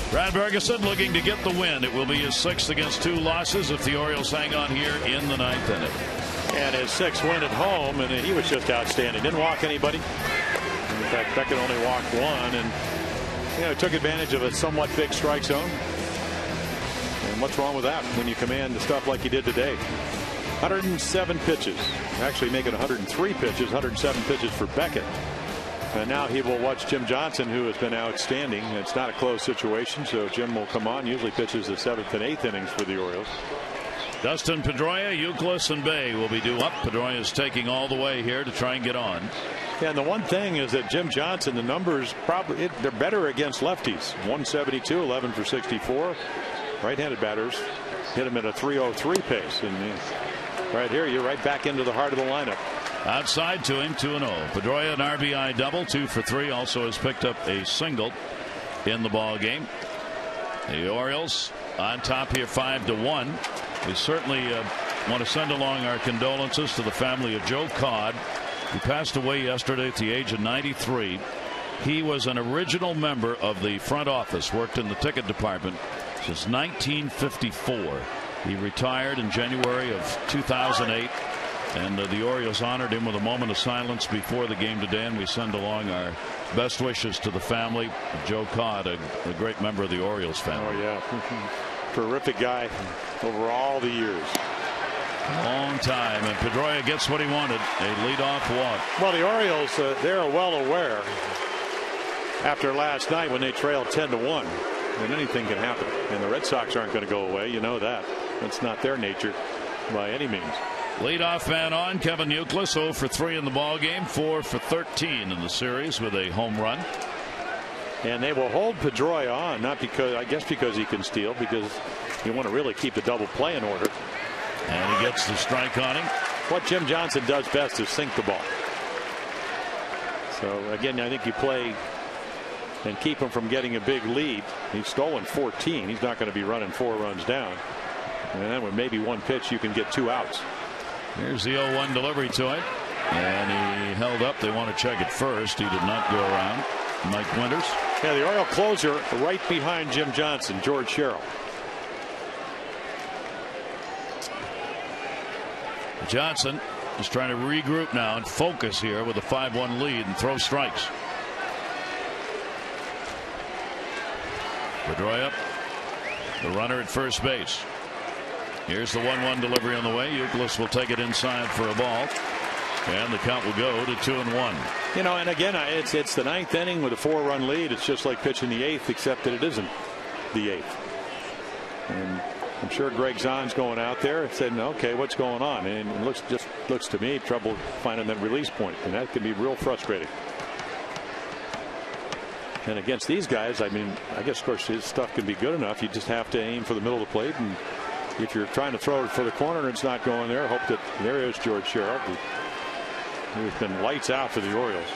Brad Ferguson looking to get the win. It will be his 6th against 2 losses if the Orioles hang on here in the 9th inning. And his 6th win at home, and he was just outstanding. Didn't walk anybody. In fact, Beckett only walked 1, and took advantage of a somewhat big strike zone. And what's wrong with that when you command the stuff like he did today? 107 pitches, actually making 103 pitches, 107 pitches for Beckett. And now he will watch Jim Johnson, who has been outstanding. It's not a close situation, so Jim will come on. Usually pitches the 7th and 8th innings for the Orioles. Dustin Pedroia, Youkilis, and Bay will be due up. Pedroia is taking all the way here to try and get on. Yeah, and the one thing is that Jim Johnson, the numbers probably they're better against lefties. 172, 11 for 64. Right-handed batters hit him at a 303 pace, and right here you're right back into the heart of the lineup. Outside to him, 2-0. Pedroia an RBI double, 2 for 3. Also has picked up a single in the ball game. The Orioles on top here, 5-1. We certainly want to send along our condolences to the family of Joe Codd, who passed away yesterday at the age of 93. He was an original member of the front office, worked in the ticket department since 1954. He retired in January of 2008. And the Orioles honored him with a moment of silence before the game today, and we send along our best wishes to the family of Joe Codd, a great member of the Orioles family. Oh, yeah. Terrific guy over all the years. Long time, and Pedroia gets what he wanted, a leadoff walk. Well, the Orioles, they're well aware after last night when they trailed 10-1 that anything can happen. And the Red Sox aren't going to go away. You know that. That's not their nature by any means. Leadoff man on, Kevin Youkilis, 0 for 3 in the ball game, 4 for 13 in the series with a home run. And they will hold Pedroia on, not because, I guess because he can steal, because you want to really keep the double play in order. And he gets the strike on him. What Jim Johnson does best is sink the ball. So again, I think you play and keep him from getting a big lead. He's stolen 14. He's not going to be running 4 runs down. And then with maybe one pitch, you can get 2 outs. Here's the 0-1 delivery to him. And he held up. They want to check it first. He did not go around. Mike Winters. Yeah, the Oriole closer right behind Jim Johnson, George Sherrill. Johnson is trying to regroup now and focus here with a 5-1 lead and throw strikes. Pedroia, the runner at first base. Here's the 1-1 delivery on the way. Youkilis will take it inside for a ball. And the count will go to 2-1. You know, and again, it's the 9th inning with a 4-run lead. It's just like pitching the 8th, except that it isn't the 8th. And I'm sure Greg Zahn's going out there and said, okay, what's going on? And it looks to me trouble finding that release point, and that can be real frustrating. And against these guys, I mean, I guess of course his stuff can be good enough. You just have to aim for the middle of the plate, and if you're trying to throw it for the corner and it's not going there, hope that there is George Sherrill. He's been lights out for the Orioles.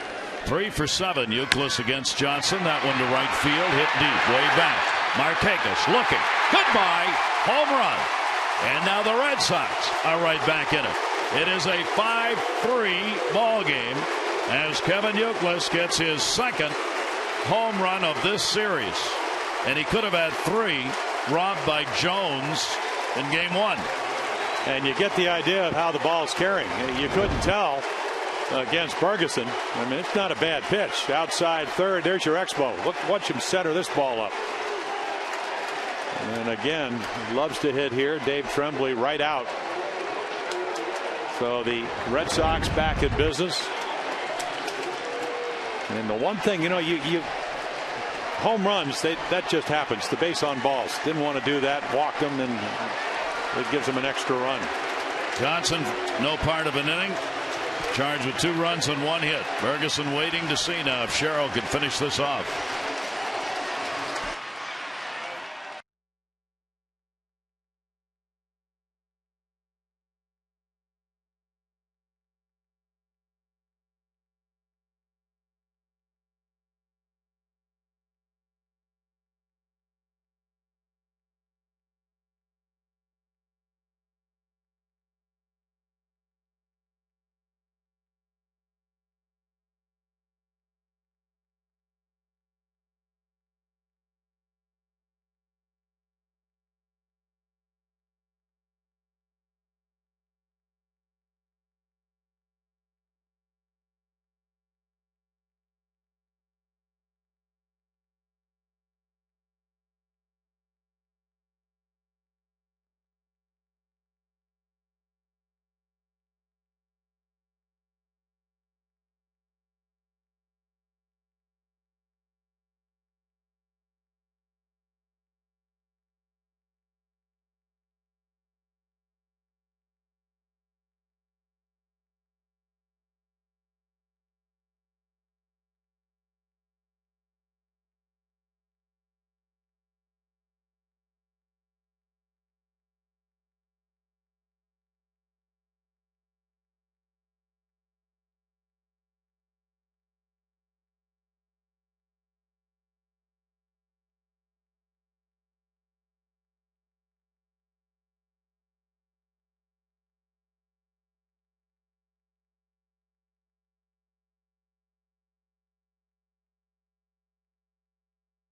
3 for 7. Youkilis against Johnson. That one to right field, hit deep, way back. Markakis looking. Goodbye. Home run. And now the Red Sox are right back in it. It is a 5-3 ball game as Kevin Youkilis gets his 2nd home run of this series. And he could have had 3 robbed by Jones in game 1. And you get the idea of how the ball is carrying. You couldn't tell against Ferguson. I mean, it's not a bad pitch. Outside third, there's your Expo. Watch him center this ball up. And again, loves to hit here. Dave Trembley right out. So the Red Sox back in business. And the one thing, you know, you home runs, that just happens. The base on balls. Didn't want to do that. Walked them, and it gives them an extra run. Johnson, no part of an inning. Charged with 2 runs and 1 hit. Ferguson waiting to see now if Sherrill can finish this off.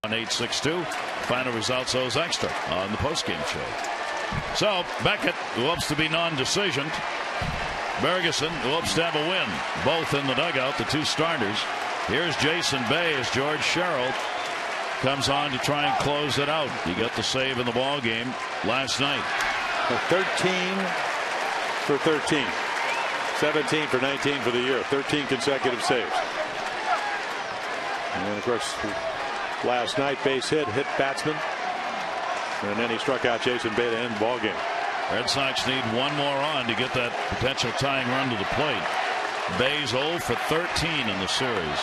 On 8-6-2. Final results owes extra on the postgame show. So Beckett, who hopes to be non-decision. Bergeson, who hopes to have a win. Both in the dugout, the two starters. Here's Jason Bay as George Sherrill comes on to try and close it out. He got the save in the ball game last night. 13 for 13. 17 for 19 for the year. 13 consecutive saves. And of course, last night base hit batsman. And then he struck out Jason Bay to end the ball game. Red Sox need one more on to get that potential tying run to the plate. Bay's 0 for 13 in the series.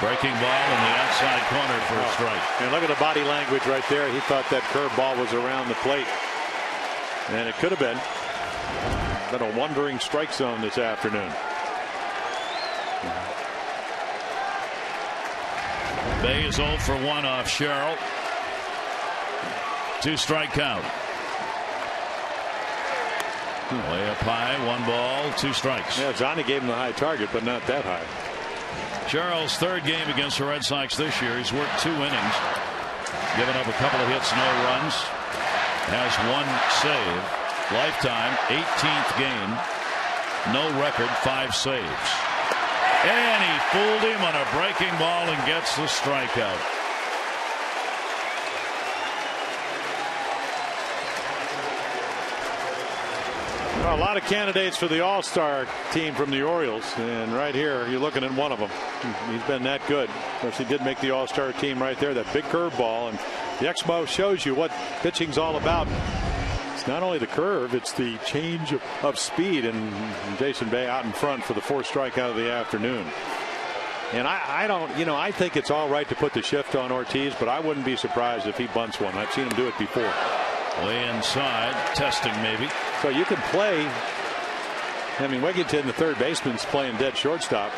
Breaking ball in the outside corner for a strike. And look at the body language right there. He thought that curve ball was around the plate. And it could have been. Been a wandering strike zone this afternoon. Bay is 0 for 1 off Sherrill. 2-strike count. Way up high, 1 ball, 2 strikes. Yeah, Johnny gave him the high target, but not that high. Sherrill's third game against the Red Sox this year. He's worked 2 innings, given up a couple of hits, no runs. Has 1 save. Lifetime, 18th game. No record, 5 saves. And he fooled him on a breaking ball and gets the strikeout. Well, a lot of candidates for the All-Star team from the Orioles, and right here you're looking at one of them. He's been that good. Of course, he did make the All-Star team right there. That big curveball, and the Expo shows you what pitching's all about. It's not only the curve, it's the change of speed, and Jason Bay out in front for the 4th strikeout of the afternoon. And I don't, I think it's all right to put the shift on Ortiz, but I wouldn't be surprised if he bunts one. I've seen him do it before. Way inside, testing maybe. So you can play. I mean, Wigington, the third baseman's playing dead shortstop.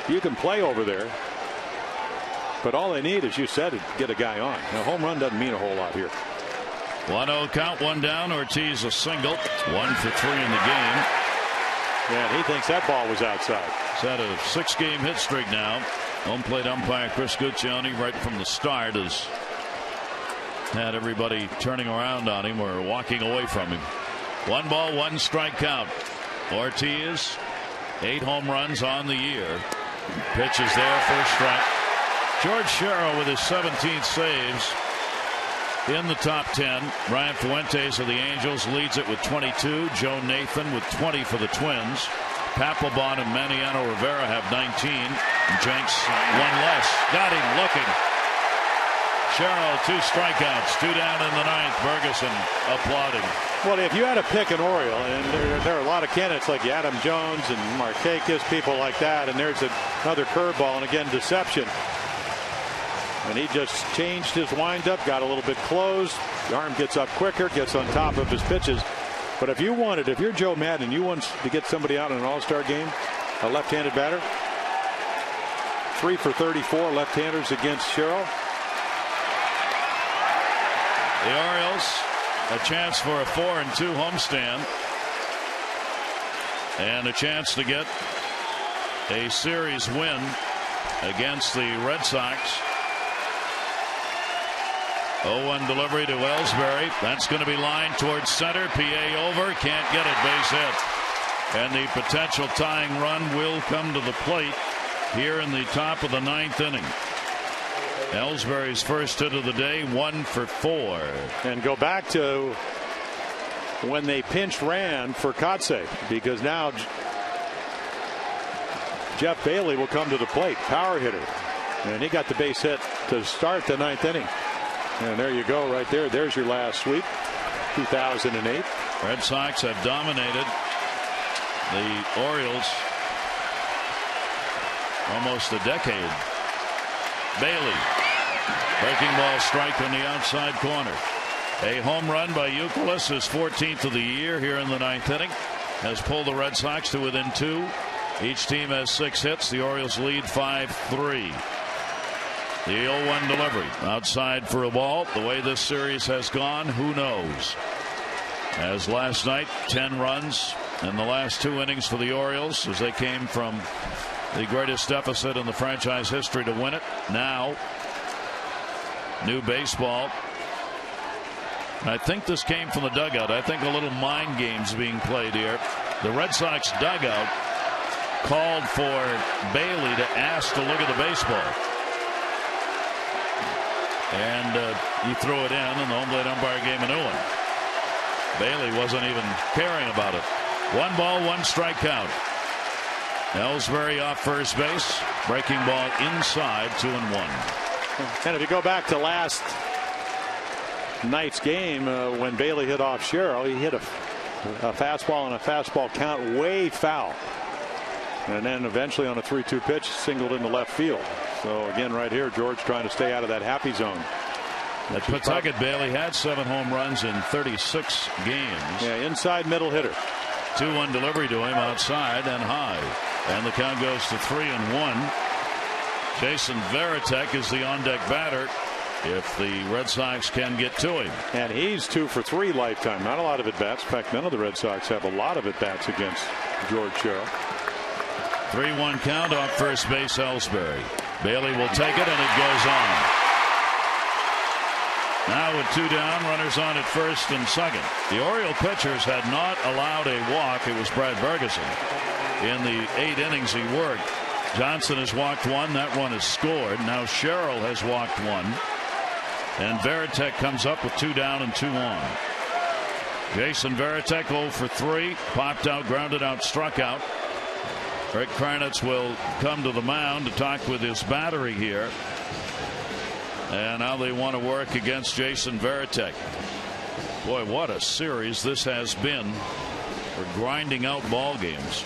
You can play over there. But all they need, as you said, is get a guy on. Now, home run doesn't mean a whole lot here. 1-0 count, 1 down. Ortiz a single. 1 for 3 in the game. Yeah, he thinks that ball was outside. He's had a 6-game hit streak now. Home plate umpire Chris Guccione right from the start has had everybody turning around on him or walking away from him. 1 ball, 1 strike count. Ortiz, 8 home runs on the year. Pitch is there, first strike. George Sherrill with his 17th saves in the top 10. Brian Fuentes of the Angels leads it with 22. Joe Nathan with 20 for the Twins. Papelbon and Maniano Rivera have 19. And Jenks 1 less. Got him looking. Sherrill 2 strikeouts, 2 down in the 9th. Bergeson applauding. Well, if you had to pick an Oriole, and there are a lot of candidates like Adam Jones and Markakis, people like that, and there's another curveball, and again, deception. And he just changed his windup, got a little bit closed. The arm gets up quicker, gets on top of his pitches. But if you're Joe Madden, you want to get somebody out in an All-Star game, a left-handed batter, 3 for 34 left-handers against Sherrill. The Orioles, a chance for a 4-2 homestand. And a chance to get a series win against the Red Sox. 0-1 delivery to Ellsbury. That's going to be lined towards center. PA over. Can't get it. Base hit. And the potential tying run will come to the plate here in the top of the 9th inning. Ellsbury's first hit of the day, 1 for 4. And go back to when they pinch ran for Kotze, because now Jeff Bailey will come to the plate, power hitter, and he got the base hit to start the 9th inning. And there you go right there. There's your last sweep, 2008. Red Sox have dominated the Orioles almost a decade. Bailey, breaking ball strike on the outside corner. A home run by Youkilis, his 14th of the year here in the 9th inning, has pulled the Red Sox to within 2. Each team has 6 hits. The Orioles lead 5-3. The 0-1 delivery outside for a ball. The way this series has gone, who knows? As last night, 10 runs in the last 2 innings for the Orioles as they came from the greatest deficit in the franchise history to win it. Now New baseball. I think this came from the dugout. I think a little mind game's being played here. The Red Sox dugout called for Bailey to ask to look at the baseball. And he threw it in, and the home plate umpire gave him a new one. Bailey wasn't even caring about it. 1 ball, 1 strike count. Ellsbury off first base. Breaking ball inside, 2-1. And if you go back to last night's game, when Bailey hit off Sherrill, he hit a fastball and a fastball count way foul. And then eventually on a 3-2 pitch, singled into left field. So again, right here, George trying to stay out of that happy zone. At Pawtucket, Bailey had 7 home runs in 36 games. Yeah, inside middle hitter. 2-1 delivery to him outside and high. And the count goes to 3-1. Jason Varitek is the on-deck batter if the Red Sox can get to him. And he's 2 for 3 lifetime. Not a lot of at-bats. In fact, none of the Red Sox have a lot of at-bats against George Sherrill. 3-1 count off first base, Ellsbury. Bailey will take it, and it goes on. Now with 2 down, runners on at first and second. The Oriole pitchers had not allowed a walk. It was Brad Ferguson. In the 8 innings he worked, Johnson has walked 1. That one is scored. Now Sherrill has walked 1. And Varitek comes up with 2 down and 2 on. Jason Varitek 0 for 3. Popped out, grounded out, struck out. Rick Kranitz will come to the mound to talk with his battery here. And now they want to work against Jason Varitek. Boy, what a series this has been for grinding out ball games.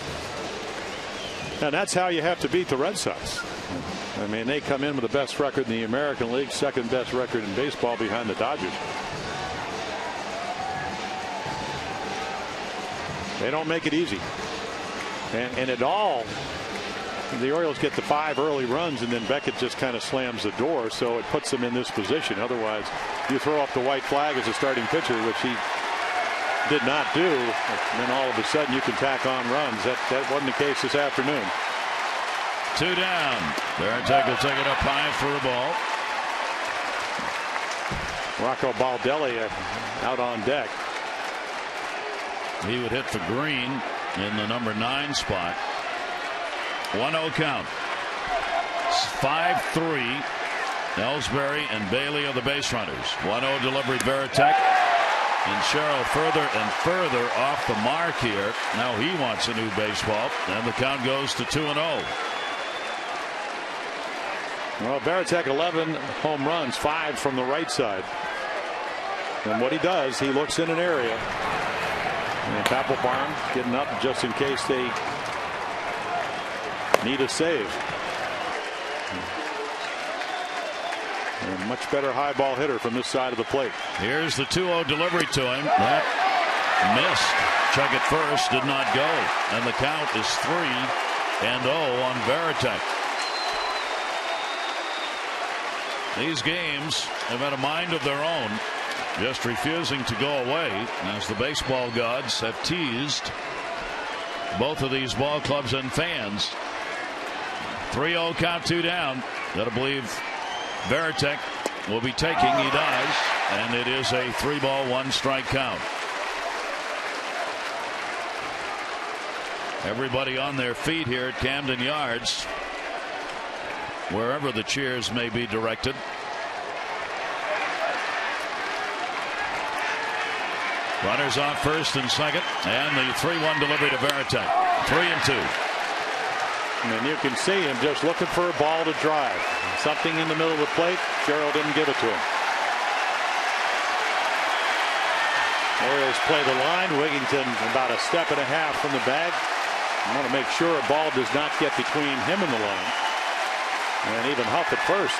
And that's how you have to beat the Red Sox. I mean, they come in with the best record in the American League, second best record in baseball behind the Dodgers. They don't make it easy. And it all, the Orioles get the 5 early runs, and then Beckett just kind of slams the door, so it puts them in this position. Otherwise, you throw up the white flag as a starting pitcher, which he did not do, and then all of a sudden you can tack on runs. That wasn't the case this afternoon. 2 down. Varitek will take it up high for a ball. Rocco Baldelli out on deck. He would hit for Green in the number 9 spot. 1-0 count. 5-3. Ellsbury and Bailey are the base runners. 1-0 delivery, Varitek. And Sherrill further and further off the mark here. Now he wants a new baseball. And the count goes to 2-0. Well, Varitek 11 home runs, 5 from the right side. And what he does, he looks in an area. And Papelbon getting up just in case they need a save. A much better high ball hitter from this side of the plate. Here's the 2-0 delivery to him. That missed. Check it first. Did not go. And the count is 3-0 on Varitek. These games have had a mind of their own, just refusing to go away as the baseball gods have teased both of these ball clubs and fans. 3-0 count, 2 down. Gotta believe Varitek will be taking. He does, and it is a 3-ball, 1 strike count. Everybody on their feet here at Camden Yards, wherever the cheers may be directed. Runners off first and second, and the 3-1 delivery to Varitek. 3-2. And you can see him just looking for a ball to drive. Something in the middle of the plate. Sherrill didn't give it to him. Orioles play the line. Wigington about a step and a half from the bag. I want to make sure a ball does not get between him and the line. And even Huff at first,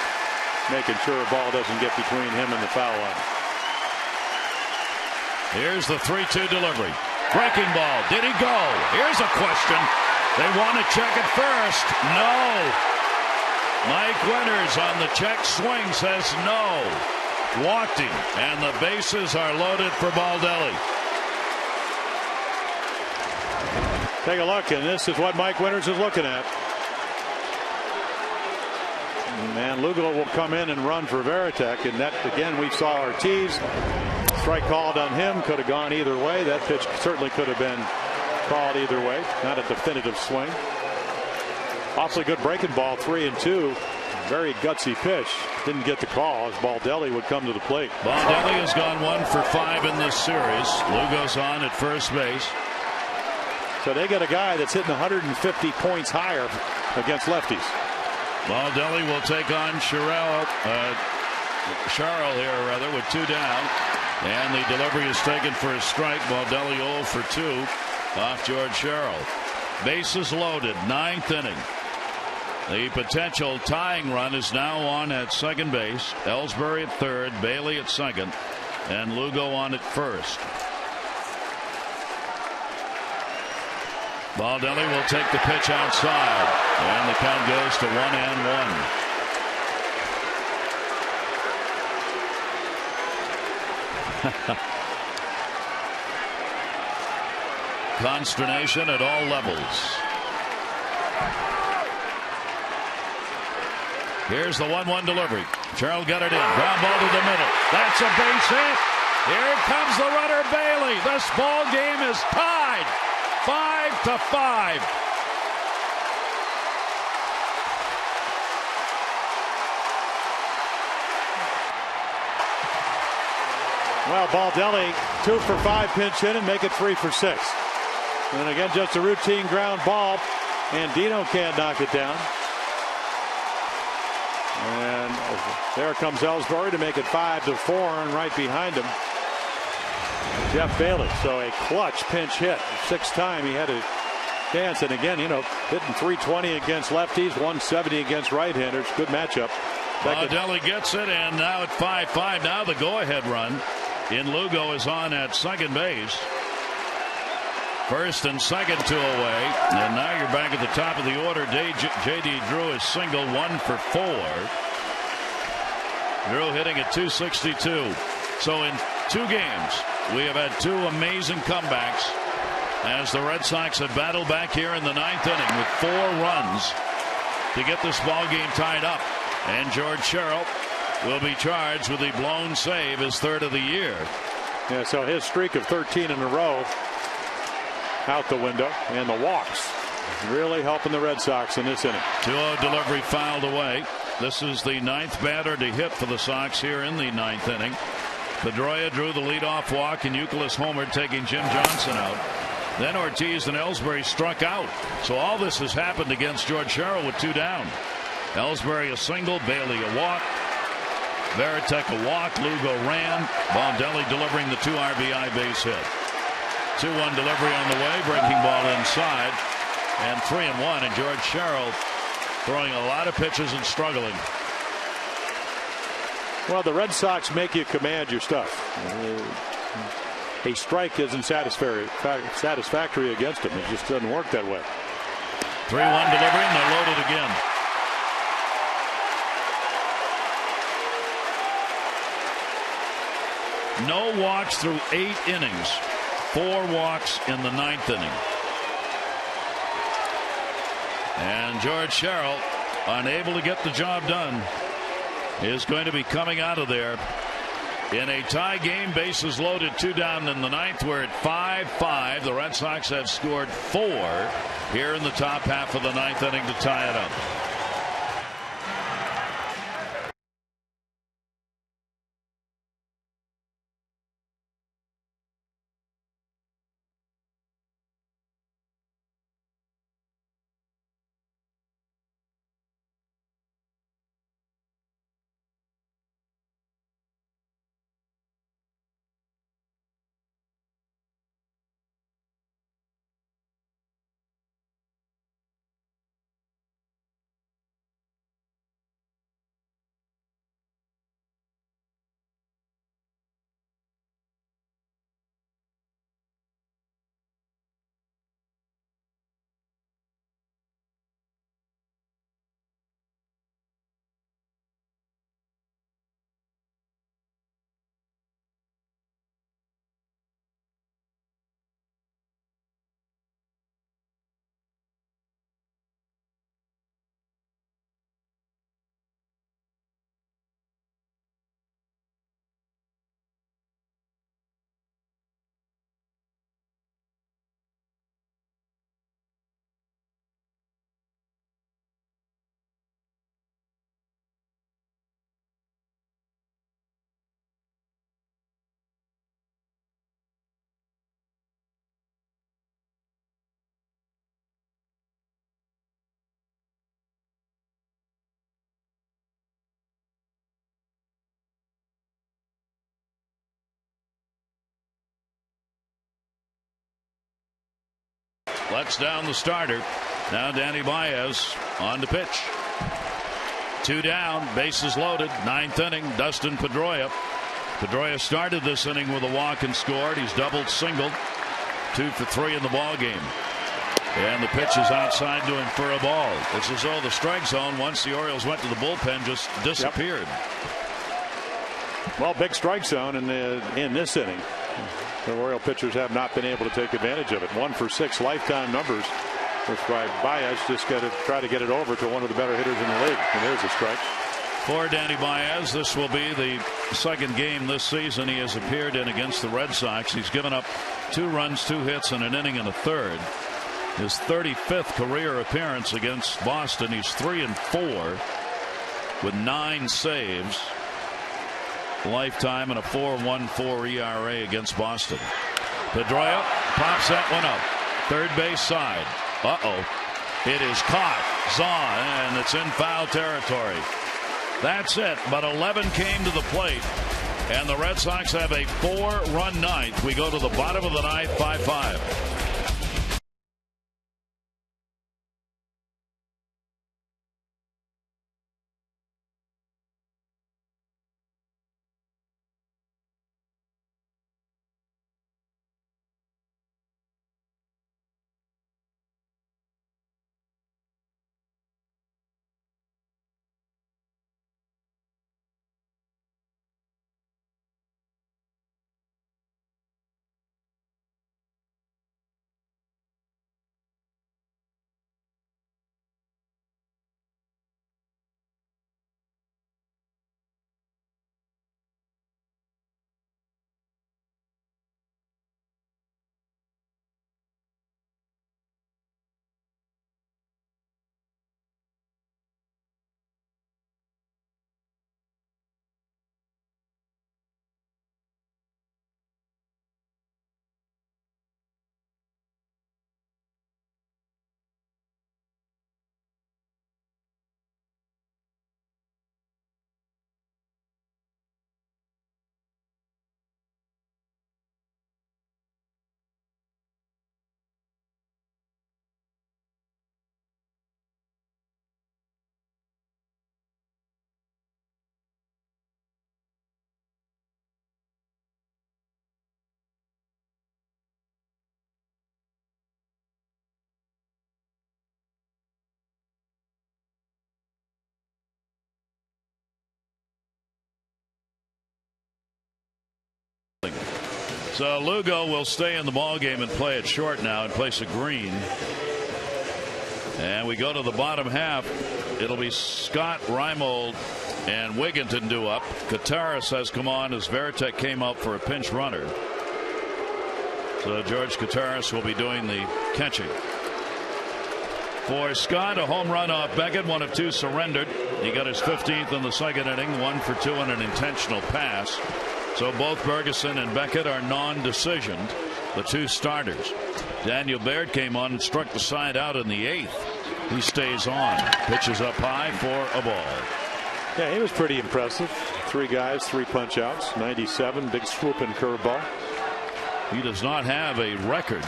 making sure a ball doesn't get between him and the foul line. Here's the 3-2 delivery. Breaking ball. Did he go? Here's a question. They want to check it first. No. Mike Winters on the check swing says no. Walked him, and the bases are loaded for Baldelli. Take a look, and this is what Mike Winters is looking at. And Lugo will come in and run for Varitek, and that again we saw Ortiz strike called on him. Could have gone either way. That pitch certainly could have been called either way. Not a definitive swing. Awfully good breaking ball, 3-2. Very gutsy pitch. Didn't get the call as Baldelli would come to the plate. Baldelli has gone 1 for 5 in this series. Lugo's on at first base. So they get a guy that's hitting 150 points higher against lefties. Baldelli will take on Charles here, rather, with 2 down. And the delivery is taken for a strike. Baldelli 0 for 2 off George Sherrill. Bases loaded, 9th inning. The potential tying run is now on at second base. Ellsbury at third, Bailey at second, and Lugo on at first. Baldelli will take the pitch outside, and the count goes to 1-1. Consternation at all levels. Here's the 1-1 delivery. Charles got it in. Ground ball to the middle. That's a base hit. Here comes the runner, Bailey. This ball game is tied 5-5. Well, Baldelli 2 for 5 pinch hit and make it 3 for 6. And again, just a routine ground ball, and Dino can't knock it down. And there comes Ellsbury to make it 5-4, and right behind him, Jeff Bailey. So a clutch pinch hit. 6th time he had a chance. And again, you know, hitting 320 against lefties, 170 against right-handers. Good matchup. Baldelli gets it, and now at 5-5. Now the go-ahead run in Lugo is on at second base. First and second, 2 away. And now you're back at the top of the order. J.D. Drew is single, 1 for 4. Drew hitting at .262. So in 2 games, we have had 2 amazing comebacks as the Red Sox have battled back here in the 9th inning with 4 runs to get this ball game tied up. And George Sherrill will be charged with a blown save, his 3rd of the year. Yeah, so his streak of 13 in a row out the window, and the walks really helping the Red Sox in this inning. 2-0 delivery fouled away. This is the 9th batter to hit for the Sox here in the 9th inning. Pedroia drew the leadoff walk, and Youkilis homered, taking Jim Johnson out. Then Ortiz and Ellsbury struck out. So all this has happened against George Sherrill with 2 down. Ellsbury a single, Bailey a walk, Varitek a walk, Lugo ran, Baldelli delivering the 2 RBI base hit. 2-1 delivery on the way, breaking ball inside, and 3-1, and George Sherrill throwing a lot of pitches and struggling. Well, the Red Sox make you command your stuff. A strike isn't satisfactory against them. It just doesn't work that way. 3-1 delivery, and they're loaded again. No walks through 8 innings. 4 walks in the 9th inning. And George Sherrill, unable to get the job done, is going to be coming out of there in a tie game. Bases loaded, 2 down in the 9th. We're at 5-5. The Red Sox have scored 4 here in the top half of the 9th inning to tie it up. lets down the starter. Now Danny Baez on to pitch. 2 down, bases loaded. 9th inning, Dustin Pedroia. Pedroia started this inning with a walk and scored. He's doubled, singled. 2 for 3 in the ball game. And the pitch is outside to him for a ball. It's as though the strike zone, once the Orioles went to the bullpen, just disappeared. Well, big strike zone in this inning. The Oriole pitchers have not been able to take advantage of it. 1 for 6 lifetime numbers. Which by Baez just got to try to get it over to one of the better hitters in the league. And there's a strike. For Danny Baez, this will be the second game this season he has appeared in against the Red Sox. He's given up 2 runs, 2 hits, and an inning and a third. His 35th career appearance against Boston. He's 3-4 with 9 saves. Lifetime and a 4.14 ERA against Boston. Pedroia pops that one up. Third base side. It is caught. Zahn, and it's in foul territory. That's it. But 11 came to the plate. And the Red Sox have a 4-run ninth. We go to the bottom of the ninth, 5-5. So Lugo will stay in the ball game and play it short now in place of Green. And we go to the bottom half. It'll be Scott, Reimold, and Wigginton due up. Kataris has come on as Veritek came up for a pinch runner. So George Kataris will be doing the catching. For Scott, a home run off Beckett, 1 of 2 surrendered. He got his 15th in the second inning, 1 for 2 and an intentional pass. So both Bergeson and Beckett are non-decisioned, the 2 starters. Daniel Baird came on and struck the side out in the 8th. He stays on. Pitches up high for a ball. Yeah, he was pretty impressive. 3 guys, 3 punch outs, 97, big swooping curveball. He does not have a record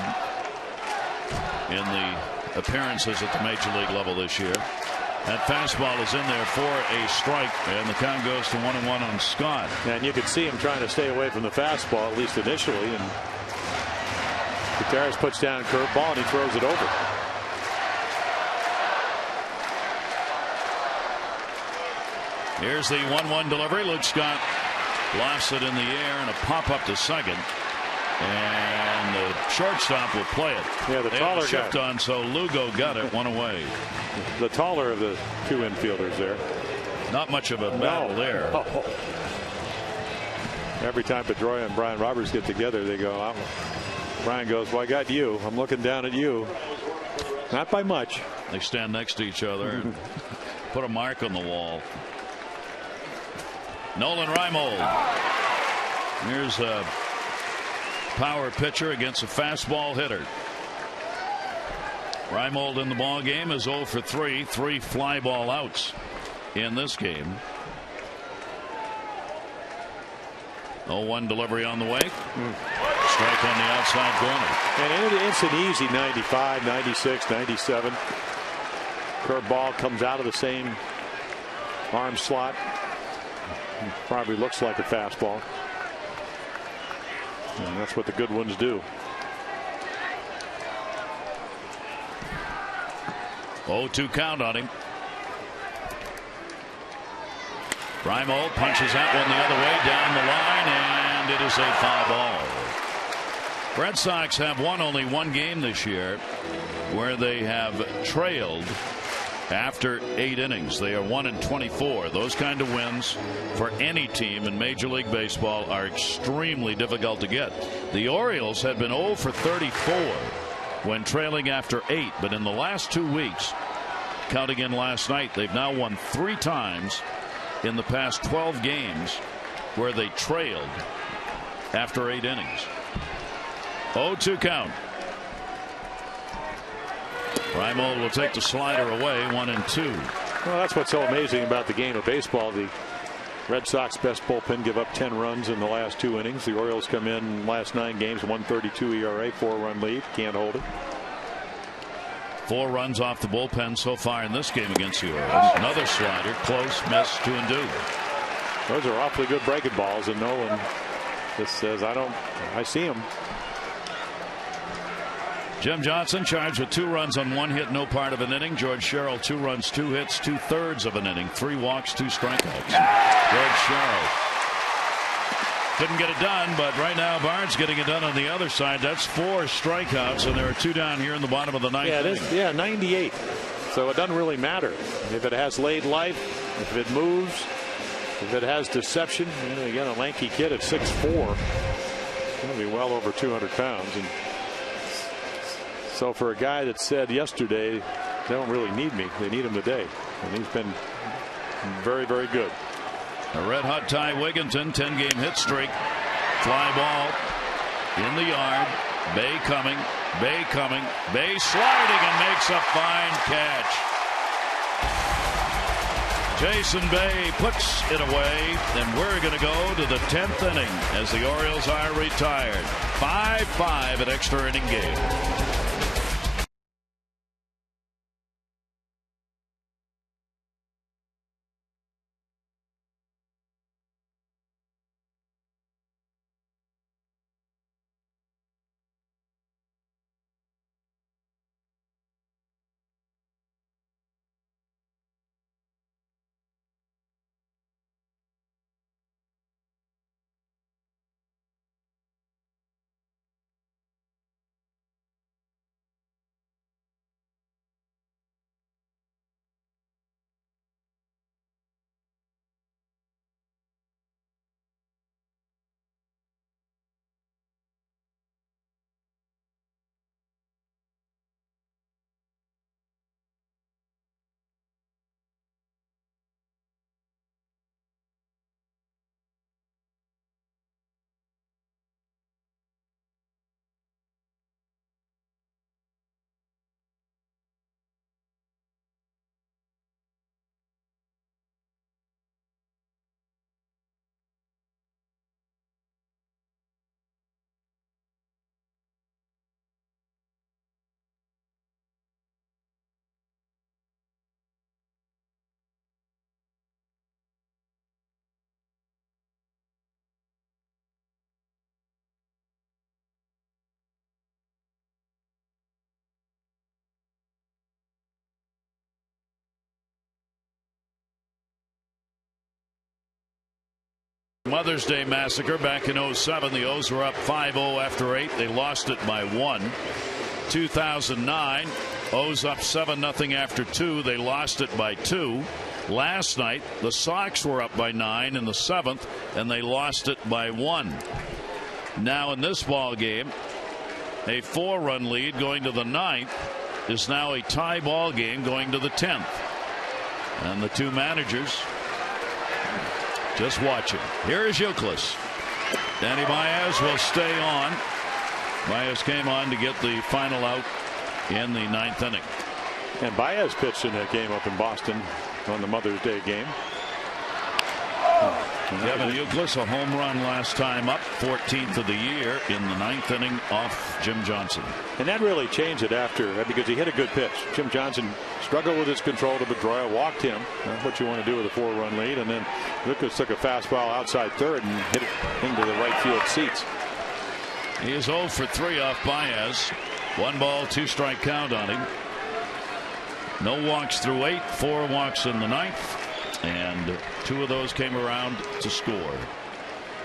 in the appearances at the major league level this year. That fastball is in there for a strike, and the count goes to 1-1 on Scott. And you could see him trying to stay away from the fastball, at least initially. And Gutierrez puts down a curveball and he throws it over. Here's the 1-1 delivery. Luke Scott blasts it in the air and a pop up to second. And the shortstop will play it. Yeah, the taller shift guy. on, so Lugo got it, 1 away. The taller of the 2 infielders there. Not much of a battle there. Oh. Every time Pedroia and Brian Roberts get together, they go out. Brian goes, well, I got you. I'm looking down at you. Not by much. They stand next to each other and put a mark on the wall. Nolan Reimold. Here's a power pitcher against a fastball hitter. Reimold in the ball game is 0 for 3, 3 fly ball outs in this game. 0-1 delivery on the way. Strike on the outside corner. And it's an easy 95, 96, 97. Curveball comes out of the same arm slot. Probably looks like a fastball. And that's what the good ones do. 0-2 count on him. Brymo punches that one the other way down the line, and it is a foul ball. Red Sox have won only one game this year where they have trailed after 8 innings. They are 1-24. Those kind of wins for any team in Major League Baseball are extremely difficult to get. The Orioles had been 0 for 34 when trailing after 8, but in the last 2 weeks, counting in last night, they've now won 3 times in the past 12 games where they trailed after 8 innings. 0-2 count. Brymo will take the slider away, 1-2. Well, that's what's so amazing about the game of baseball. The Red Sox best bullpen give up 10 runs in the last 2 innings. The Orioles come in last 9 games, 1.32 ERA, 4-run lead, can't hold it. 4 runs off the bullpen so far in this game against the Orioles. Another slider, close, miss, 2-2. Those are awfully good breaking balls, and Nolan just says, I see them. Jim Johnson charged with 2 runs on 1 hit, no part of an inning. George Sherrill, 2 runs, 2 hits, 2/3 of an inning, 3 walks, 2 strikeouts. George Sherrill couldn't get it done, but right now Barnes getting it done on the other side. That's 4 strikeouts, and there are 2 down here in the bottom of the 9th inning. Yeah, 98. So it doesn't really matter if it has late life, if it moves, if it has deception. You got a lanky kid at 6'4", going to be well over 200 pounds, and so for a guy that said yesterday they don't really need me, they need him today, and he's been very, very good. A red hot Ty Wigginton, 10-game hit streak. Fly ball in the yard. Bay coming. Bay sliding and makes a fine catch. Jason Bay puts it away, and we're going to go to the 10th inning as the Orioles are retired. 5-5 an extra inning game. Mother's Day Massacre back in 07. The O's were up 5-0 after 8. They lost it by 1. 2009, O's up 7-0 after 2. They lost it by 2. Last night, the Sox were up by 9 in the 7th, and they lost it by 1. Now in this ball game, a 4-run lead going to the 9th is now a tie ball game going to the 10th. And the 2 managers just watching. Here is Youkilis. Danny Baez will stay on. Baez came on to get the final out in the 9th inning. And Baez pitched in that game up in Boston on the Mother's Day game. Kevin Youkilis, a home run last time up, 14th of the year in the 9th inning off Jim Johnson. And that really changed it after, because he hit a good pitch. Jim Johnson struggled with his control to Pedroia, walked him. That's what you want to do with a 4-run lead. And then Youkilis took a fastball outside third and hit it into the right field seats. He is 0 for 3 off Baez. 1 ball, 2 strike count on him. No walks through 8, 4 walks in the 9th, and 2 of those came around to score.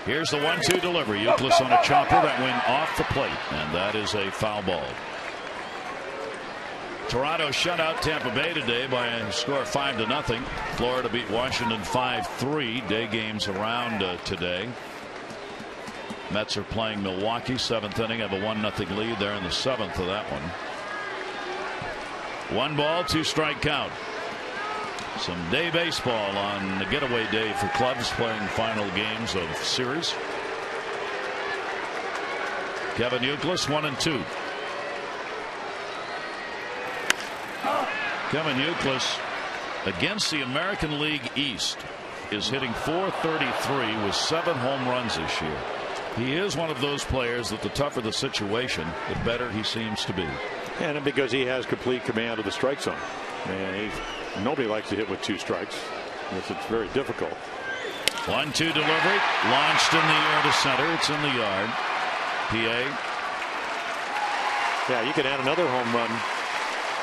Here's the 1-2 delivery. Youkilis on a chopper that went off the plate, and that is a foul ball. Toronto shut out Tampa Bay today by a score of 5-0. Florida beat Washington 5-3. Day games around today. Mets are playing Milwaukee, 7th inning, have a 1-0 lead there in the 7th of that one. 1 ball, 2 strike count. Some day baseball on the getaway day for clubs playing final games of series. Kevin Youkilis, 1-2. Kevin Youkilis against the American League East is hitting .433 with 7 home runs this year. He is one of those players that the tougher the situation, the better he seems to be. And because he has complete command of the strike zone. And nobody likes to hit with 2 strikes. It's very difficult. 1-2 delivery, launched in the air to center. It's in the yard. PA. Yeah, you can add another home run.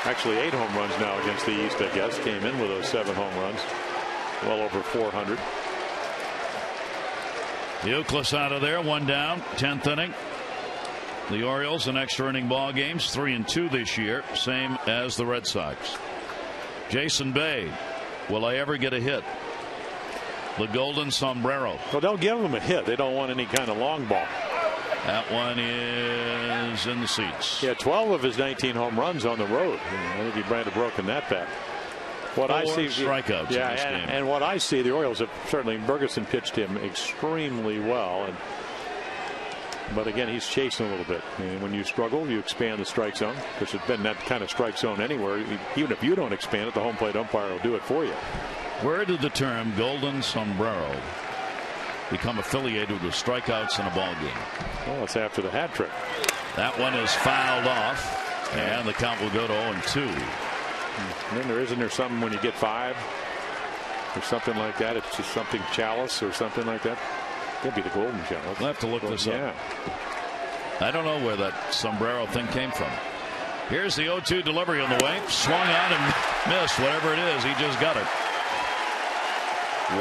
Actually 8 home runs now against the East, I guess. Came in with those 7 home runs. Well over 400. Youkilis out of there, 1 down, 10th inning. The Orioles in extra inning ball games, 3-2 this year, same as the Red Sox. Jason Bay, will I ever get a hit? The golden sombrero. Well, they'll give him a hit. They don't want any kind of long ball. That one is in the seats. Yeah, 12 of his 19 home runs on the road. I think he might have broken that back. What 4 I see, strikeouts in this game. And what I see, the Orioles have certainly, Bergeson pitched him extremely well. But again, he's chasing a little bit. And when you struggle, you expand the strike zone, because it's been that kind of strike zone anywhere. Even if you don't expand it, the home plate umpire will do it for you. Where did the term golden sombrero become affiliated with strikeouts in a ball game? Well, it's after the hat trick. That one is fouled off, and the count will go to 0-2. And then isn't there something when you get 5 or something like that? It's just something chalice or something like that. Could be the golden chalice. We'll have to look this up. I don't know where that sombrero thing came from. Here's the 0-2 delivery on the way. Swung on and missed. Whatever it is, he just got it.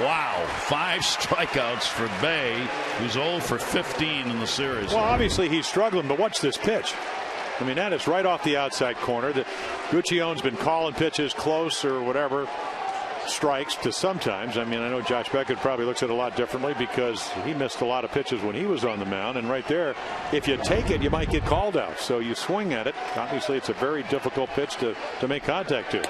Wow. 5 strikeouts for Bay, who's 0 for 15 in the series. Well, obviously he's struggling, but watch this pitch. I mean, that is right off the outside corner. Guccione's been calling pitches close or whatever, strikes to sometimes. I mean, I know Josh Beckett probably looks at it a lot differently because he missed a lot of pitches when he was on the mound. And right there, if you take it, you might get called out. So you swing at it. Obviously, it's a very difficult pitch to make contact to.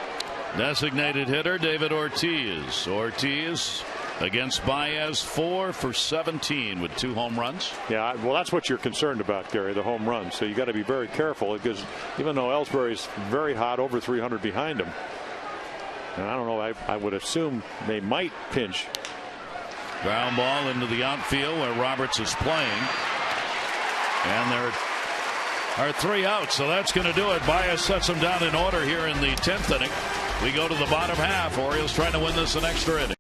Designated hitter David Ortiz. Ortiz against Baez, 4 for 17 with 2 home runs. Yeah, well, that's what you're concerned about, Gary, the home runs. So you got to be very careful, because even though Ellsbury's very hot, over 300 behind him, and I don't know, I would assume they might pinch. Ground ball into the outfield where Roberts is playing, and there are 3 outs, so that's going to do it. Baez sets them down in order here in the 10th inning. We go to the bottom half. Orioles trying to win this in extra inning.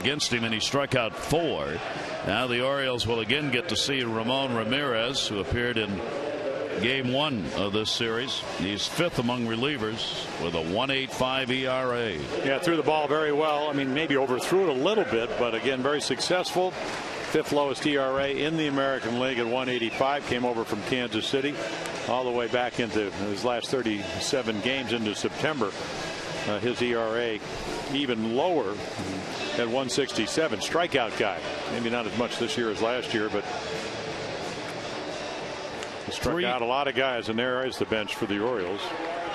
against him, and he struck out 4. Now the Orioles will again get to see Ramon Ramirez, who appeared in Game 1 of this series. He's 5th among relievers with a 1.85 ERA. Yeah, threw the ball very well. I mean, maybe overthrew it a little bit, but again, very successful. 5th lowest ERA in the American League at 1.85. Came over from Kansas City all the way back into his last 37 games into September. His ERA even lower at 1.67. Strikeout guy. Maybe not as much this year as last year, but he struck out a lot of guys, and there is the bench for the Orioles.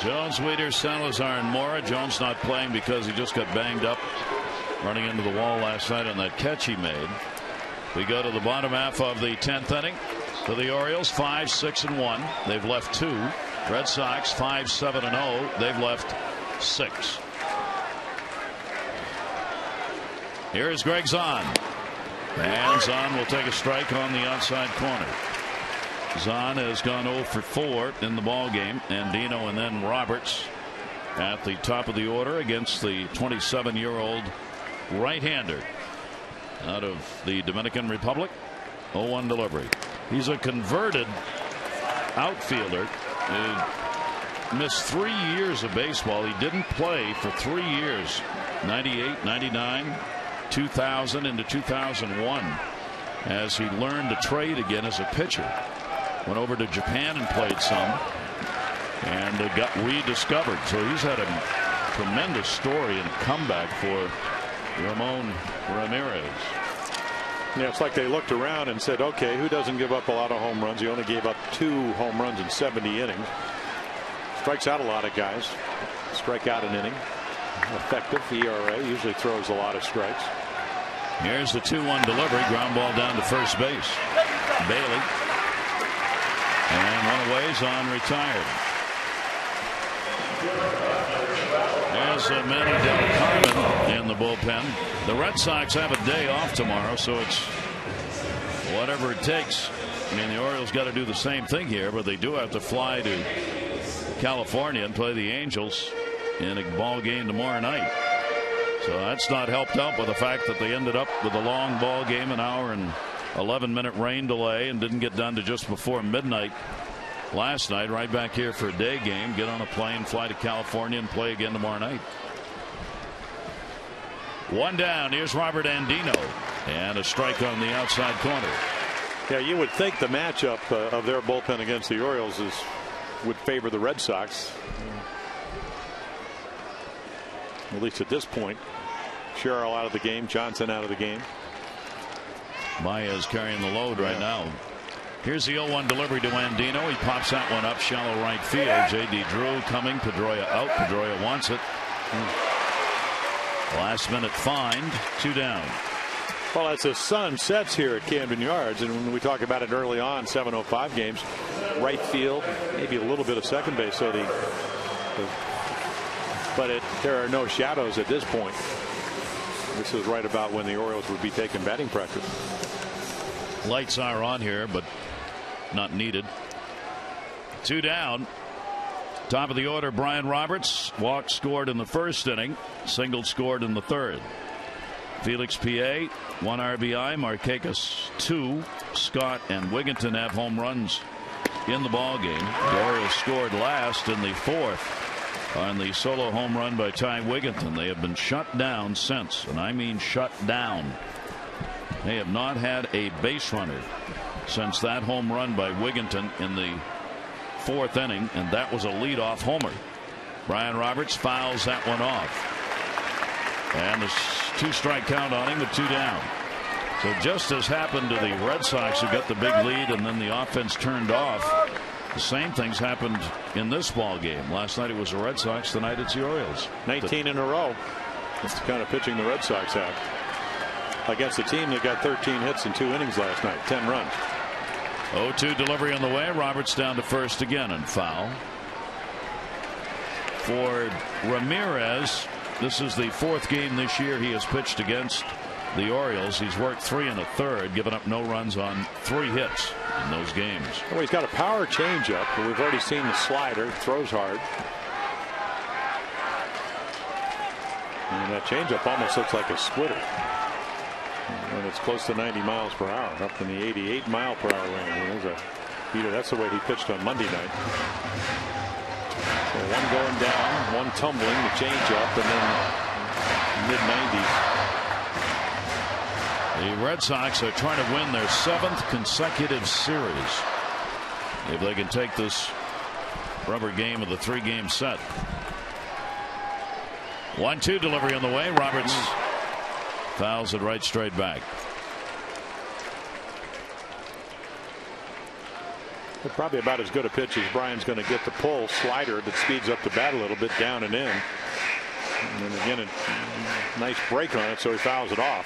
Jones, Wieters, Salazar, and Mora. Jones not playing because he just got banged up running into the wall last night on that catch he made. We go to the bottom half of the 10th inning for the Orioles. 5-6-1. They've left 2. Red Sox 5-7-0. They've left 6. Here's Greg Zahn. And Zahn will take a strike on the outside corner. Zahn has gone 0 for 4 in the ball game. Andino and then Roberts at the top of the order against the 27-year-old right-hander out of the Dominican Republic. 0-1 delivery. He's a converted outfielder. He missed 3 years of baseball. He didn't play for 3 years. 98, 99, 2000 into 2001 as he learned to trade again as a pitcher. Went over to Japan and played some and got rediscovered. So he's had a tremendous story and comeback for Ramon Ramirez. Yeah, it's like they looked around and said, okay, who doesn't give up a lot of home runs? He only gave up 2 home runs in 70 innings. Strikes out a lot of guys. Strike out an inning. Effective ERA. Usually throws a lot of strikes. Here's the 2-1 delivery. Ground ball down to first base. Bailey. And one away. Zahn retired. There's Manny Del Carmen in the bullpen. The Red Sox have a day off tomorrow, so it's whatever it takes. I mean, the Orioles got to do the same thing here, but they do have to fly to California and play the Angels in a ball game tomorrow night. So that's not helped out by the fact that they ended up with a long ball game, an hour and 11-minute rain delay, and didn't get done to just before midnight last night. Right back here for a day game, get on a plane, fly to California, and play again tomorrow night. 1 down. Here's Robert Andino, and a strike on the outside corner. Yeah, you would think the matchup of their bullpen against the Orioles would favor the Red Sox, at least at this point. Sherrill out of the game, Johnson out of the game. Baez carrying the load right now. Here's the 0-1 delivery to Andino. He pops that one up shallow right field. J.D. Drew coming. Pedroia out. Pedroia wants it. Last minute find. 2 down. Well, as the sun sets here at Camden Yards, and when we talk about it early on, 7:05 games, right field, maybe a little bit of second base. So there are no shadows at this point. This is right about when the Orioles would be taking batting practice. Lights are on here, but not needed. 2 down. Top of the order, Brian Roberts. Walk scored in the first inning. Single scored in the third. Felix P.A. 1 RBI. Markakis 2. Scott and Wigginton have home runs in the ball game. The Orioles scored last in the fourth on the solo home run by Ty Wigginton. They have been shut down since, and I mean shut down. They have not had a base runner since that home run by Wigginton in the fourth inning, and that was a leadoff homer. Brian Roberts fouls that one off, and the 2-strike count on him with 2 down. So just as happened to the Red Sox, who got the big lead and then the offense turned off, the same things happened in this ball game. Last night it was the Red Sox. Tonight it's the Orioles. 19 in a row. That's the kind of pitching the Red Sox have against a team that got 13 hits in 2 innings last night. 10 runs. 0-2 delivery on the way. Roberts down to first again and foul. For Ramirez, this is the 4th game this year he has pitched against the Orioles. He's worked 3 1/3, given up no runs on 3 hits in those games. Well, he's got a power changeup, but we've already seen the slider. Throws hard. And that changeup almost looks like a splitter. when it's close to 90 miles per hour, up in the 88 mile per hour range. That's the way he pitched on Monday night. So one going down, one tumbling, the change up, and then mid-90s. The Red Sox are trying to win their 7th consecutive series. If they can take this rubber game of the 3-game set. 1-2 delivery on the way. Roberts fouls it right straight back. Probably about as good a pitch as Brian's going to get. The pull slider that speeds up the bat a little bit down and in. And then again, a nice break on it, so he fouls it off.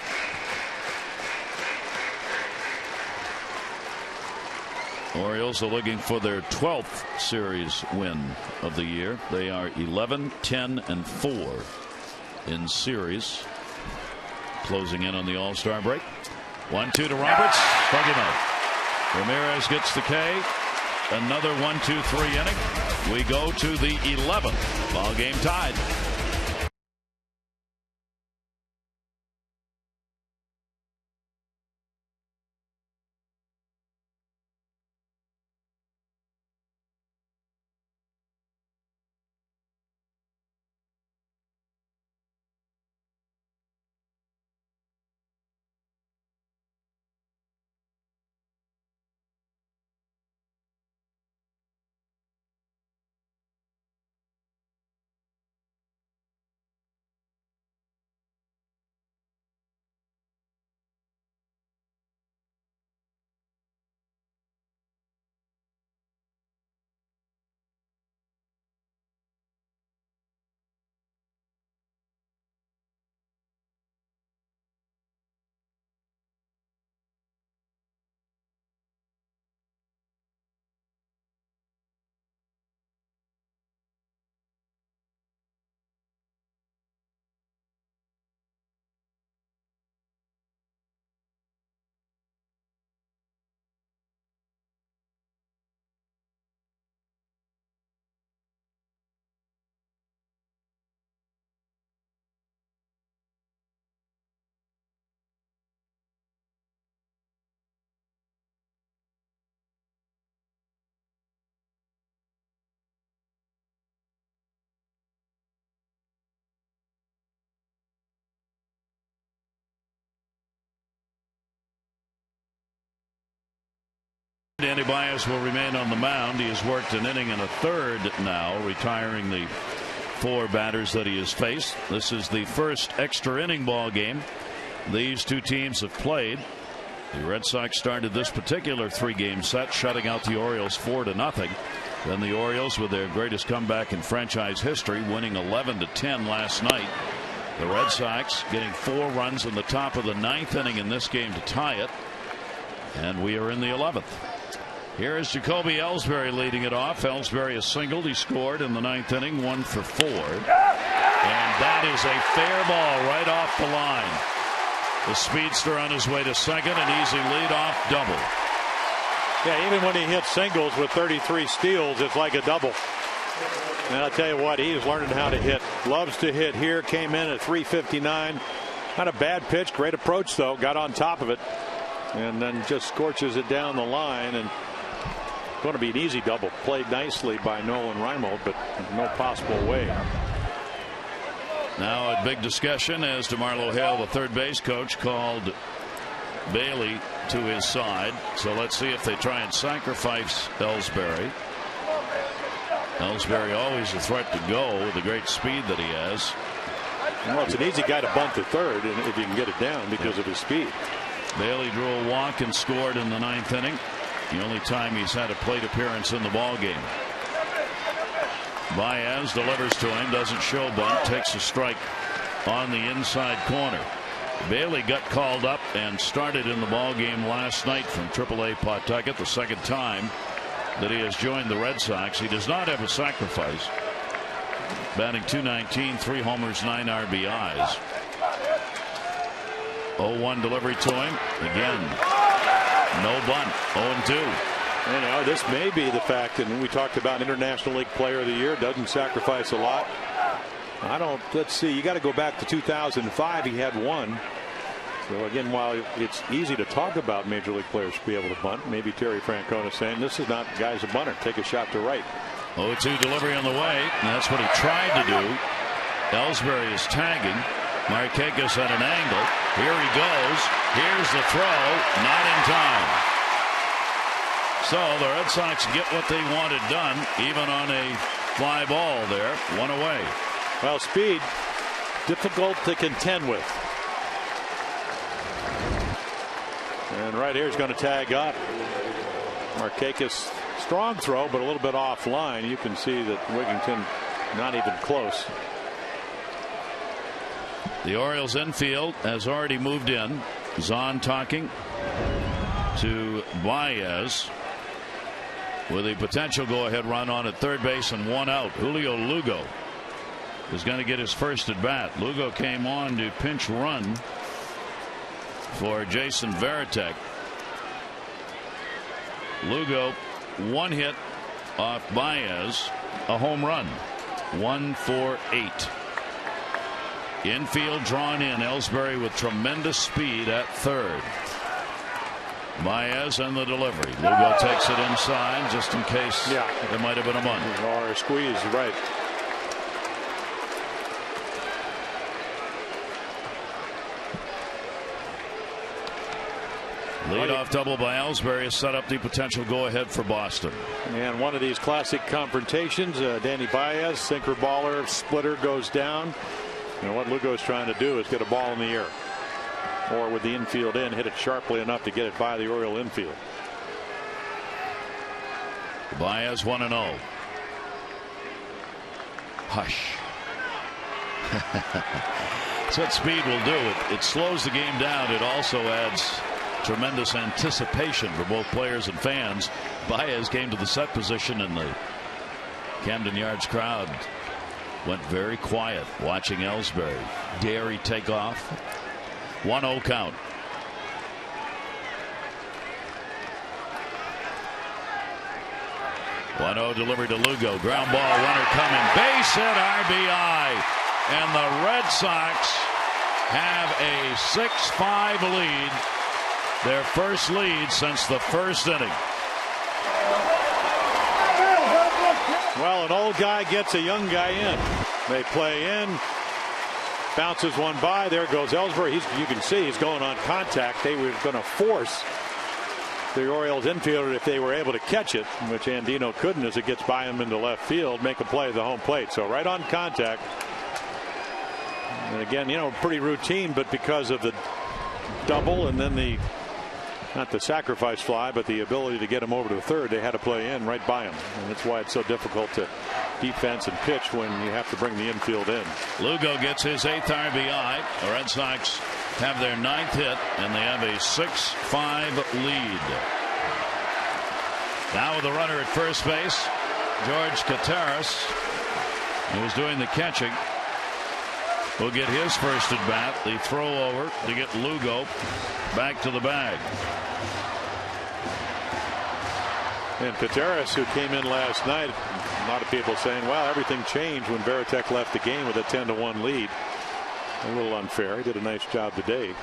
Orioles are looking for their 12th series win of the year. They are 11-10-4 in series. Closing in on the All-Star break. 1-2 to Roberts. Plug him out. Ramirez gets the K. Another 1-2-3 inning. We go to the 11th. Ball game tied. Danny Baez will remain on the mound. He has worked an inning and a third now, retiring the 4 batters that he has faced. This is the first extra inning ball game these two teams have played. The Red Sox started this particular 3-game set shutting out the Orioles 4-0. Then the Orioles, with their greatest comeback in franchise history, winning 11-10 last night. The Red Sox getting 4 runs in the top of the 9th inning in this game to tie it. And we are in the 11th. Here is Jacoby Ellsbury leading it off. Ellsbury has singled. He scored in the 9th inning, 1 for 4. And that is a fair ball right off the line. The speedster on his way to second, an easy leadoff double. Yeah, even when he hits singles with 33 steals, it's like a double. And I'll tell you what, he is learning how to hit. Loves to hit here. Came in at 359. Not a bad pitch. Great approach, though. Got on top of it. And then just scorches it down the line. And going to be an easy double. Played nicely by Nolan Reimold, but no possible way. Now a big discussion as DeMarlo Hale, the third base coach, called Bailey to his side. So let's see if they try and sacrifice Ellsbury. Ellsbury always a threat to go with the great speed that he has. Well, it's an easy guy to bunt to third if you can get it down because of his speed. Bailey drew a walk and scored in the 9th inning. The only time he's had a plate appearance in the ball game. Baez delivers to him, doesn't show bunt, takes a strike on the inside corner. Bailey got called up and started in the ball game last night from AAA Pawtucket, the second time that he has joined the Red Sox. He does not have a sacrifice. Batting .219, 3 homers, 9 RBIs. 0-1 delivery to him again. No bunt. 0-2. You know, this may be the fact, and we talked about International League Player of the Year, doesn't sacrifice a lot. Let's see, you got to go back to 2005. He had one. So again, while it's easy to talk about major league players be able to bunt, maybe Terry Francona saying this is not guy's a bunter. Take a shot to right. 0-2 delivery on the way, and that's what he tried to do. Ellsbury is tagging. Markakis at an angle. Here he goes. Here's the throw. Not in time. So the Red Sox get what they wanted done, even on a fly ball there. One away. Well, speed, difficult to contend with. And right here is going to tag up. Markakis, strong throw, but a little bit offline. You can see that Wigington not even close. The Orioles infield has already moved in. Zahn talking to Baez with a potential go-ahead run on at third base and one out. Julio Lugo is going to get his first at bat. Lugo came on to pinch run for Jason Varitek. Lugo, one hit off Baez, a home run. 1 for 8. Infield drawn in. Ellsbury with tremendous speed at third. Baez and the delivery. Lugo takes it inside just in case there might have been a bunt. Or a squeeze, right. Leadoff double by Ellsbury has set up the potential go-ahead for Boston. And one of these classic confrontations, Danny Baez, sinker baller, splitter goes down. And what Lugo is trying to do is get a ball in the air, or with the infield in, hit it sharply enough to get it by the Oriole infield. Baez 1-0. Hush. That's what speed will do. It slows the game down. It also adds tremendous anticipation for both players and fans. Baez came to the set position, and the Camden Yards crowd went very quiet watching Ellsbury. Dare he take off? 1-0 count. Delivery to Lugo. Ground ball, runner coming. Base hit, RBI. And the Red Sox have a 6-5 lead. Their first lead since the first inning. Well, an old guy gets a young guy in. They play in. Bounces one by. There goes Ellsbury. You can see he's going on contact. They were going to force the Orioles infielder, if they were able to catch it, which Andino couldn't, as it gets by him into left field, make a play at the home plate. So right on contact. And again, pretty routine, but because of the double and then not the sacrifice fly, but the ability to get him over to the third, they had to play in right by him. And that's why it's so difficult to defense and pitch when you have to bring the infield in. Lugo gets his 8th RBI. The Red Sox have their 9th hit, and they have a 6-5 lead. Now with the runner at first base, George Kateris, who was doing the catching, will get his first at bat. The throw over to get Lugo back to the bag. And Kateris, who came in last night, a lot of people saying, well, everything changed when Varitek left the game with a 10-1 lead. A little unfair. He did a nice job today.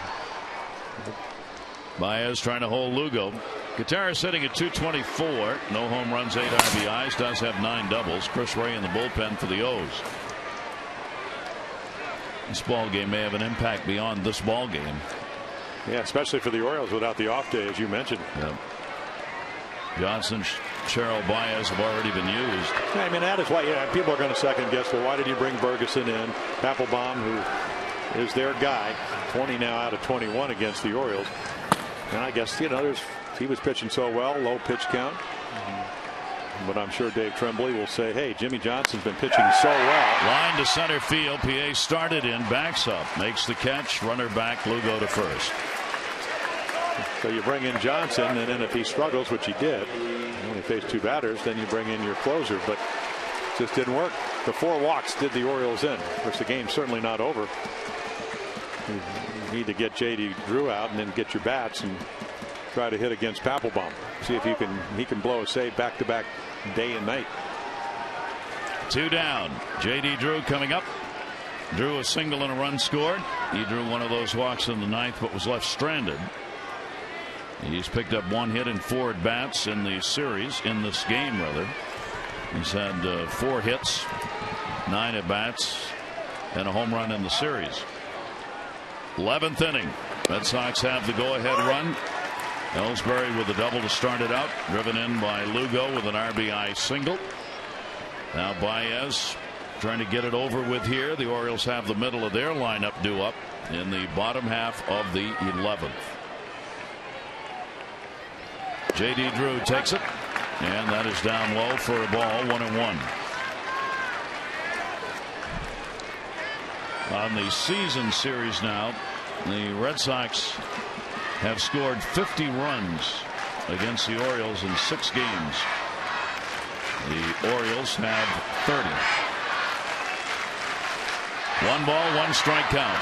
Baez trying to hold Lugo. Kateris sitting at 224. No home runs, 8 RBIs. Does have 9 doubles. Chris Ray in the bullpen for the O's. This ball game may have an impact beyond this ball game. Yeah, especially for the Orioles without the off day, as you mentioned. Yep. Johnson, Cheryl, Baez have already been used. I mean, that is why people are going to second guess. Well, why did you bring Bergeson in? Papelbon, who is their guy, 20 now out of 21 against the Orioles. And I guess he was pitching so well, low pitch count. But I'm sure Dave Trembley will say, hey, Jimmy Johnson's been pitching so well. Line to center field. PA started in, backs up, makes the catch, runner back, Lugo to first. So you bring in Johnson, and then if he struggles, which he did, when he faced 2 batters, then you bring in your closer. But it just didn't work. The 4 walks did the Orioles in, which the game's certainly not over. You need to get J.D. Drew out and then get your bats and try to hit against Papelbon. See if he can blow a save back-to-back day and night. 2 down. J.D. Drew coming up. Drew a single and a run scored. He drew one of those walks in the ninth, but was left stranded. He's picked up 1 hit and 4 at bats in the series, in this game rather. He's had 4 hits, 9 at bats, and a home run in the series. 11th inning. Red Sox have the go-ahead run. Ellsbury with a double to start it out, driven in by Lugo with an RBI single. Now Baez trying to get it over with here. The Orioles have the middle of their lineup due up in the bottom half of the 11th. J.D. Drew takes it, and that is down low for a ball, 1-1. On the season series now, the Red Sox have scored 50 runs against the Orioles in 6 games. The Orioles have 30. 1 ball, 1 strike count.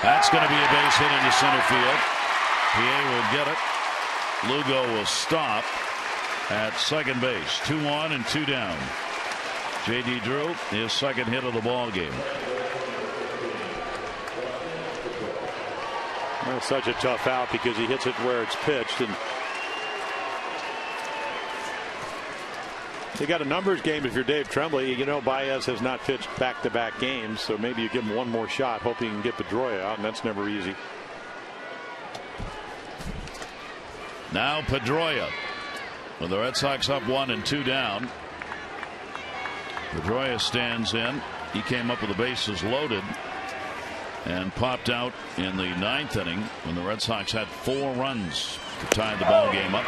That's going to be a base hit into center field. PA will get it. Lugo will stop at second base. 2 on and 2 down. J.D. Drew, his second hit of the ball game. Well, such a tough out because he hits it where it's pitched, and you got a numbers game if you're Dave Trembley. You know Baez has not pitched back-to-back games, so maybe you give him one more shot, hoping you can get Pedroia out, and that's never easy. Now Pedroia, with the Red Sox up 1 and 2 down. Pedroia stands in. He came up with the bases loaded and popped out in the 9th inning when the Red Sox had 4 runs to tie the ball game up.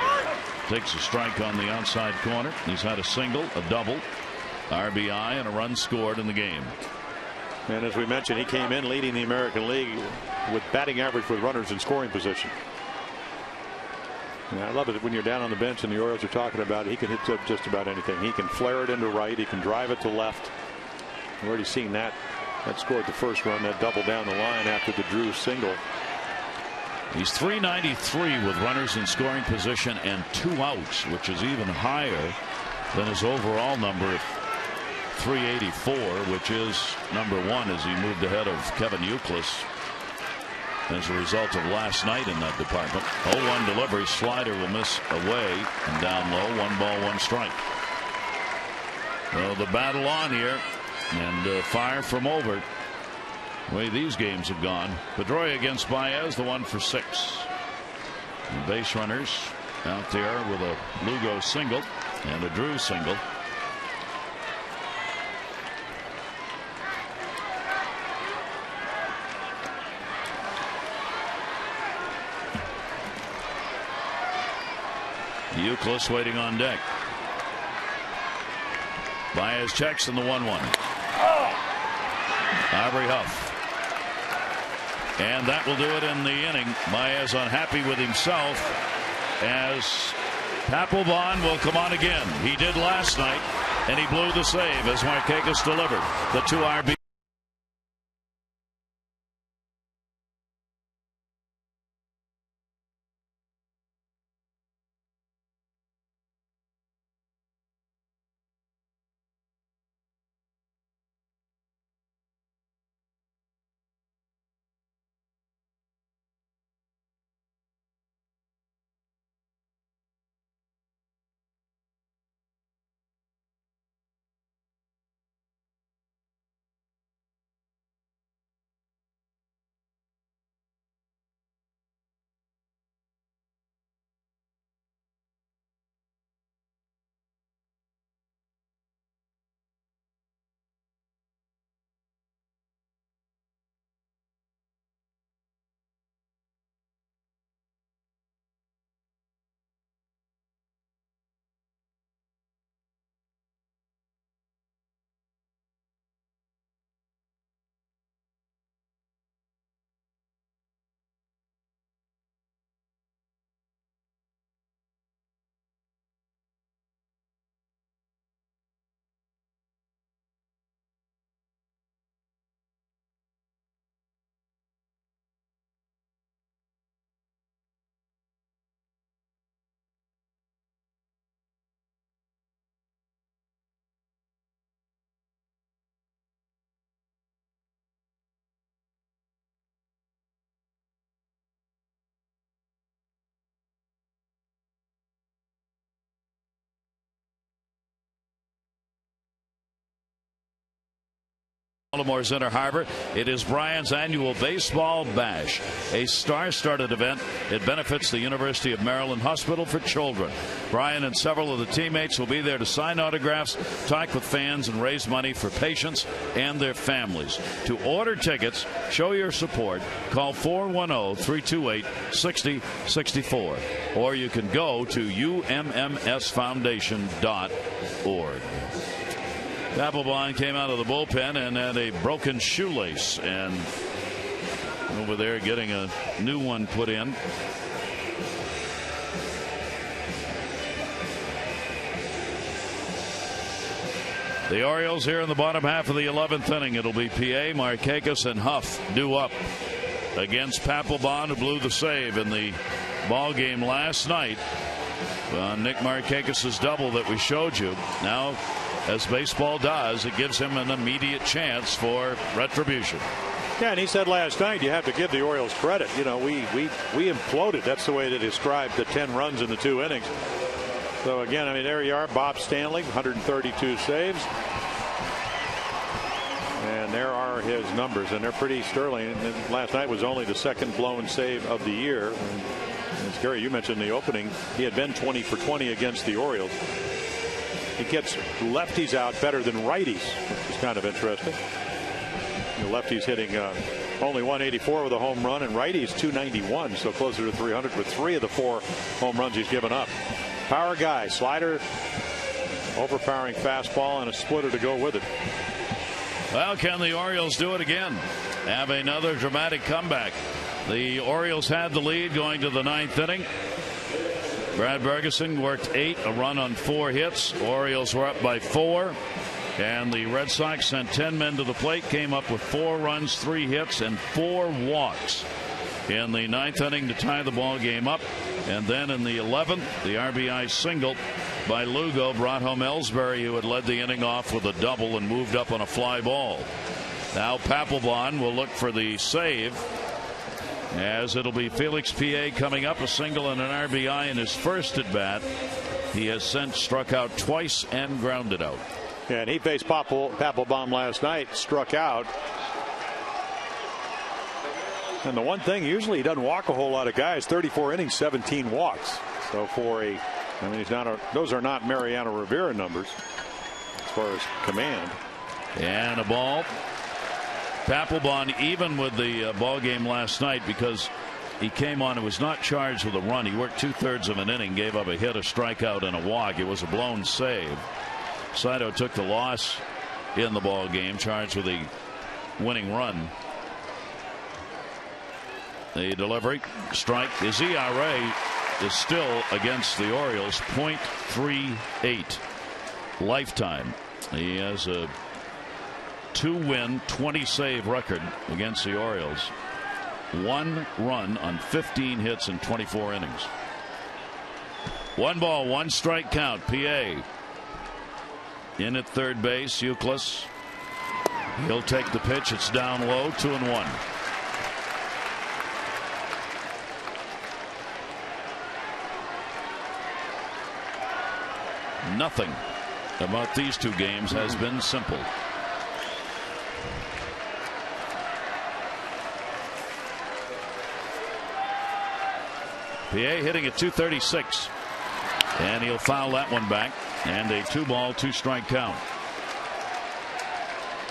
Takes a strike on the outside corner. He's had a single, a double, RBI, and a run scored in the game. And as we mentioned, he came in leading the American League with batting average with runners in scoring position. And I love it when you're down on the bench and the Orioles are talking about it. He can hit just about anything. He can flare it into right. He can drive it to left. We've already seen that. That scored the first run. That double down the line after the Drew single. He's .393 with runners in scoring position and 2 outs, which is even higher than his overall number of .384, which is number 1 as he moved ahead of Kevin Youkilis as a result of last night in that department. 0-1 delivery. Slider will miss away and down low. 1 ball, 1 strike. Well, the battle on here, and fire from over. The way these games have gone. Pedroia against Baez, the 1 for 6. And base runners out there with a Lugo single and a Drew single. Youkilis waiting on deck. Baez checks in the 1-1. Aubrey Huff. And that will do it in the inning. Baez unhappy with himself as Papelbon will come on again. He did last night, and he blew the save as Markakis delivered the 2 RBI. Ballimore's Inner Harbor. It is Brian's annual baseball bash, a star-studded event. It benefits the University of Maryland Hospital for Children. Brian and several of the teammates will be there to sign autographs, talk with fans, and raise money for patients and their families. To order tickets, show your support, call 410-328-6064, or you can go to ummsfoundation.org. Papelbon came out of the bullpen and had a broken shoelace, and over there getting a new one put in. The Orioles here in the bottom half of the 11th inning. It'll be PA, Markakis, and Huff due up against Papelbon, who blew the save in the ball game last night. Nick Markakis' double that we showed you. Now, as baseball does, it gives him an immediate chance for retribution. Yeah, and he said last night, you have to give the Orioles credit. You know, we imploded. That's the way to describe the 10 runs in the 2 innings. So again, I mean, there you are, Bob Stanley, 132 saves. And there are his numbers, and they're pretty sterling. And last night was only the second blown save of the year. And as Gary, you mentioned in the opening, he had been 20 for 20 against the Orioles. He gets lefties out better than righties, which is kind of interesting. The lefties hitting only 184 with a home run, and righties 291, so closer to 300 with 3 of the 4 home runs he's given up. Power guy, slider, overpowering fastball, and a splitter to go with it. Well, can the Orioles do it again? Have another dramatic comeback. The Orioles had the lead going to the 9th inning. Brad Bergeson worked 8, a run on 4 hits. Orioles were up by 4. And the Red Sox sent 10 men to the plate, came up with 4 runs, 3 hits, and 4 walks in the 9th inning to tie the ball game up. And then in the 11th, the RBI single by Lugo brought home Ellsbury, who had led the inning off with a double and moved up on a fly ball. Now Papelbon will look for the save, as it'll be Felix PA coming up, a single and an RBI in his first at bat. He has since struck out twice and grounded out. Yeah, and he faced Papelbon last night, struck out. And the one thing, usually he doesn't walk a whole lot of guys. 34 innings, 17 walks. So for I mean, he's not those are not Mariano Rivera numbers as far as command. And a ball. Papelbon, even with the ball game last night, because he came on and was not charged with a run. He worked 2/3 of an inning, gave up a hit, a strikeout, and a walk. It was a blown save. Saito took the loss in the ball game, charged with a winning run. The delivery, strike. His ERA is still against the Orioles .38 lifetime. He has a 2-win, 20-save record against the Orioles. 1 run on 15 hits in 24 innings. 1 ball, 1 strike count. PA in at third base. Youkilis. He'll take the pitch. It's down low. 2-1. Nothing about these 2 games has been simple. PA hitting at 236, and he'll foul that one back, and a 2-ball, 2-strike count.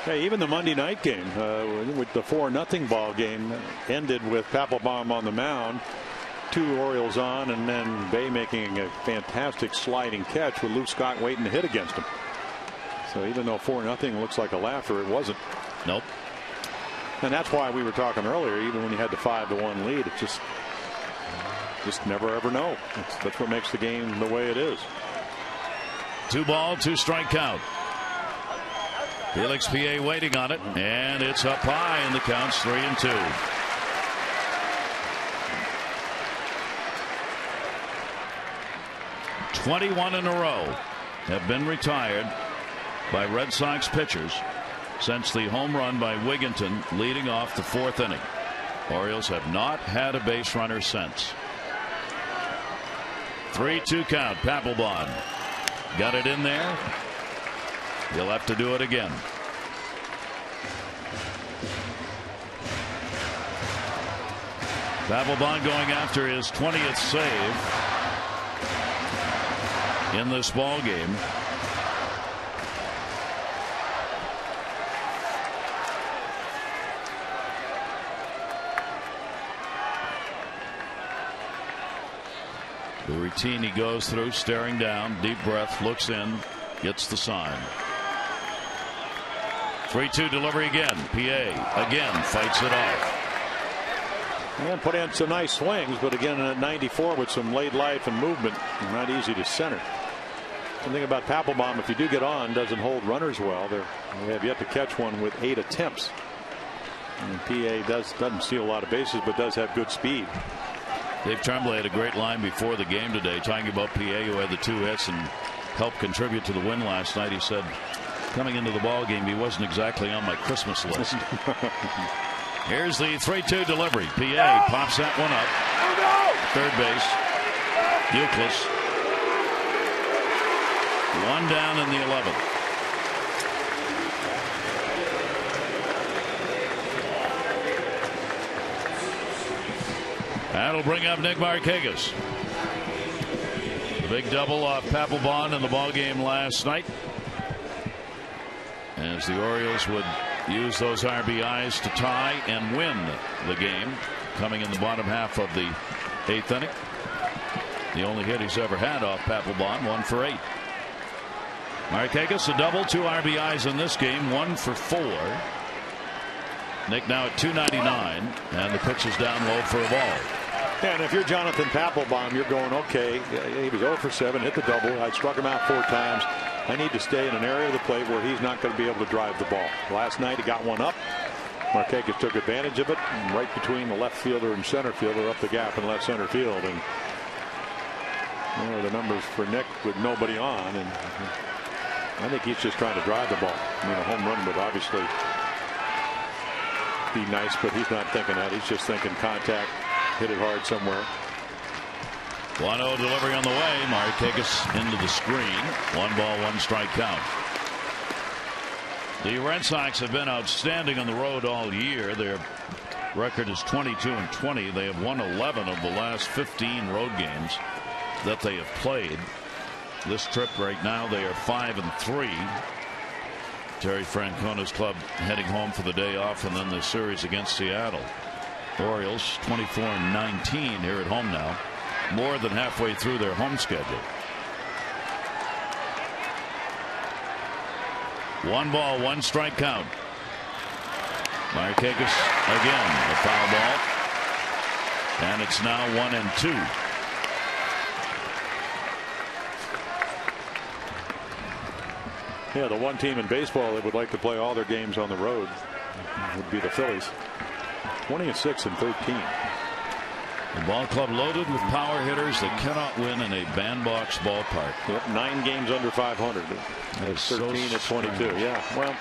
Hey, even the Monday night game with the 4-0 ball game ended with Papelbon on the mound, 2 Orioles on, and then Bay making a fantastic sliding catch with Lou Scott waiting to hit against him. So even though 4-0 looks like a laugher, it wasn't. Nope. And that's why we were talking earlier, even when you had the 5-1 lead, it just never ever know. That's what makes the game the way it is. 2-ball, 2-strike count. Felix PA waiting on it, and it's up high, and the count's 3-2. "21 in a row have been retired by Red Sox pitchers since the home run by Wigginton leading off the 4th inning. Orioles have not had a base runner since. 3-2 count. Papelbon got it in there. He'll have to do it again. Papelbon going after his 20th save in this ball game. The routine he goes through, staring down, deep breath, looks in, gets the sign. 3-2 delivery again. PA again fights it off. And put in some nice swings, but again at 94 with some late life and movement, not easy to center. Something about Papelbon, if you do get on, doesn't hold runners well. They have yet to catch one with 8 attempts. And PA doesn't steal a lot of bases, but does have good speed. Dave Trembley had a great line before the game today, talking about PA, who had the 2 hits and helped contribute to the win last night. He said, coming into the ball game, he wasn't exactly on my Christmas list. Here's the 3-2 delivery. PA pops that one up. Third base. Euclid. 1 down in the 11th. That'll bring up Nick Markakis. The big double off Papelbon in the ball game last night, as the Orioles would use those RBIs to tie and win the game, coming in the bottom half of the 8th inning. The only hit he's ever had off Papelbon, 1 for 8. Markakis a double, 2 RBIs in this game, 1 for 4. Nick now at 299, and the pitch is down low for a ball. And if you're Jonathan Papelbon, you're going, okay, he was 0 for 7, hit the double. I struck him out 4 times. I need to stay in an area of the plate where he's not going to be able to drive the ball. Last night he got one up. Markakis took advantage of it, right between the left fielder and center fielder, up the gap in left center field. And you know, the numbers for Nick with nobody on, and I think he's just trying to drive the ball. I mean, a home run would obviously be nice, but he's not thinking that. He's just thinking contact, hit it hard somewhere. 1-0 delivery on the way. Markakis into the screen. 1 ball, 1 strike count. The Red Sox have been outstanding on the road all year. Their record is 22-20. They have won 11 of the last 15 road games that they have played. This trip right now they are 5-3. Terry Francona's club heading home for the day off, and then the series against Seattle. Orioles 24-19 here at home now, more than halfway through their home schedule. 1 ball, 1 strike count. Markakis again, a foul ball, and it's now 1-2. Yeah, the one team in baseball that would like to play all their games on the road would be the Phillies. 20-6 and 13. The ball club loaded with power hitters that cannot win in a bandbox ballpark. Yep, 9 games under 500. That's 13 at 22. Strange. Yeah, well,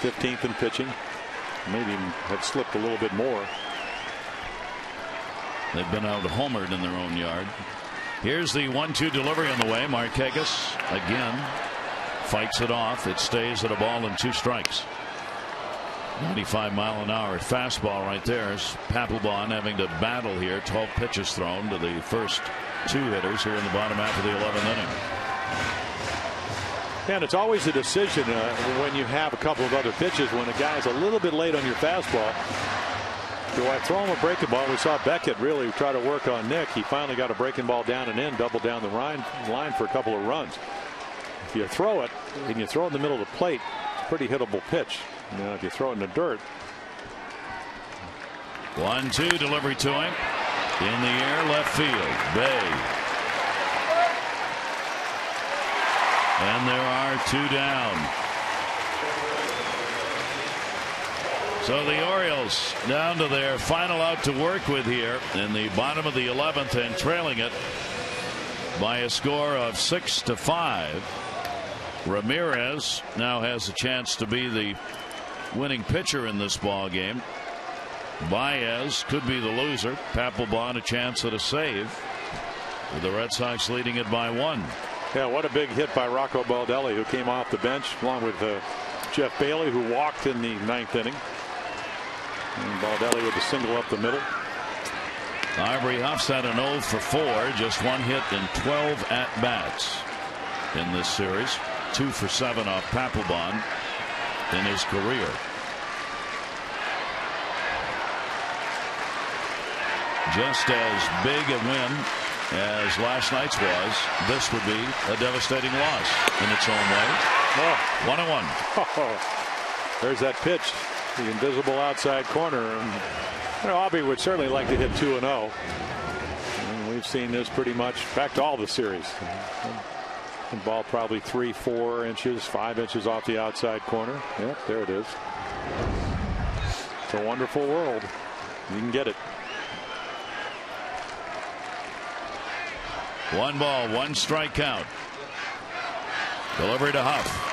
15th in pitching. Maybe had slipped a little bit more. They've been out homered in their own yard. Here's the 1-2 delivery on the way. Markakis again fights it off. It stays at a ball and 2 strikes. 95-mile-an-hour fastball right there. Is Papelbon having to battle here. 12 pitches thrown to the first 2 hitters here in the bottom half of the 11th inning. And it's always a decision when you have a couple of other pitches. When a guy's a little bit late on your fastball, do I throw him a breaking ball? We saw Beckett really try to work on Nick. He finally got a breaking ball down and in, double down the line for a couple of runs. If you throw it and you throw it in the middle of the plate, it's a pretty hittable pitch. Now, if you throw it in the dirt. 1-2 delivery to him. In the air, left field. Bay. And there are 2 down. So the Orioles down to their final out to work with here in the bottom of the 11th and trailing it by a score of 6-5. Ramirez now has a chance to be the winning pitcher in this ball game. Baez could be the loser. Papelbon a chance at a save, with the Red Sox leading it by 1. Yeah, what a big hit by Rocco Baldelli, who came off the bench along with Jeff Bailey, who walked in the 9th inning. And Baldelli with a single up the middle. Ivory Huff's had an 0 for 4, just 1 hit in 12 at-bats in this series. 2 for 7 off Papelbon in his career. Just as big a win as last night's was, this would be a devastating loss in its own way. 1-1. Oh, there's that pitch, the invisible outside corner. And, Aubrey would certainly like to hit 2-0. And we've seen this pretty much back to all the series. The ball probably 3, 4 inches, 5 inches off the outside corner. Yep, there it is. It's a wonderful world. You can get it. 1 ball, 1 strike count. Delivery to Huff.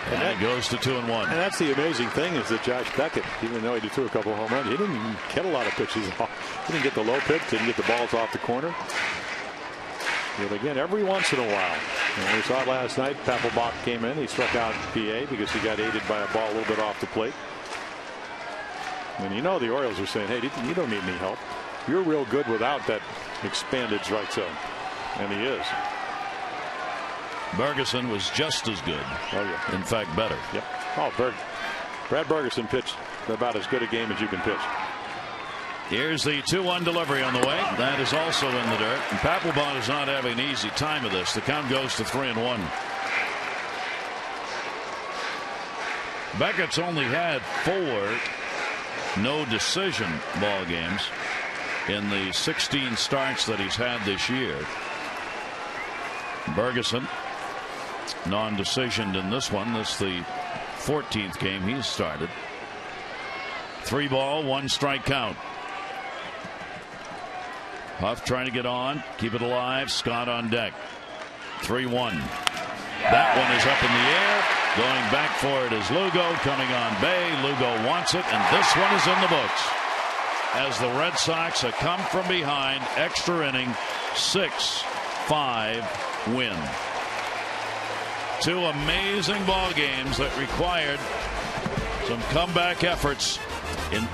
And it goes to 2-1. And that's the amazing thing is that Josh Beckett, even though he threw a couple of home runs, he didn't even get a lot of pitches off. He didn't get the low pitch, didn't get the balls off the corner. But again, every once in a while. And we saw it last night. Papelbon came in. He struck out PA because he got aided by a ball a little bit off the plate. And the Orioles are saying, hey, you don't need any help. You're real good without that expanded strike zone. And he is. Bergeson was just as good. Oh, yeah. In fact, better. Yep. Oh, Brad Bergeson pitched about as good a game as you can pitch. Here's the 2-1 delivery on the way. That is also in the dirt. And Papelbon is not having an easy time of this. The count goes to 3-1. Beckett's only had 4 no decision ball games in the 16 starts that he's had this year. Bergeson non-decisioned in this one. This is the 14th game he's started. 3 ball, 1 strike count. Huff trying to get on, keep it alive. Scott on deck. 3-1. That one is up in the air. Going back for it is Lugo. Coming on bay. Lugo wants it, and this one is in the books. As the Red Sox have come from behind, extra inning, 6-5 win. 2 amazing ball games that required some comeback efforts in